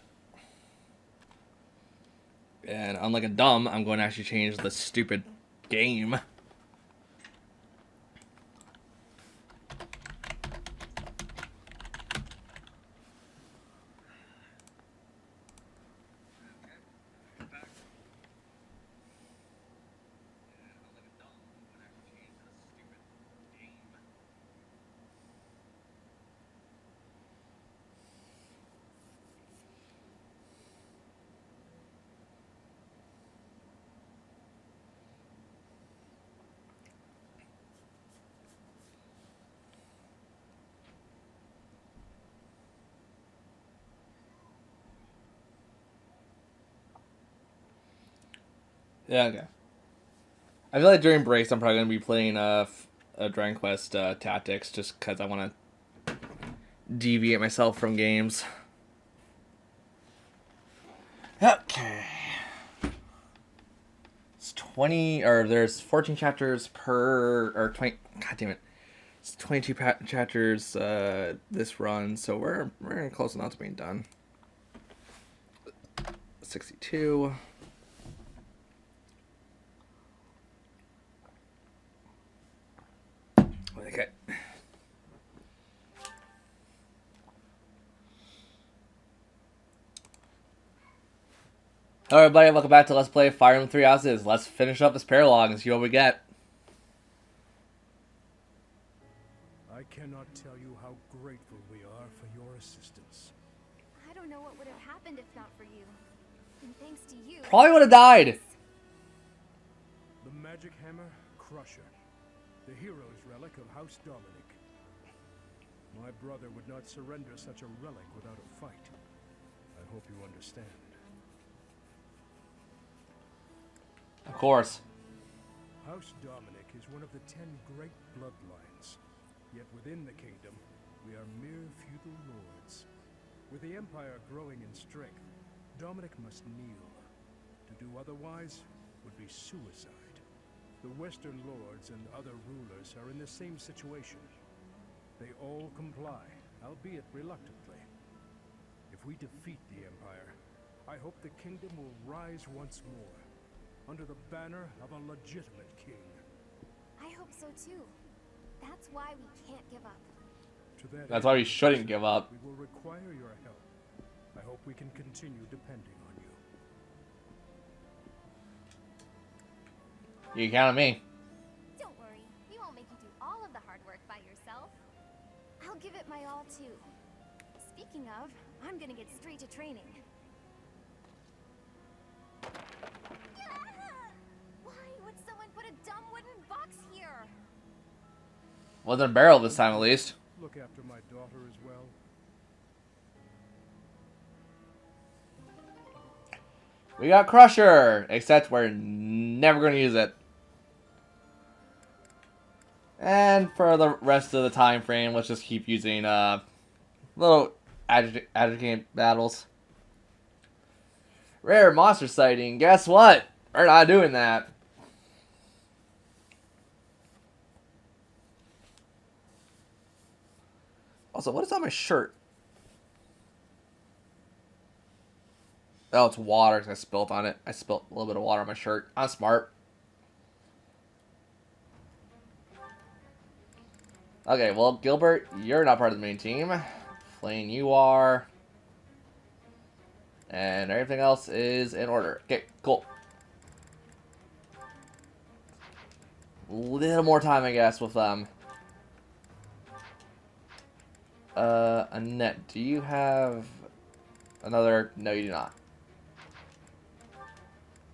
And unlike a dumb, I'm going to actually change the stupid game. Yeah, okay. I feel like during breaks I'm probably going to be playing a Dragon Quest Tactics just because I want to deviate myself from games. Okay. It's 20, or there's 14 chapters per, or 20, god damn it. It's 22 chapters this run, so we're close enough to being done. 62. Okay. Hello everybody, welcome back to Let's Play Fire Emblem Three Houses. Let's finish up this paralog and see what we get. I cannot tell you how grateful we are for your assistance. I don't know what would have happened if not for you. And thanks to you... Probably would have died. The Magic Hammer Crusher. The hero's relic of House Dominic. My brother would not surrender such a relic without a fight. I hope you understand. Of course. House Dominic is one of the 10 great bloodlines. Yet within the kingdom, we are mere feudal lords. With the Empire growing in strength, Dominic must kneel. To do otherwise would be suicide. The Western lords and other rulers are in the same situation. They all comply, albeit reluctantly. If we defeat the Empire, I hope the kingdom will rise once more, under the banner of a legitimate king. I hope so too. That's why we can't give up. To that That's why we shouldn't give up. We will require your help. I hope we can continue depending on you. You count on me. Don't worry, we won't make you do all of the hard work by yourself. I'll give it my all too. Speaking of, I'm gonna get straight to training. Why would someone put a dumb wooden box here? Wasn't a barrel this time at least. Look after my daughter as well. We got Crusher, except we're never going to use it. And for the rest of the time frame, let's just keep using little adjecant battles. Rare monster sighting. Guess what? We're not doing that. Also, what is on my shirt? Oh, it's water because I spilled on it. I spilled a little bit of water on my shirt. I'm smart. Okay, well, Gilbert, you're not part of the main team. Flame, you are. And everything else is in order. Okay, cool. A little more time, I guess, with them. Annette, do you have another? No, you do not.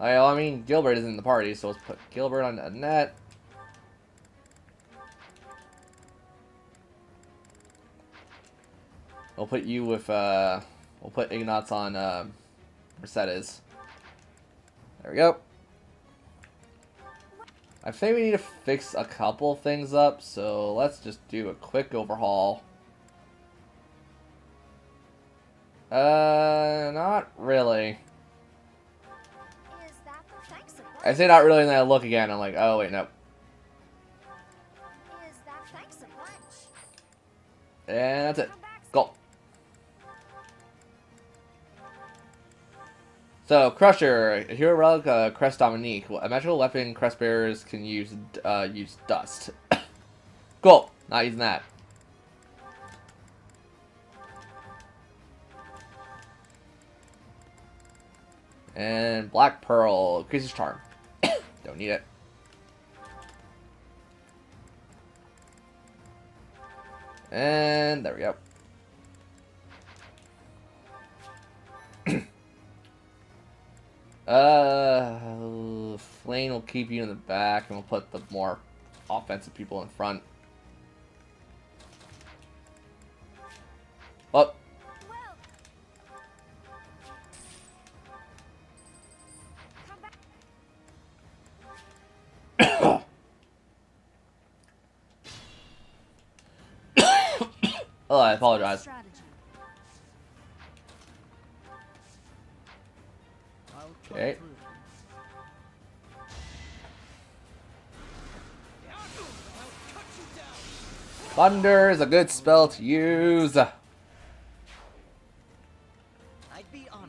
Okay, well, I mean, Gilbert is in the party, so let's put Gilbert on Annette. We'll put you with, we'll put Ignatz on, Mercedes. There we go. I think we need to fix a couple things up, so let's just do a quick overhaul. Not really. Is that the thanks a bunch? I say not really, and then I look again, I'm like, oh, wait, no. Is that thanks a bunch? And that's it. Come back Go. So, Crusher, a hero relic, Crest Dominique. A magical weapon crest bearers can use dust. Cool. Not using that. And Black Pearl, increases charm. Don't need it. And there we go. Flame will keep you in the back, and we'll put the more offensive people in front. Oh. Oh, I apologize. Okay. Thunder is a good spell to use. I'd be honored.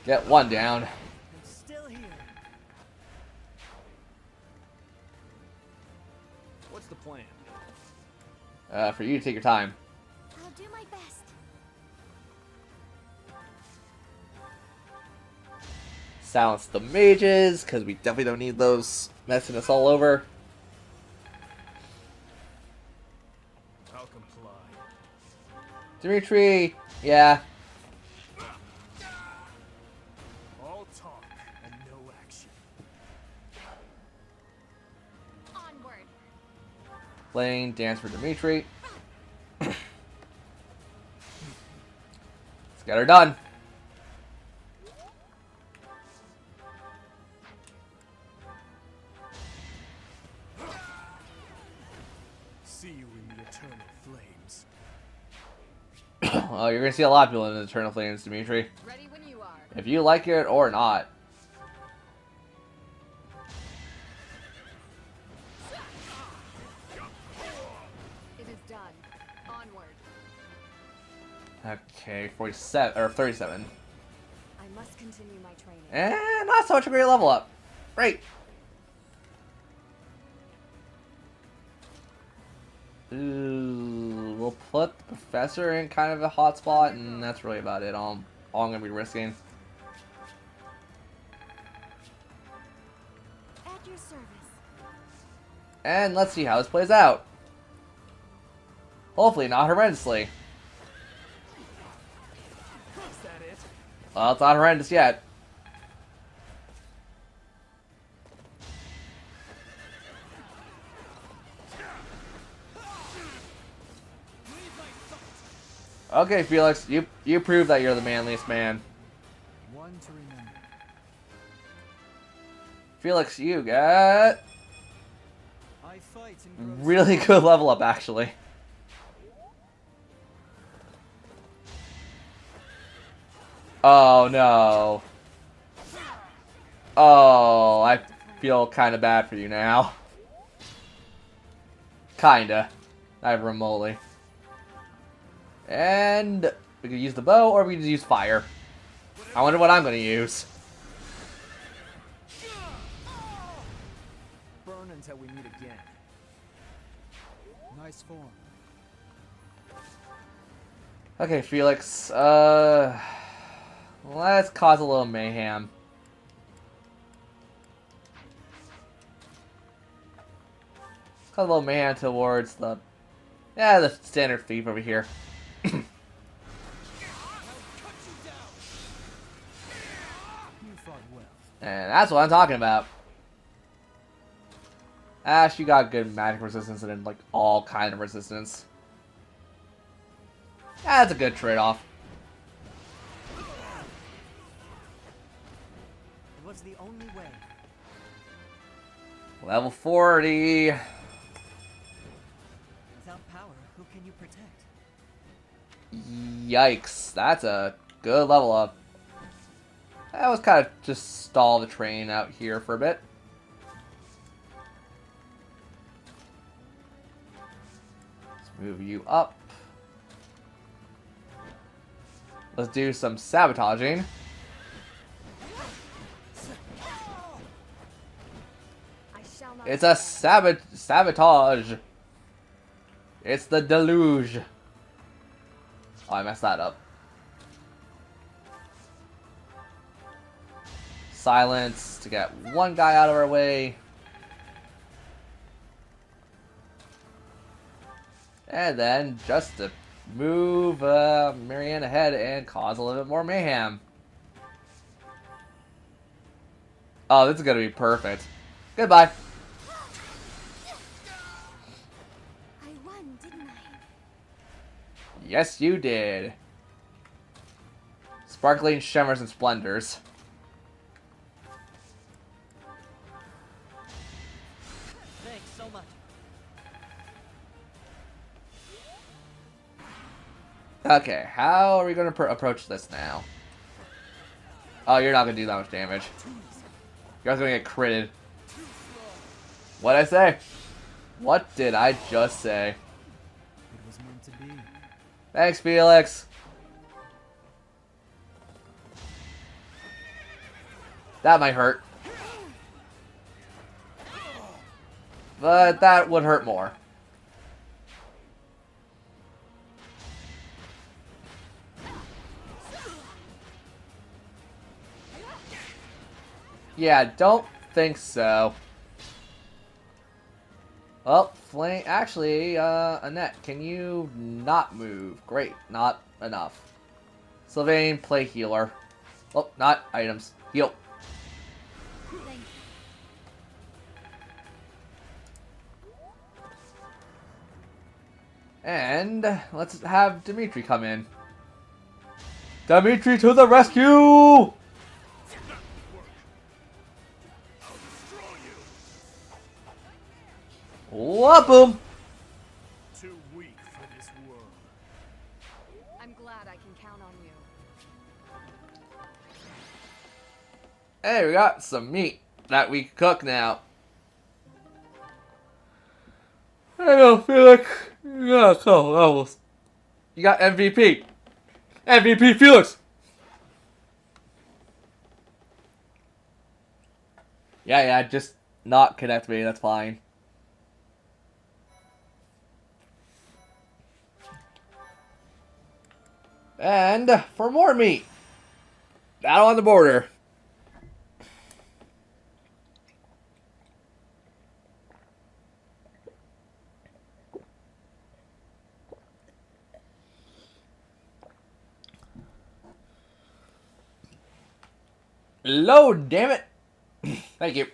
Get one down. I'm still here. What's the plan? For you to take your time. I'll do my best. Silence the mages, because we definitely don't need those messing us all over. I'll comply. Dimitri, yeah. All talk and no action. Onward. Playing dance for Dimitri. Let's get her done. See you in the eternal flames. Well, you're gonna see a lot of people in the Eternal Flames, Dimitri. Ready when you are. If you like it or not. It is done. Onward. Okay, 47 or 37. I must continue my training. And not so much a great level up. Great. Ooh, we'll put the professor in kind of a hot spot, and that's really about it. All I'm gonna be risking. At your service. And let's see how this plays out. Hopefully not horrendously. Is that it? Well, it's not horrendous yet. Okay, Felix, you prove that you're the manliest man. One to remember. Felix, you got I fight and grow really good level up, actually. Oh no. Oh, I feel kind of bad for you now. Kinda. Not remotely. And we could use the bow, or we could use fire. I wonder what I'm gonna use. burn until we meet again. Nice form. Okay, Felix. Let's cause a little mayhem. Let's cause a little mayhem towards the standard thief over here. You fought well. And that's what I'm talking about. Ash, you got good magic resistance and then, like, all kind of resistance. That's a good trade-off. It was the only way. Level 40. Without power, who can you protect? Yikes. That's a good level up. That was kind of just stall the train out here for a bit. Let's move you up. Let's do some sabotaging. I shall not. It's a sabotage. It's the deluge. Oh, I messed that up. Silence to get one guy out of our way. And then just to move Marianne ahead and cause a little bit more mayhem. Oh, this is going to be perfect. Goodbye. I won, didn't I? Yes, you did. Sparkling shimmers and splendors. Thanks so much. Okay, how are we going to approach this now? Oh, you're not going to do that much damage. You guys are going to get critted. What'd I say? What did I just say? It was meant to be. Thanks, Felix. That might hurt. But that would hurt more. Yeah, don't think so. Well, Flame... Actually, Annette, can you not move? Great, not enough. Sylvain, play healer. Oh, not items. Heal. And let's have Dimitri come in. Dimitri to the rescue! Whoop 'em! Too weak for this world. I'm glad I can count on you. Hey, we got some meat that we can cook now. I don't feel like you got a couple levels. You got MVP. MVP Felix! Yeah, just not connect me, that's fine. And for more meat. Down on the border. Load, damn it! Thank you.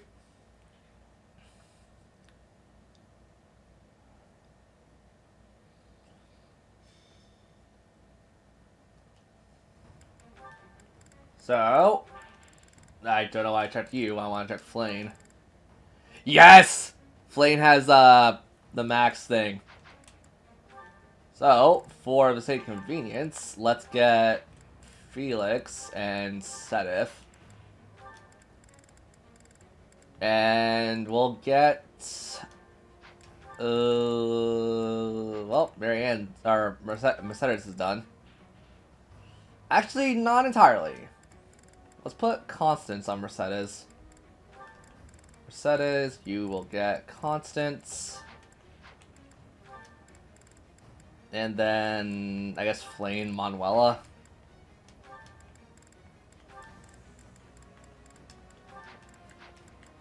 So, I don't know why I checked you. I want to check Flame. Yes! Flame has the max thing. So, for the sake of convenience, let's get Felix and Sedith. And we'll get... well, Marianne, or Mercedes is done. Actually, not entirely. Let's put Constance on Mercedes. Mercedes, you will get Constance. And then, I guess, Flame Manuela.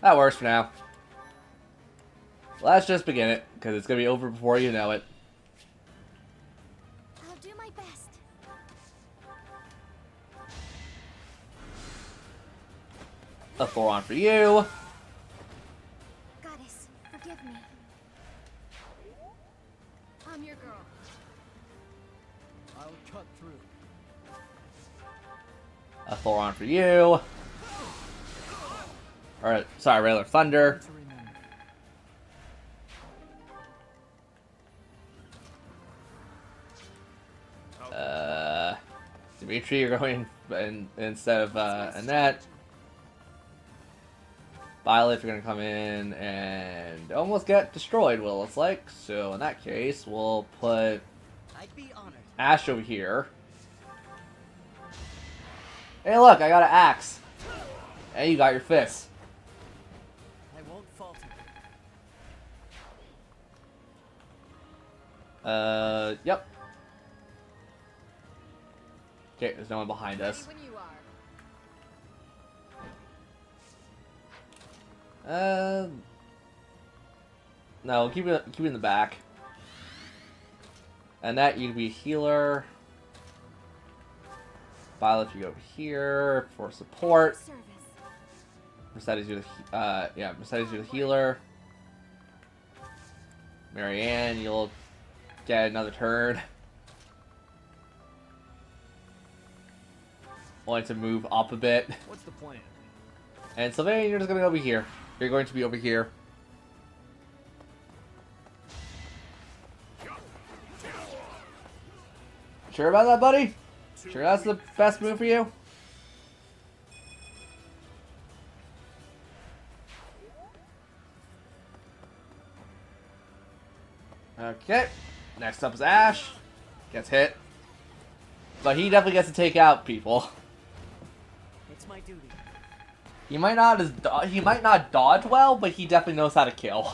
That works for now. Let's just begin it, because it's going to be over before you know it. I'll do my best. A Thoron for you. Goddess, forgive me. I'm your girl. I'll cut through. A Thoron for you. Alright, sorry, Railer Thunder. To remember. Dimitri, you're going instead of Annette. Violet, you're going to come in and almost get destroyed, well, it's like. So in that case, we'll put I'd be honored. Ash over here. Hey, look, I got an axe. Hey, you got your fist. I won't falter. Yep. Okay, there's no one behind us. Ready when you are. No, keep it in the back. And that you can be a healer. Violet, you go over here for support. Service. Mercedes, you're the Mercedes, you're the healer. Marianne, you'll get another turn. Only to move up a bit. What's the plan? And Sylvain, you're just gonna go over here. You're going to be over here. Sure about that, buddy? Sure that's the best move for you? Okay. Next up is Ash. Gets hit. But he definitely gets to take out people. It's my duty. He might not dodge well, but he definitely knows how to kill.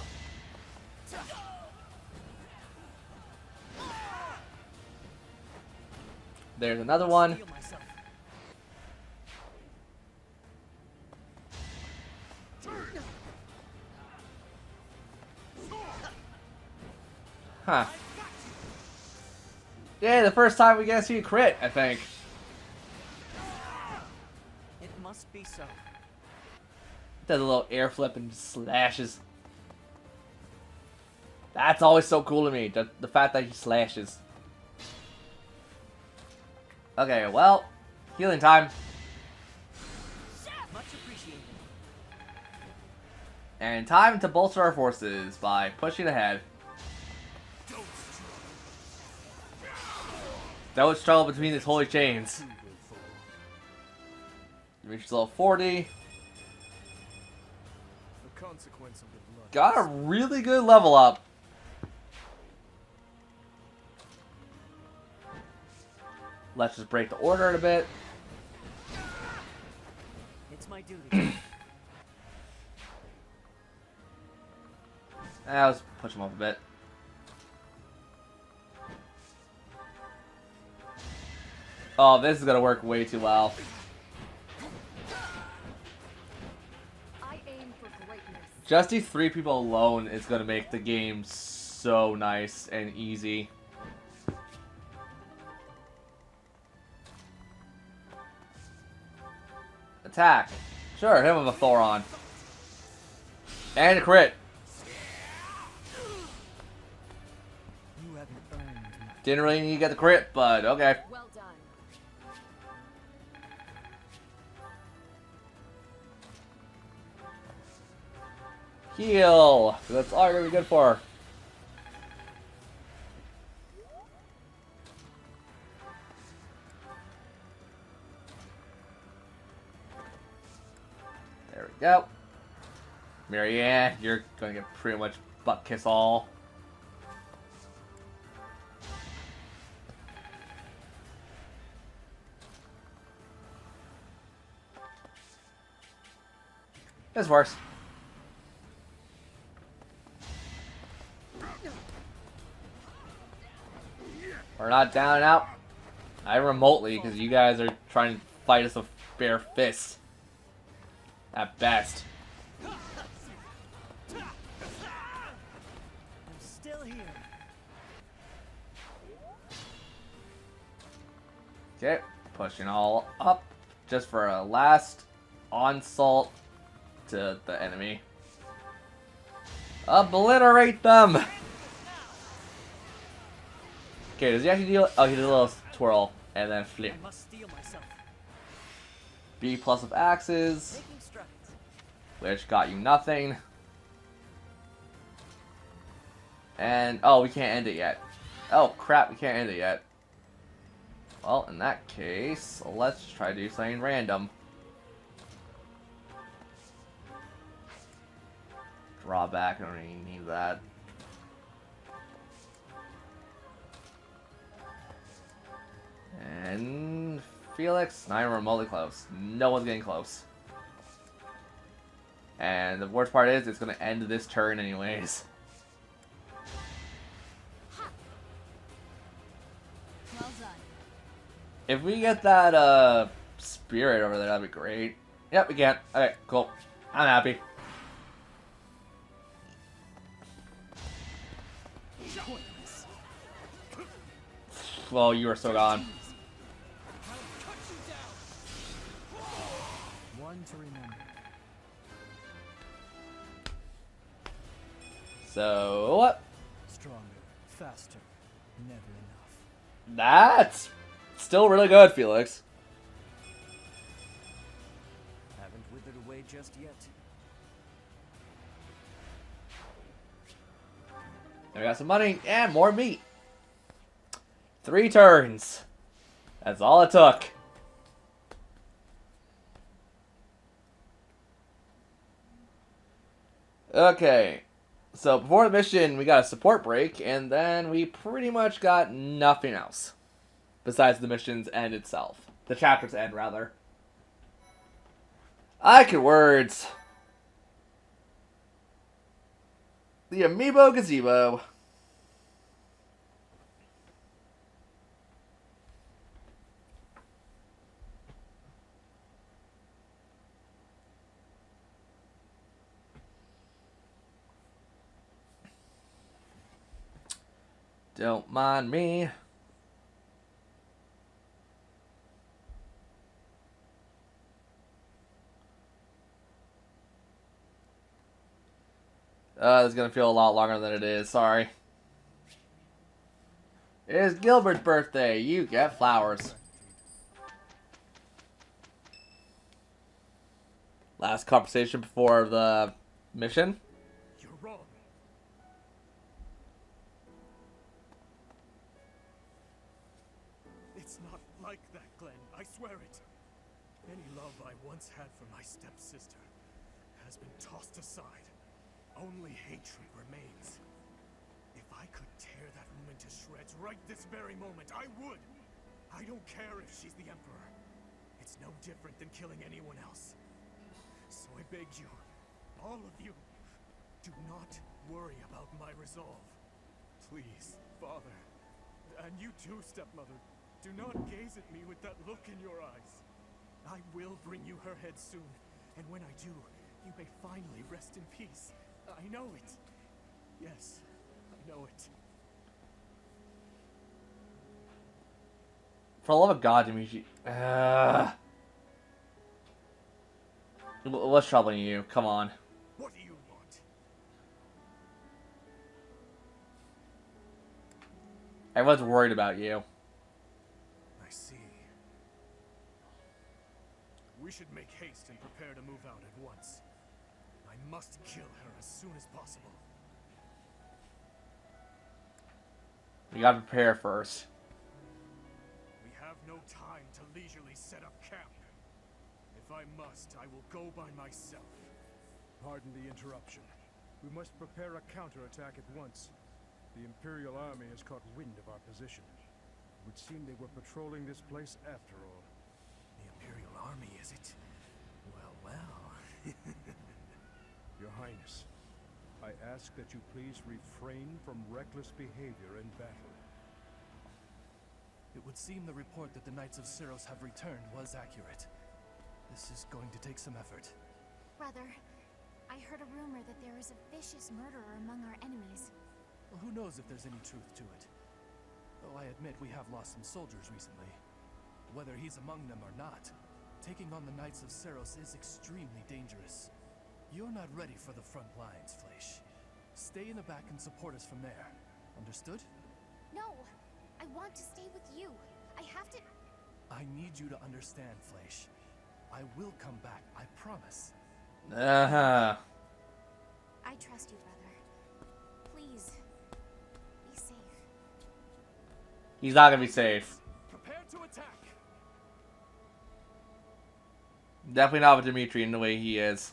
There's another one. Heal myself. Huh. Yeah, the first time we get to see a crit, I think. It must be so. Does a little air flip and slashes. That's always so cool to me, the fact that he slashes. Okay, well, healing time. Much appreciated. And time to bolster our forces by pushing ahead. Don't struggle between these holy chains. Reach level 40. The consequence of the blood. Got a really good level up. Let's just break the order in a bit. It's my duty. Let's push him up a bit. Oh, this is gonna work way too well. I aim for greatness. Just these 3 people alone is gonna make the game so nice and easy. Attack. Sure, him with a Thoron. And a crit. You haven't earned my... Didn't really need to get the crit, but okay. Well done. Heal. That's all you're gonna be good for. There we go. Marianne, you're gonna get pretty much butt kiss all. This works. We're not down and out. I remotely, because you guys are trying to fight us with bare fists. At best. I'm still here. Okay, pushing all up just for a last onslaught to the enemy. Obliterate them! Okay, does he actually deal? Oh, he did a little twirl and then flip. I must steel myself. B plus of axes, Making strides. which got you nothing. And, oh, we can't end it yet. Oh, crap, we can't end it yet. Well, in that case, let's try to do something random. Draw back, I don't really need that. And Felix. Not even remotely close. No one's getting close. And the worst part is, it's going to end this turn anyways. Well done. If we get that spirit over there, that'd be great. Yep, we can. Okay, cool. I'm happy. Well, you are so gone. One to remember. So, what? Stronger, faster, never enough. That's still really good, Felix. Haven't withered away just yet. And we got some money and more meat. 3 turns. That's all it took. Okay. So before the mission, we got a support break, and then we pretty much got nothing else. Besides the mission's end itself. The chapter's end, rather. I could words. The Amiibo Gazebo. Don't mind me. This is gonna feel a lot longer than it is. Sorry. It is Gilbert's birthday. You get flowers. Last conversation before the mission. You're wrong. It's not like that, Glenn. I swear it. Any love I once had for my stepsister has been tossed aside. Only hatred remains. If I could tear that woman to shreds right this very moment, I would. I don't care if she's the Emperor. It's no different than killing anyone else. So I beg you, all of you, do not worry about my resolve. Please, Father, and you too, stepmother, do not gaze at me with that look in your eyes. I will bring you her head soon, and when I do, you may finally rest in peace. I know it. Yes, I know it. For the love of God, Dimitri. What's troubling you? Come on. What do you want? Everyone's worried about you. I see. We should make haste and prepare to move out at once. I must kill her as soon as possible. We gotta prepare first. We have no time to leisurely set up camp. If I must, I will go by myself. Pardon the interruption. We must prepare a counterattack at once. The Imperial Army has caught wind of our position. It would seem they were patrolling this place after all. The Imperial Army, is it? Well, well. Your Highness, I ask that you please refrain from reckless behavior in battle. It would seem the report that the Knights of Syros have returned was accurate. This is going to take some effort. Brother, I heard a rumor that there is a vicious murderer among our enemies. Well, who knows if there's any truth to it? Though I admit we have lost some soldiers recently. Whether he's among them or not, taking on the Knights of Syros is extremely dangerous. You're not ready for the front lines, Fleish. Stay in the back and support us from there. Understood? No! I want to stay with you. I have to... I need you to understand, Fleish. I will come back, I promise. Uh-huh. I trust you, brother. Please, be safe. He's not gonna be safe. Prepare to attack! Definitely not with Dimitri in the way he is.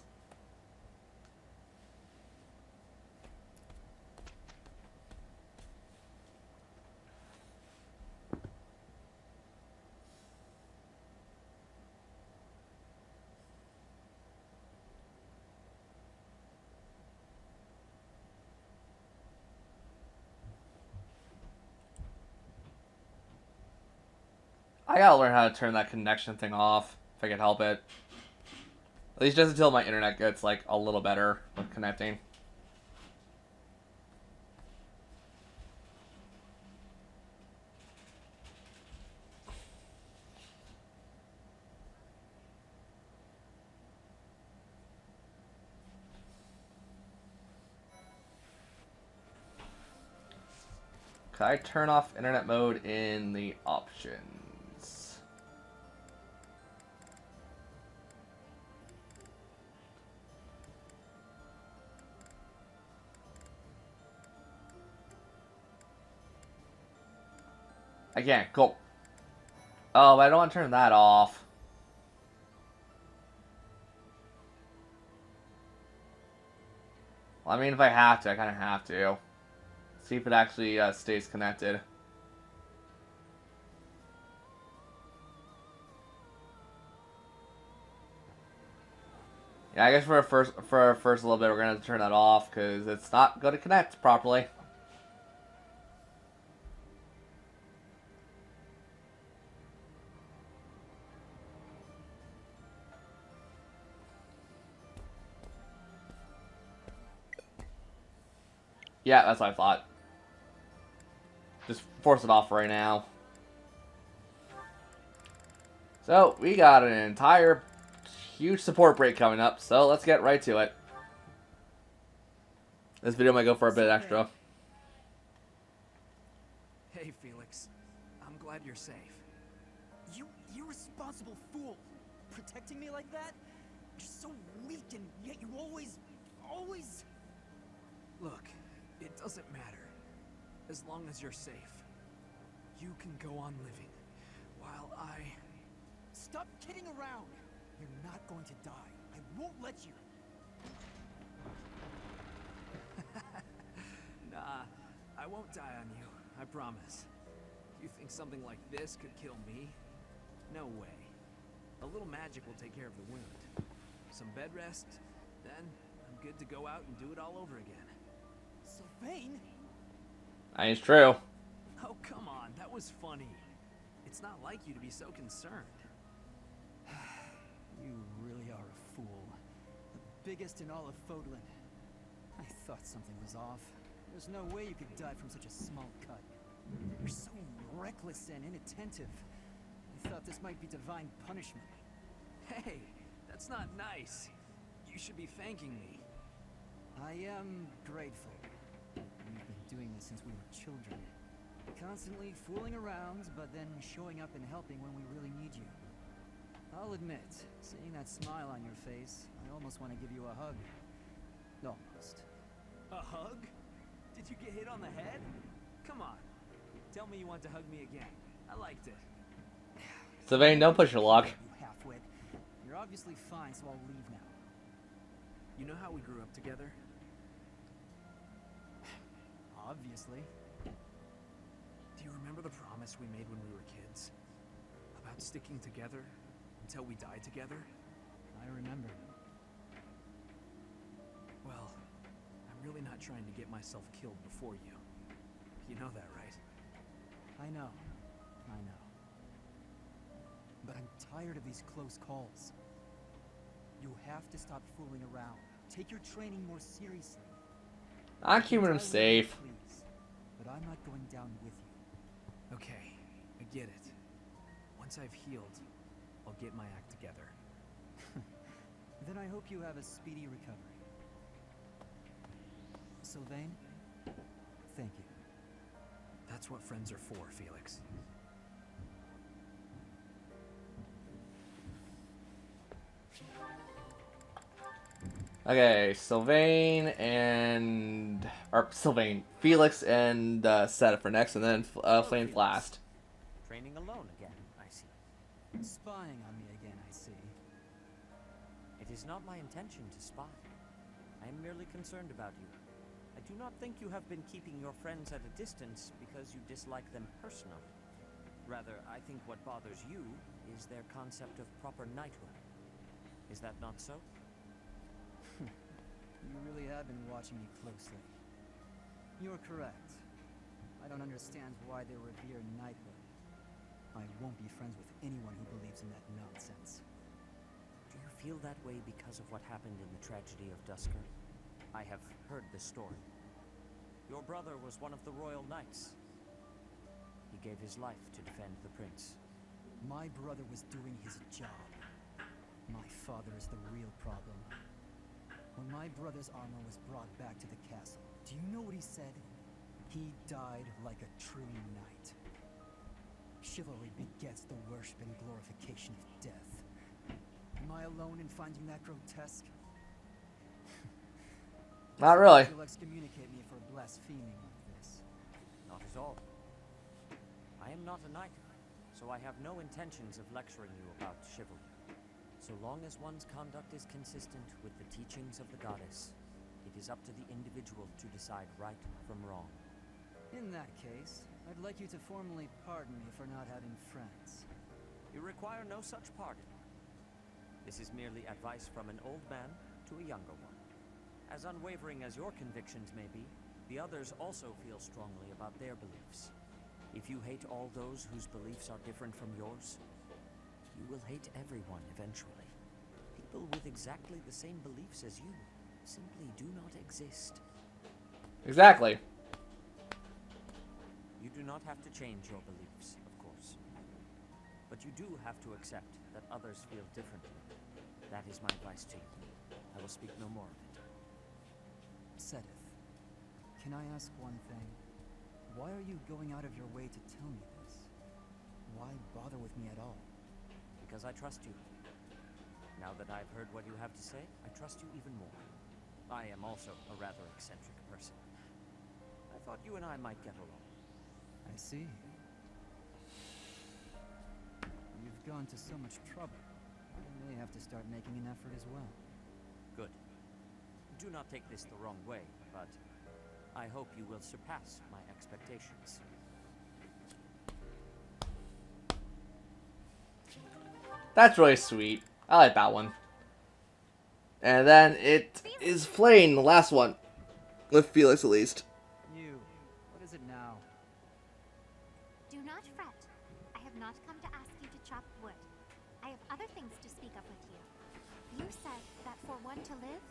I gotta learn how to turn that connection thing off if I can help it. At least just until my internet gets like a little better with connecting. Can I turn off internet mode in the options? I can't. Cool. Oh, but I don't want to turn that off. Well, I mean, if I have to, I kind of have to. See if it actually stays connected. Yeah, I guess for our first little bit, we're gonna have to turn that off because it's not going to connect properly. Yeah, that's what I thought. Just force it off right now. So, we got an entire huge support break coming up, so let's get right to it. This video might go for a bit extra. Hey, Felix. I'm glad you're safe. You irresponsible fool! Protecting me like that? You're so weak and yet you always... Look, it doesn't matter. As long as you're safe. You can go on living, while I... Stop kidding around! You're not going to die. I won't let you. Nah, I won't die on you, I promise. You think something like this could kill me? No way. A little magic will take care of the wound. Some bed rest, then I'm good to go out and do it all over again. Sylvain? That is true. Oh, come on, that was funny. It's not like you to be so concerned. You really are a fool. The biggest in all of Fodlan. I thought something was off. There's no way you could die from such a small cut. You're so reckless and inattentive. I thought this might be divine punishment. Hey, that's not nice. You should be thanking me. I am grateful. We've been doing this since we were children. Constantly fooling around, but then showing up and helping when we really need you. I'll admit, seeing that smile on your face, I almost want to give you a hug. Almost. A hug? Did you get hit on the head? Come on. Tell me you want to hug me again. I liked it. Sylvain, don't push your luck. You halfwit. You're obviously fine, so I'll leave now. You know how we grew up together? Obviously. Do you remember the promise we made when we were kids? About sticking together until we die together? I remember. Well, I'm really not trying to get myself killed before you. You know that, right? I know. But I'm tired of these close calls. You have to stop fooling around. Take your training more seriously. I'm keeping him safe. Please, but I'm not going down with you. Okay, I get it. Once I've healed, I'll get my act together. Then I hope you have a speedy recovery. Sylvain, thank you. That's what friends are for, Felix. Okay, Felix and Seta for next, and then Flame last. Training alone again, I see. Spying on me again, I see. It is not my intention to spy. I am merely concerned about you. I do not think you have been keeping your friends at a distance because you dislike them personally. Rather, I think what bothers you is their concept of proper knighthood. Is that not so? You really have been watching me closely. You're correct. I don't understand why they revere knighthood. I won't be friends with anyone who believes in that nonsense. Do you feel that way because of what happened in the tragedy of Dusker? I have heard the story. Your brother was one of the Royal Knights. He gave his life to defend the prince. My brother was doing his job. My father is the real problem. When my brother's armor was brought back to the castle, do you know what he said? He died like a true knight. Chivalry begets the worship and glorification of death. Am I alone in finding that grotesque? Not really. You'll excommunicate me for blaspheming like this. Not at all. I am not a knight, so I have no intentions of lecturing you about chivalry. So long as one's conduct is consistent with the teachings of the goddess, it is up to the individual to decide right from wrong. In that case, I'd like you to formally pardon me for not having friends. You require no such pardon. This is merely advice from an old man to a younger one. As unwavering as your convictions may be, the others also feel strongly about their beliefs. If you hate all those whose beliefs are different from yours, you will hate everyone eventually. People with exactly the same beliefs as you simply do not exist. Exactly. You do not have to change your beliefs, of course. But you do have to accept that others feel differently. That is my advice to you. I will speak no more of it. Seteth, can I ask one thing? Why are you going out of your way to tell me this? Why bother with me at all? Because I trust you. Now that I've heard what you have to say, I trust you even more. I am also a rather eccentric person. I thought you and I might get along. I see. You've gone to so much trouble. I may have to start making an effort as well. Good. Do not take this the wrong way, but I hope you will surpass my expectations. That's really sweet. I like that one. And then it is Flayn, the last one. With Felix, at least. You, what is it now? Do not fret. I have not come to ask you to chop wood. I have other things to speak of with you. You said that for one to live,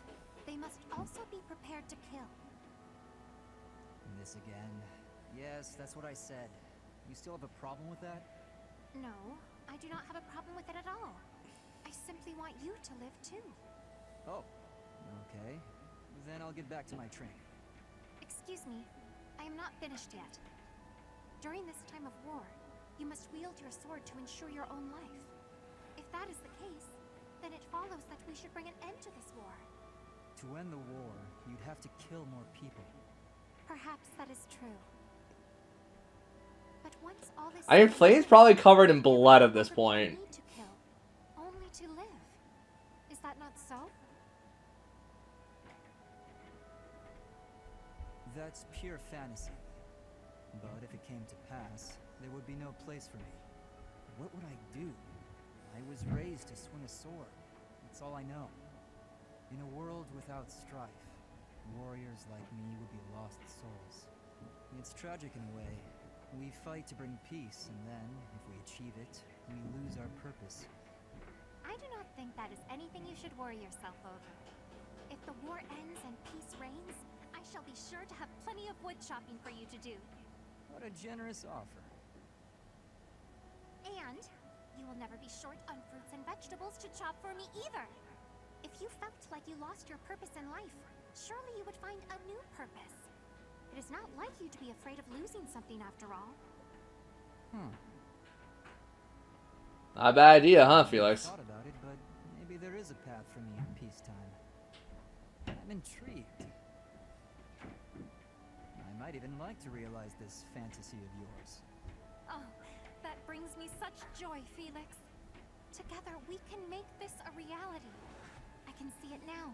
they must also be prepared to kill. This again. Yes, that's what I said. You still have a problem with that? No, I do not have a problem with it at all. I simply want you to live too. Oh, okay. Then I'll get back to my training. Excuse me, I am not finished yet. During this time of war, you must wield your sword to ensure your own life. If that is the case, then it follows that we should bring an end to this war. To end the war, you'd have to kill more people. Perhaps that is true. But once all this I mean, Flayn's probably covered in blood at this point. need to kill, only to live. Is that not so? That's pure fantasy. But if it came to pass, there would be no place for me. What would I do? I was raised to swing a sword. That's all I know. In a world without strife, warriors like me would be lost souls. It's tragic in a way. We fight to bring peace, and then, if we achieve it, we lose our purpose. I do not think that is anything you should worry yourself over. If the war ends and peace reigns, I shall be sure to have plenty of wood chopping for you to do. What a generous offer. And you will never be short on fruits and vegetables to chop for me either. If you felt like you lost your purpose in life, surely you would find a new purpose. It is not like you to be afraid of losing something after all. Not a bad idea, huh, Felix? I thought about it, but maybe there is a path for me in peacetime. I'm intrigued. I might even like to realize this fantasy of yours. Oh, that brings me such joy, Felix. Together we can make this a reality. I can see it now.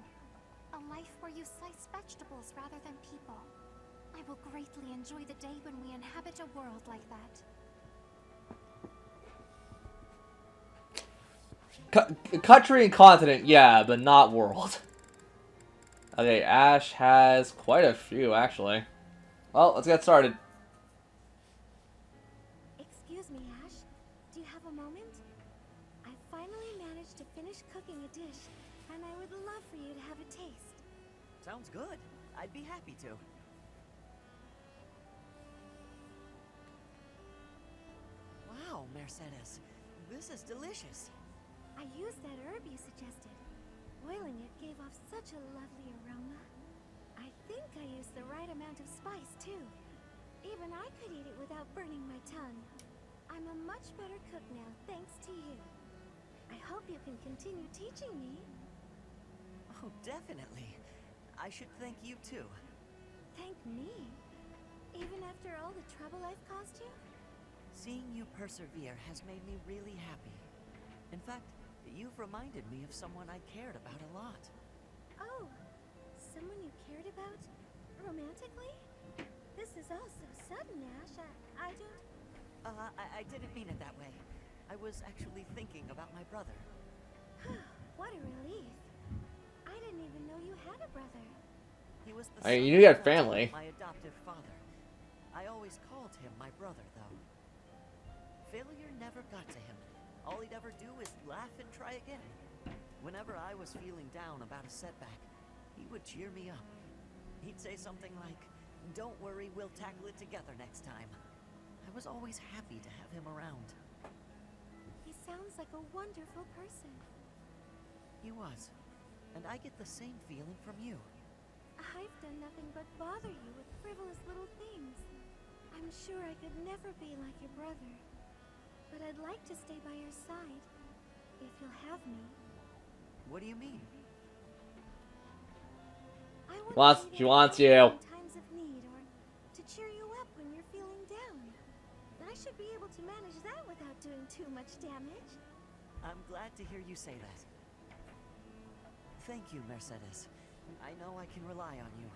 A life where you slice vegetables rather than people. I will greatly enjoy the day when we inhabit a world like that. Country and continent, yeah, but not world. Okay, Ash has quite a few, actually. Well, let's get started. Excuse me, Ash. dish, and I would love for you to have a taste. Sounds good. I'd be happy to. Wow, Mercedes. This is delicious. I used that herb you suggested. Boiling it gave off such a lovely aroma. I think I used the right amount of spice, too. Even I could eat it without burning my tongue. I'm a much better cook now, thanks to you. I hope you can continue teaching me. Oh, definitely. I should thank you, too. Thank me? Even after all the trouble I've caused you? Seeing you persevere has made me really happy. In fact, you've reminded me of someone I cared about a lot. Oh, someone you cared about? Romantically? This is all so sudden, Ash. I don't... I didn't mean it that way. I was actually thinking about my brother. What a relief. I didn't even know you had a brother. He was the I mean, son you of got family. my adoptive father. I always called him my brother, though. Failure never got to him. All he'd ever do is laugh and try again. Whenever I was feeling down about a setback, he would cheer me up. He'd say something like, "Don't worry, we'll tackle it together next time." I was always happy to have him around. He sounds like a wonderful person. He was. And I get the same feeling from you. I've done nothing but bother you with frivolous little things. I'm sure I could never be like your brother. But I'd like to stay by your side, if you'll have me. What do you mean? She wants you. In times of need, or to cheer you up when you're feeling down. I should be able to manage that without doing too much damage. I'm glad to hear you say that. Thank you, Mercedes. I know I can rely on you.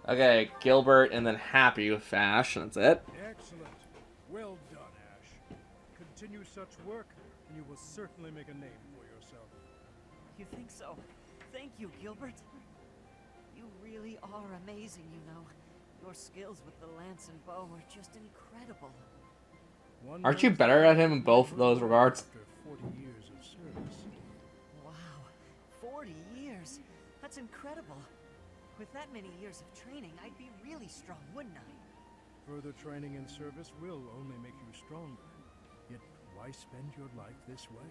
Okay, Gilbert and then Happy with Ash, and that's it. Excellent. Well done, Ash. Continue such work, and you will certainly make a name for yourself. You think so? Thank you, Gilbert. You really are amazing, you know. Your skills with the lance and bow are just incredible. Aren't you better at him in both of those regards? After 40 years of service. Wow, 40 years? That's incredible. With that many years of training, I'd be really strong, wouldn't I? Further training and service will only make you stronger. Yet, why spend your life this way?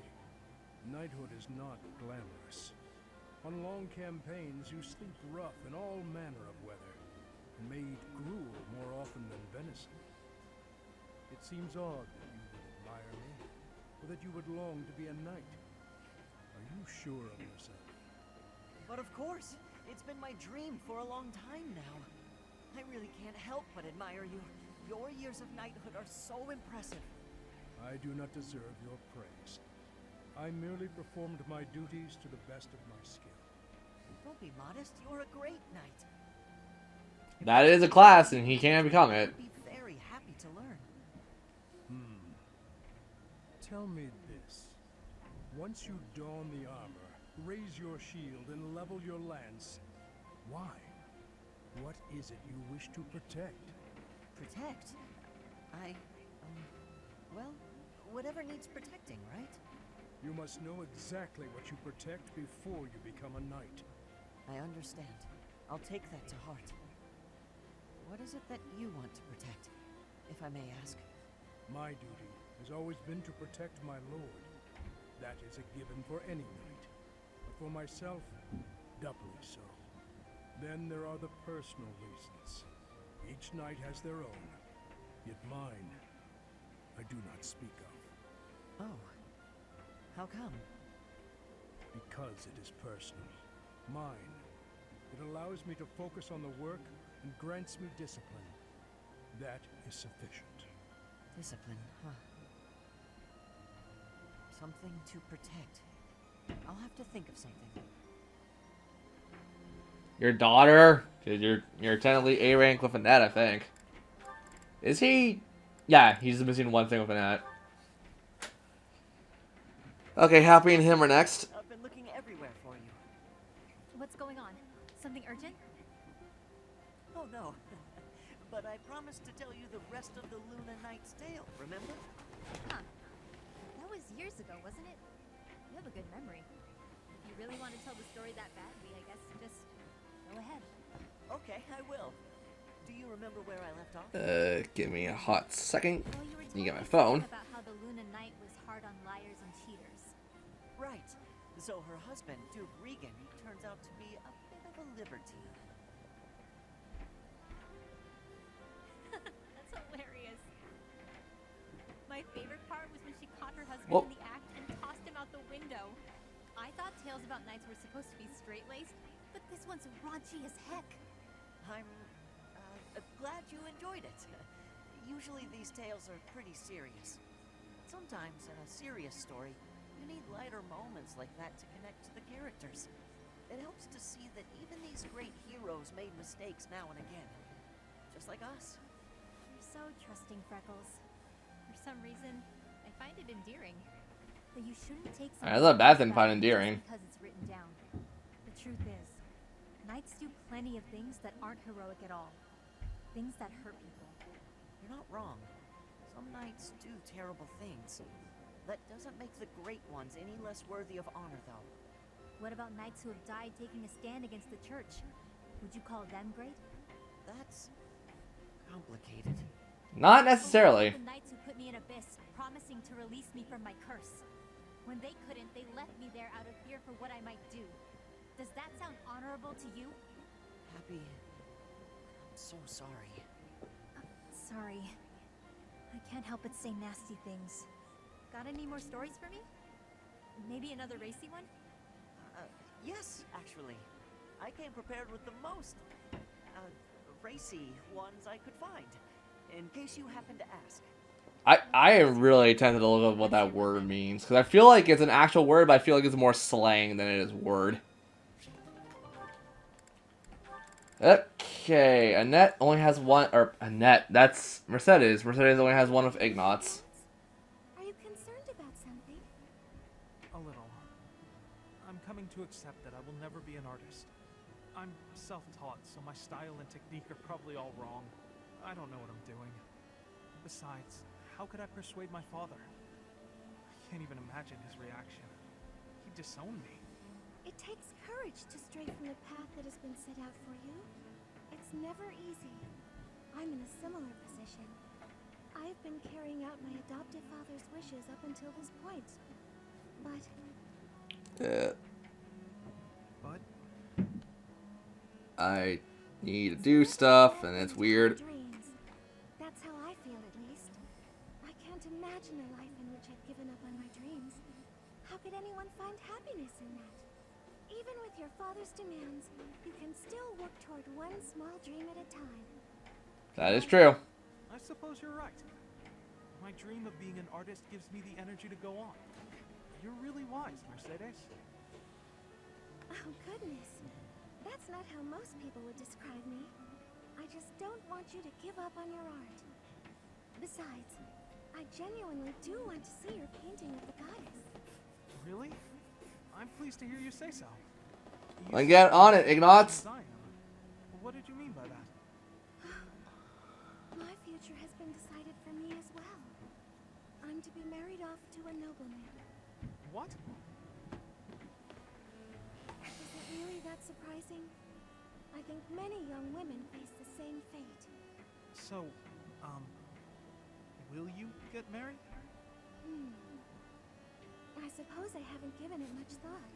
Knighthood is not glamorous. On long campaigns, you sleep rough in all manner of weather, and may eat gruel more often than venison. It seems odd that you would admire me, or that you would long to be a knight. Are you sure of yourself? But of course! It's been my dream for a long time now. I really can't help but admire you. Your years of knighthood are so impressive. I do not deserve your praise. I merely performed my duties to the best of my skill. Don't be modest. You're a great knight. That is a class, and he can become it. I'd be very happy to learn. Tell me this. Once you don the armor, raise your shield and level your lance, why? What is it you wish to protect? Protect? Well, whatever needs protecting, right? You must know exactly what you protect before you become a knight. I understand. I'll take that to heart. What is it that you want to protect, if I may ask? My duty has always been to protect my lord. That is a given for any knight. But for myself, doubly so. Then there are the personal reasons. Each knight has their own. Yet mine, I do not speak of. Oh. How come? Because it is personal. Mine. It allows me to focus on the work and grants me discipline. That is sufficient. Discipline, huh? Something to protect. I'll have to think of something. Your daughter? Cause you're technically A rank with Annette, I think. Is he? Yeah, he's missing one thing with Annette. Okay, Happy and him are next. I've been looking everywhere for you. What's going on? Something urgent? Oh no. but I promised to tell you the rest of the Luna Knight's tale, remember? Huh. That was years ago, wasn't it? You have a good memory. If you really want to tell the story that badly, I guess just go ahead. Okay, I will. Do you remember where I left off? Give me a hot second. Oh, you were You get my telling me phone. about how the Luna Knight was hard on liars and cheaters. Right. So her husband, Duke Regan, turns out to be a bit of a libertine. That's hilarious. My favorite part was when she caught her husband Well- in the act and tossed him out the window. I thought tales about knights were supposed to be straight-laced, but this one's raunchy as heck. I'm glad you enjoyed it. Usually these tales are pretty serious. Sometimes in a serious story, you need lighter moments like that to connect to the characters. It helps to see that even these great heroes made mistakes now and again. Just like us. You're so trusting, Freckles. For some reason, I find it endearing. But you shouldn't take something That's not a bad thing to about find it endearing. just because it's written down. The truth is, knights do plenty of things that aren't heroic at all. Things that hurt people. You're not wrong. Some knights do terrible things. That doesn't make the great ones any less worthy of honor, though. What about knights who have died taking a stand against the church? Would you call them great? That's complicated. Not What necessarily. about the knights who put me in Abyss, promising to release me from my curse? When they couldn't, they left me there out of fear for what I might do. Does that sound honorable to you? Happy. I'm so sorry. Sorry. I can't help but say nasty things. Got any more stories for me? Maybe another racy one? Yes, actually. I came prepared with the most, racy ones I could find, in case you happen to ask. I am really tempted to look up what that word means, because I feel like it's an actual word, but I feel like it's more slang than it is word. Okay, Annette only has one, or Annette, that's Mercedes. Mercedes only has one of Ignatz. Are you concerned about something? A little. I'm coming to accept that I will never be an artist. I'm self-taught, so my style and technique are probably all wrong. I don't know what I'm doing. Besides, how could I persuade my father? I can't even imagine his reaction. He'd disown me. It takes courage to stray from the path that has been set out for you. It's never easy. I'm in a similar position. I've been carrying out my adoptive father's wishes up until this point. But But I need to do stuff, and it's weird. dreams. That's how I feel, at least. I can't imagine a life in which I've given up on my dreams. How could anyone find happiness in that? Even with your father's demands, you can still work toward one small dream at a time. That is true. I suppose you're right. My dream of being an artist gives me the energy to go on. You're really wise, Mercedes. Oh, goodness. That's not how most people would describe me. I just don't want you to give up on your art. Besides, I genuinely do want to see your painting of the goddess. Really? I'm pleased to hear you say so. Then get on it, Ignatz. What did you mean by that? My future has been decided for me as well. I'm to be married off to a nobleman. What? Is it really that surprising? I think many young women face the same fate. So, will you get married? I suppose I haven't given it much thought.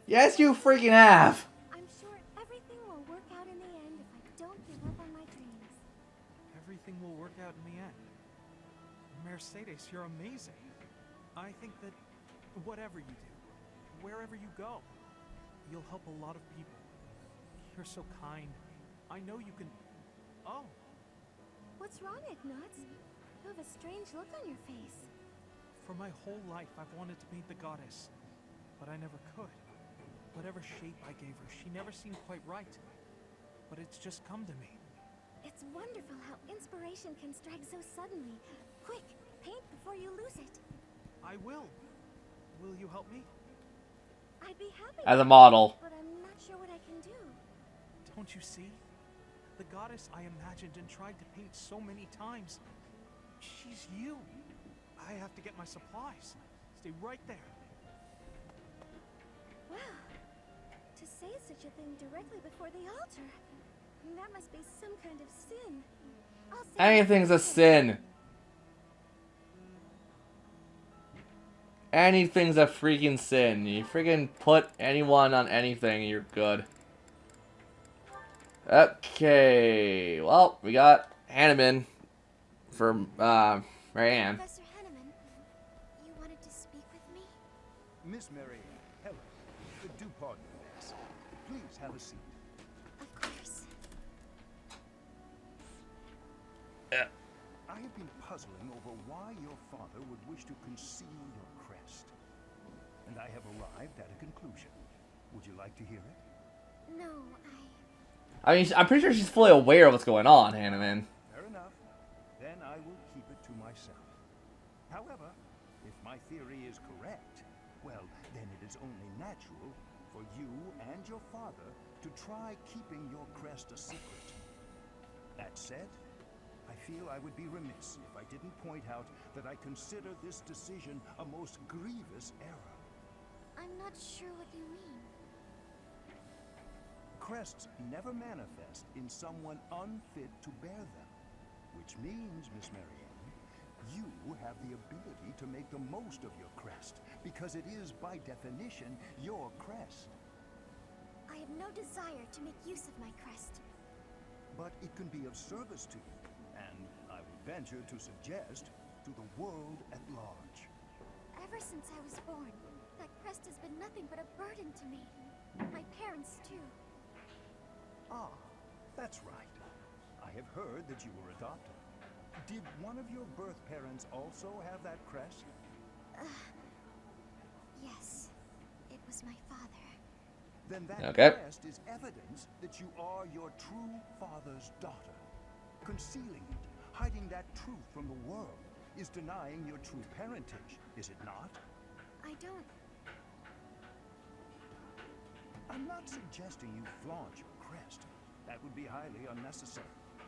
Yes, you freaking have. I'm sure everything will work out in the end if I don't give up on my dreams. Everything will work out in the end. Mercedes, you're amazing. I think that whatever you do, wherever you go, you'll help a lot of people. You're so kind. I know you can... Oh. What's wrong, Ignatz? You have a strange look on your face. For my whole life, I've wanted to paint the goddess, but I never could. Whatever shape I gave her, she never seemed quite right. But it's just come to me. It's wonderful how inspiration can strike so suddenly. Quick, paint before you lose it. I will. Will you help me? I'd be happy As a to, model. but I'm not sure what I can do. Don't you see? The goddess I imagined and tried to paint so many times. She's you. I have to get my supplies. Stay right there. Wow. To say such a thing directly before the altar. That must be some kind of sin. I'll say Anything's a sin. Anything's a freaking sin. You freaking put anyone on anything and you're good. Okay. Well, we got Hanneman for Marianne. Professor Hanneman, you wanted to speak with me? Miss Marianne, hello. Do pardon me, miss. Please have a seat. Of course. I have been puzzling over why your father would wish to conceal your crest. And I have arrived at a conclusion. Would you like to hear it? No, I mean, I'm pretty sure she's fully aware of what's going on, Hanneman. Fair enough. Then I will keep it to myself. However, if my theory is correct, well, then it is only natural for you and your father to try keeping your crest a secret. That said, I feel I would be remiss if I didn't point out that I consider this decision a most grievous error. I'm not sure what you mean. Crests never manifest in someone unfit to bear them. Which means, Miss Marianne, you have the ability to make the most of your crest, because it is, by definition, your crest. I have no desire to make use of my crest. But it can be of service to you, and I would venture to suggest, to the world at large. Ever since I was born, that crest has been nothing but a burden to me. My parents, too. Ah, that's right. I have heard that you were adopted. Did one of your birth parents also have that crest? Yes, it was my father. Then that Okay. crest is evidence that you are your true father's daughter. Concealing it, hiding that truth from the world, is denying your true parentage, is it not? I don't... I'm not suggesting you flaunt your crest. That would be highly unnecessary,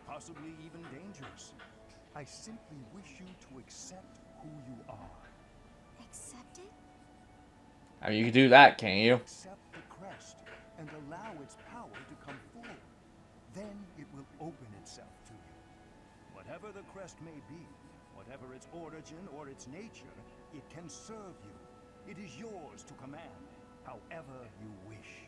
possibly even dangerous. I simply wish you to accept who you are. Accept it? I mean, you can do that, can't you? Accept the crest and allow its power to come forward. Then it will open itself to you. Whatever the crest may be, whatever its origin or its nature, it can serve you. It is yours to command, however you wish.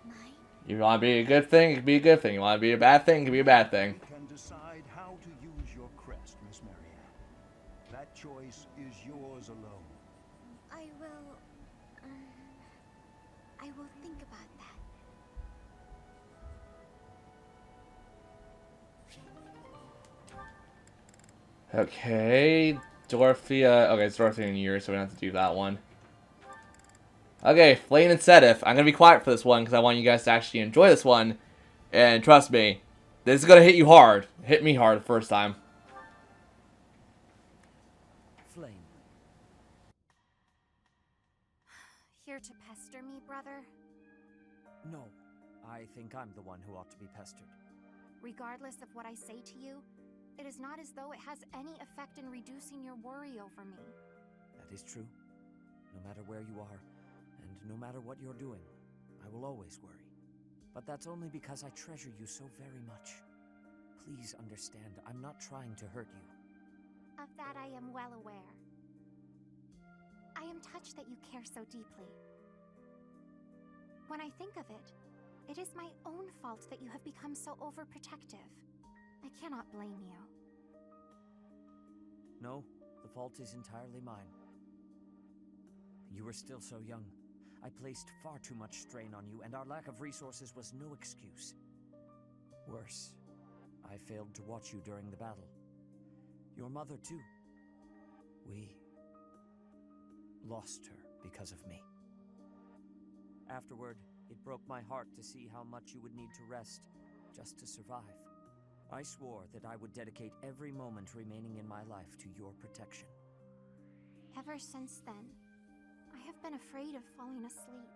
Mine? You want to be a good thing, it can be a good thing. You want to be a bad thing, it can be a bad thing. You can decide how to use your crest, Miss Marianne. That choice is yours alone. I will... I will think about that. Okay, Dorothea. Okay, it's Dorothea and Yuri, so we don't have to do that one. Okay, Flayn and Sedith. I'm going to be quiet for this one because I want you guys to actually enjoy this one. And trust me, this is going to hit you hard. Hit me hard the first time. Flayn. Here to pester me, brother? No, I think I'm the one who ought to be pestered. Regardless of what I say to you, it is not as though it has any effect in reducing your worry over me. That is true. No matter where you are, and no matter what you're doing, I will always worry. But that's only because I treasure you so very much. Please understand, I'm not trying to hurt you. Of that I am well aware. I am touched that you care so deeply. When I think of it, it is my own fault that you have become so overprotective. I cannot blame you. No, the fault is entirely mine. You were still so young. I placed far too much strain on you, and our lack of resources was no excuse. Worse, I failed to watch you during the battle. Your mother, too. We lost her because of me. Afterward, it broke my heart to see how much you would need to rest just to survive. I swore that I would dedicate every moment remaining in my life to your protection. Ever since then, I have been afraid of falling asleep.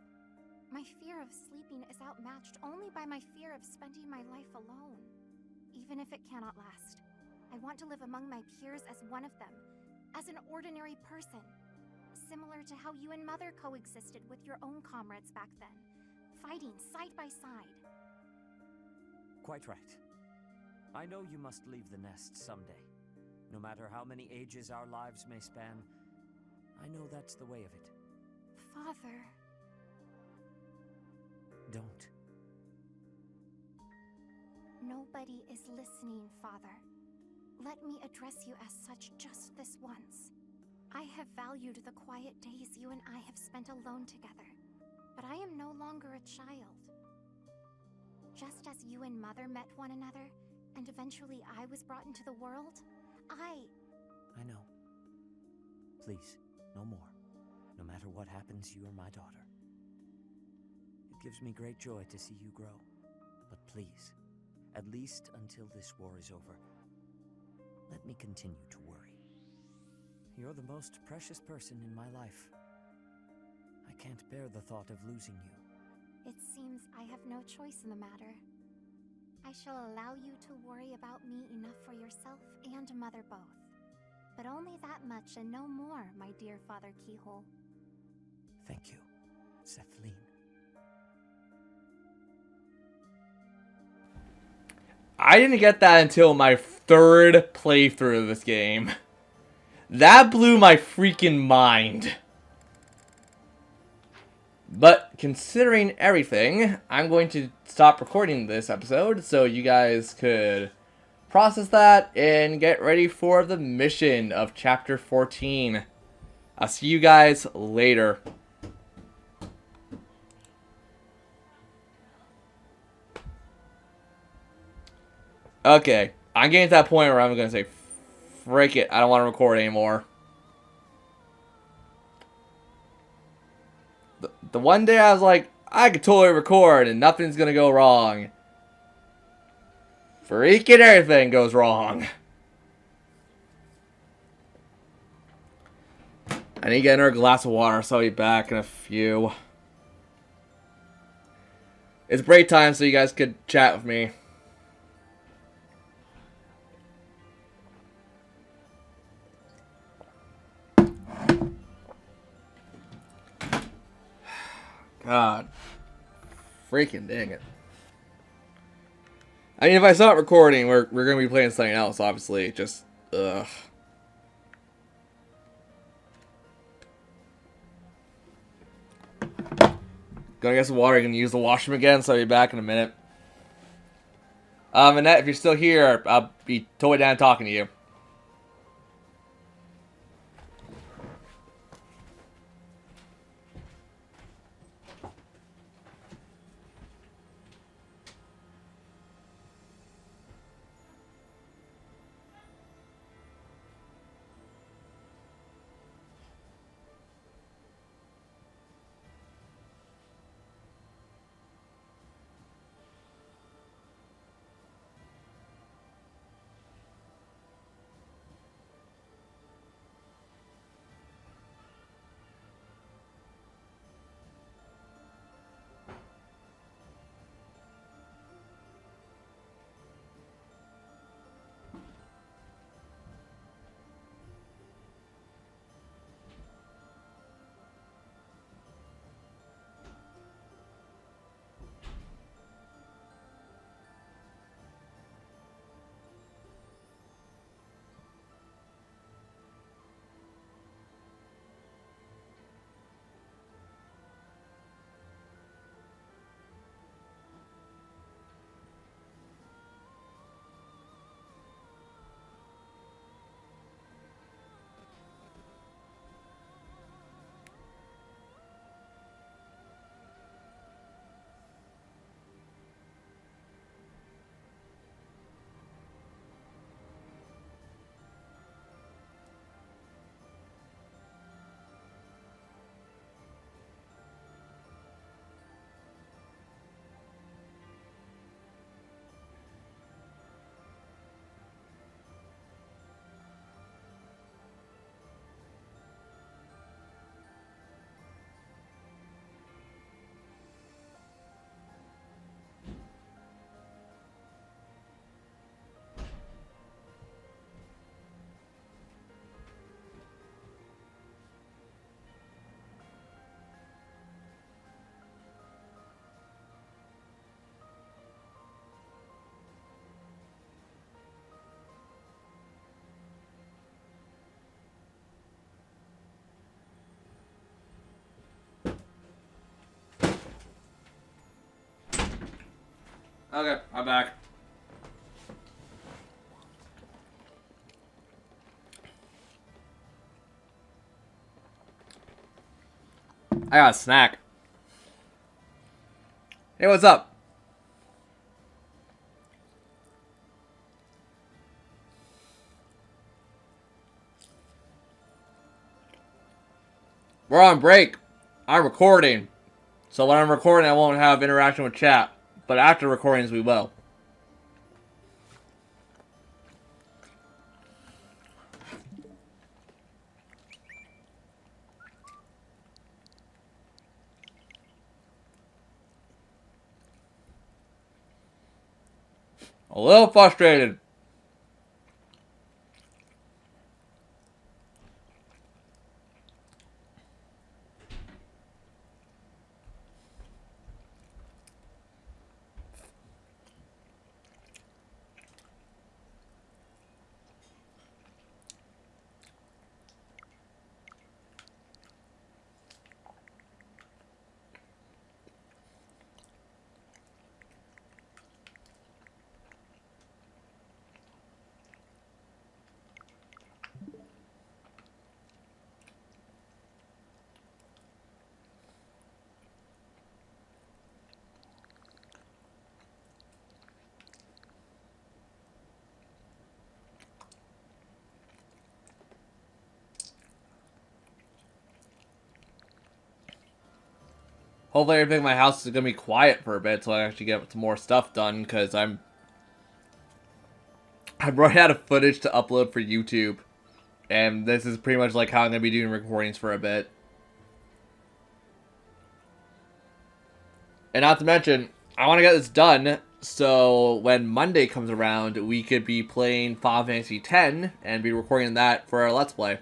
My fear of sleeping is outmatched only by my fear of spending my life alone. Even if it cannot last, I want to live among my peers as one of them, as an ordinary person. Similar to how you and Mother coexisted with your own comrades back then, fighting side by side. Quite right. I know you must leave the nest someday. No matter how many ages our lives may span, I know that's the way of it. Father... Don't. Nobody is listening, Father. Let me address you as such just this once. I have valued the quiet days you and I have spent alone together, but I am no longer a child. Just as you and Mother met one another, and eventually I was brought into the world, I know. Please, no more. No matter what happens, you are my daughter. It gives me great joy to see you grow. But please, at least until this war is over, let me continue to worry. You're the most precious person in my life. I can't bear the thought of losing you. It seems I have no choice in the matter. I shall allow you to worry about me enough for yourself and Mother both. But only that much and no more, my dear Father Keyhole. Thank you, Sethlene. I didn't get that until my third playthrough of this game. That blew my freaking mind. But considering everything, I'm going to stop recording this episode so you guys could process that and get ready for the mission of Chapter 14. I'll see you guys later. Okay, I'm getting to that point where I'm going to say, frick it, I don't want to record anymore. The one day I was like, I could totally record and nothing's going to go wrong. Freaking everything goes wrong. I need to get another glass of water, so I'll be back in a few. It's break time, so you guys could chat with me. God. Freaking dang it. I mean, if I stop recording, we're going to be playing something else, obviously. Just, ugh. Gonna get some water. Gonna use the washroom again, so I'll be back in a minute. Annette, if you're still here, I'll be totally down talking to you. Okay, I'm back. I got a snack. Hey, what's up? We're on break. I'm recording. So when I'm recording, I won't have interaction with chat. But after recordings, we will. A little frustrated. Hopefully everything in my house is going to be quiet for a bit so I actually get some more stuff done, because I'm running out of footage to upload for YouTube. And this is pretty much like how I'm going to be doing recordings for a bit. And not to mention, I want to get this done so when Monday comes around, we could be playing Final Fantasy X and be recording that for our Let's Play.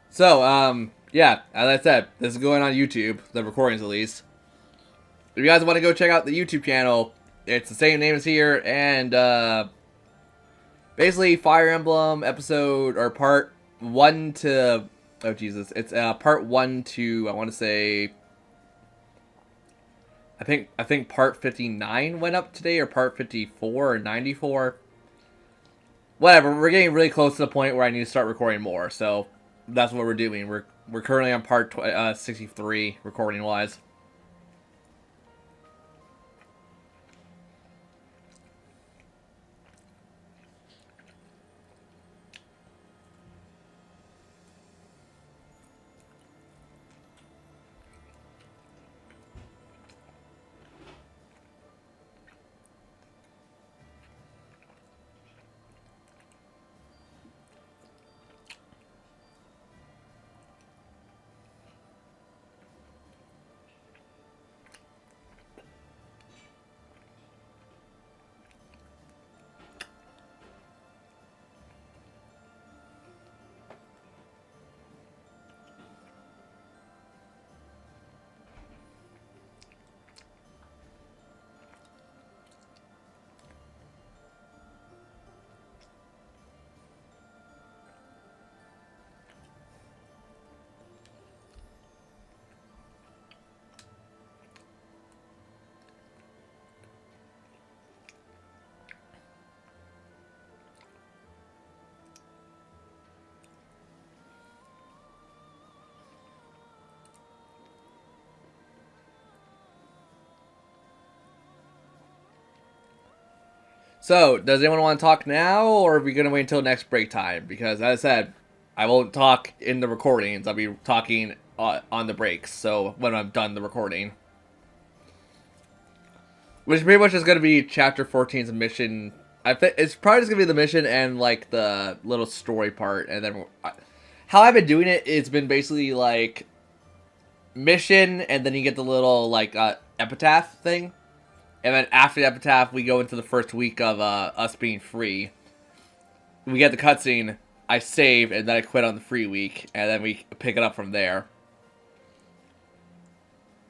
So, yeah, as I said, this is going on YouTube, the recordings at least. If you guys want to go check out the YouTube channel, it's the same name as here, and, basically Fire Emblem episode, or part 1 to, oh Jesus, it's, part 1 to, I want to say, I think part 59 went up today, or part 54, or 94. Whatever, we're getting really close to the point where I need to start recording more, so that's what we're doing. We're currently on part 63, recording-wise. So, does anyone want to talk now, or are we going to wait until next break time? Because, as I said, I won't talk in the recordings. I'll be talking on the breaks, so when I'm done the recording. Which pretty much is going to be Chapter 14's mission. I think it's probably just going to be the mission and, like, the little story part. And then, how I've been doing it, it's been basically, like, mission, and then you get the little, like, epitaph thing. And then after the epitaph, we go into the first week of us being free. We get the cutscene, I save, and then I quit on the free week, and then we pick it up from there.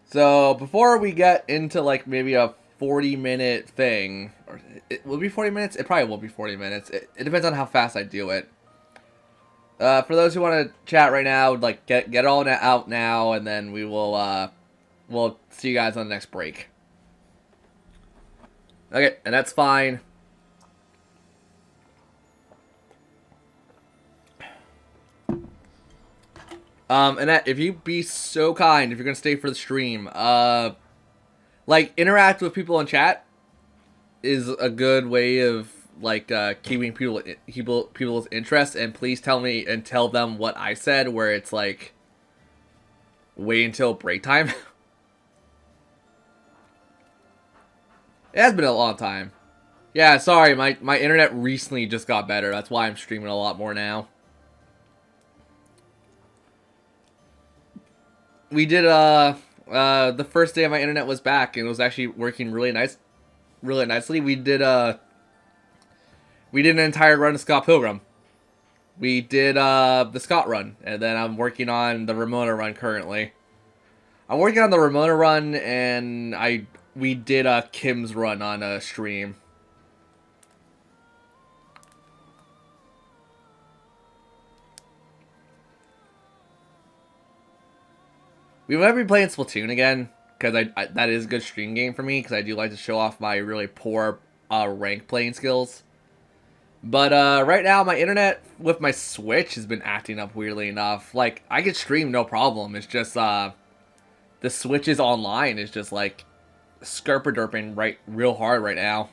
So before we get into like maybe a 40-minute thing, or it will be 40 minutes. It probably will be 40 minutes. It depends on how fast I do it. For those who want to chat right now, like get it all out now, and then we will we'll see you guys on the next break. Okay, and that's fine. And that, if you be so kind, if you're gonna stay for the stream, like interact with people in chat is a good way of like keeping people's interest. And please tell me and tell them what I said, where it's like wait until break time. It has been a long time. Yeah, sorry, my internet recently just got better. That's why I'm streaming a lot more now. We did the first day my internet was back and it was actually working really nicely. We did an entire run of Scott Pilgrim. We did the Scott run, and then I'm working on the Ramona run currently. I'm working on the Ramona run, and we did Kim's run on a stream. We might be playing Splatoon again, because that is a good stream game for me, because I do like to show off my really poor rank playing skills. But right now, my internet with my Switch has been acting up weirdly enough. Like, I can stream no problem. It's just the Switch's online is just like skirpa-derping real hard right now.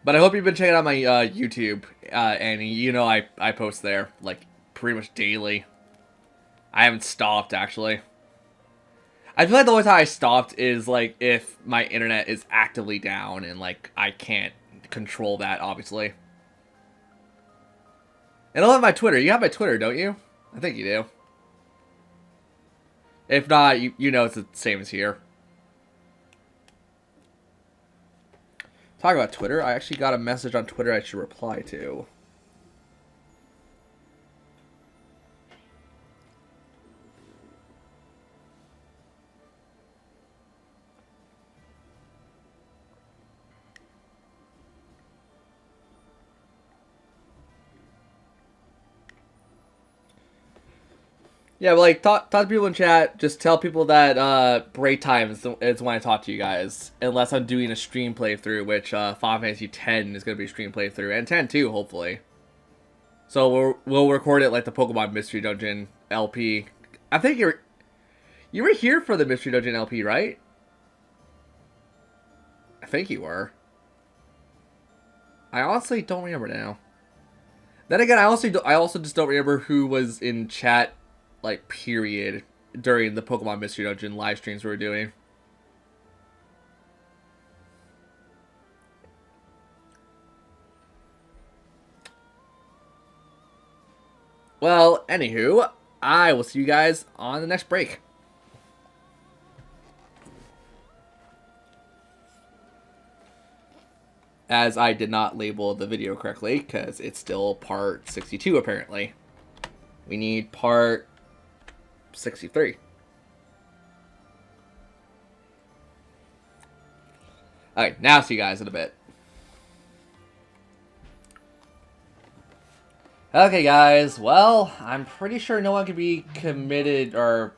But I hope you've been checking out my YouTube, and you know I post there, like, pretty much daily. I haven't stopped, actually. I feel like the only time I stopped is, like, if my internet is actively down, and, like, I can't control that, obviously. And I love my Twitter. You have my Twitter, don't you? I think you do. If not, you know it's the same as here. Talk about Twitter. I actually got a message on Twitter I should reply to. Yeah, but like, talk to people in chat. Just tell people that break time is when I talk to you guys. Unless I'm doing a stream playthrough, which Final Fantasy X is going to be a stream playthrough. And 10 too, hopefully. So we'll record it like the Pokemon Mystery Dungeon LP. I think you were here for the Mystery Dungeon LP, right? I think you were. I honestly don't remember now. Then again, I also just don't remember who was in chat, like, period, during the Pokemon Mystery Dungeon live streams we were doing. Well, anywho, I will see you guys on the next break. As I did not label the video correctly, because it's still part 62, apparently. We need part 63. Alright, now see you guys in a bit. Okay, guys, well, I'm pretty sure no one can be committed or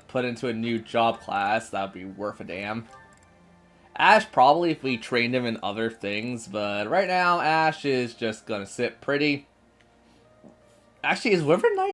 put into a new job class. That would be worth a damn. Ash probably if we trained him in other things, but right now Ash is just gonna sit pretty. Actually, is Wyvern Knight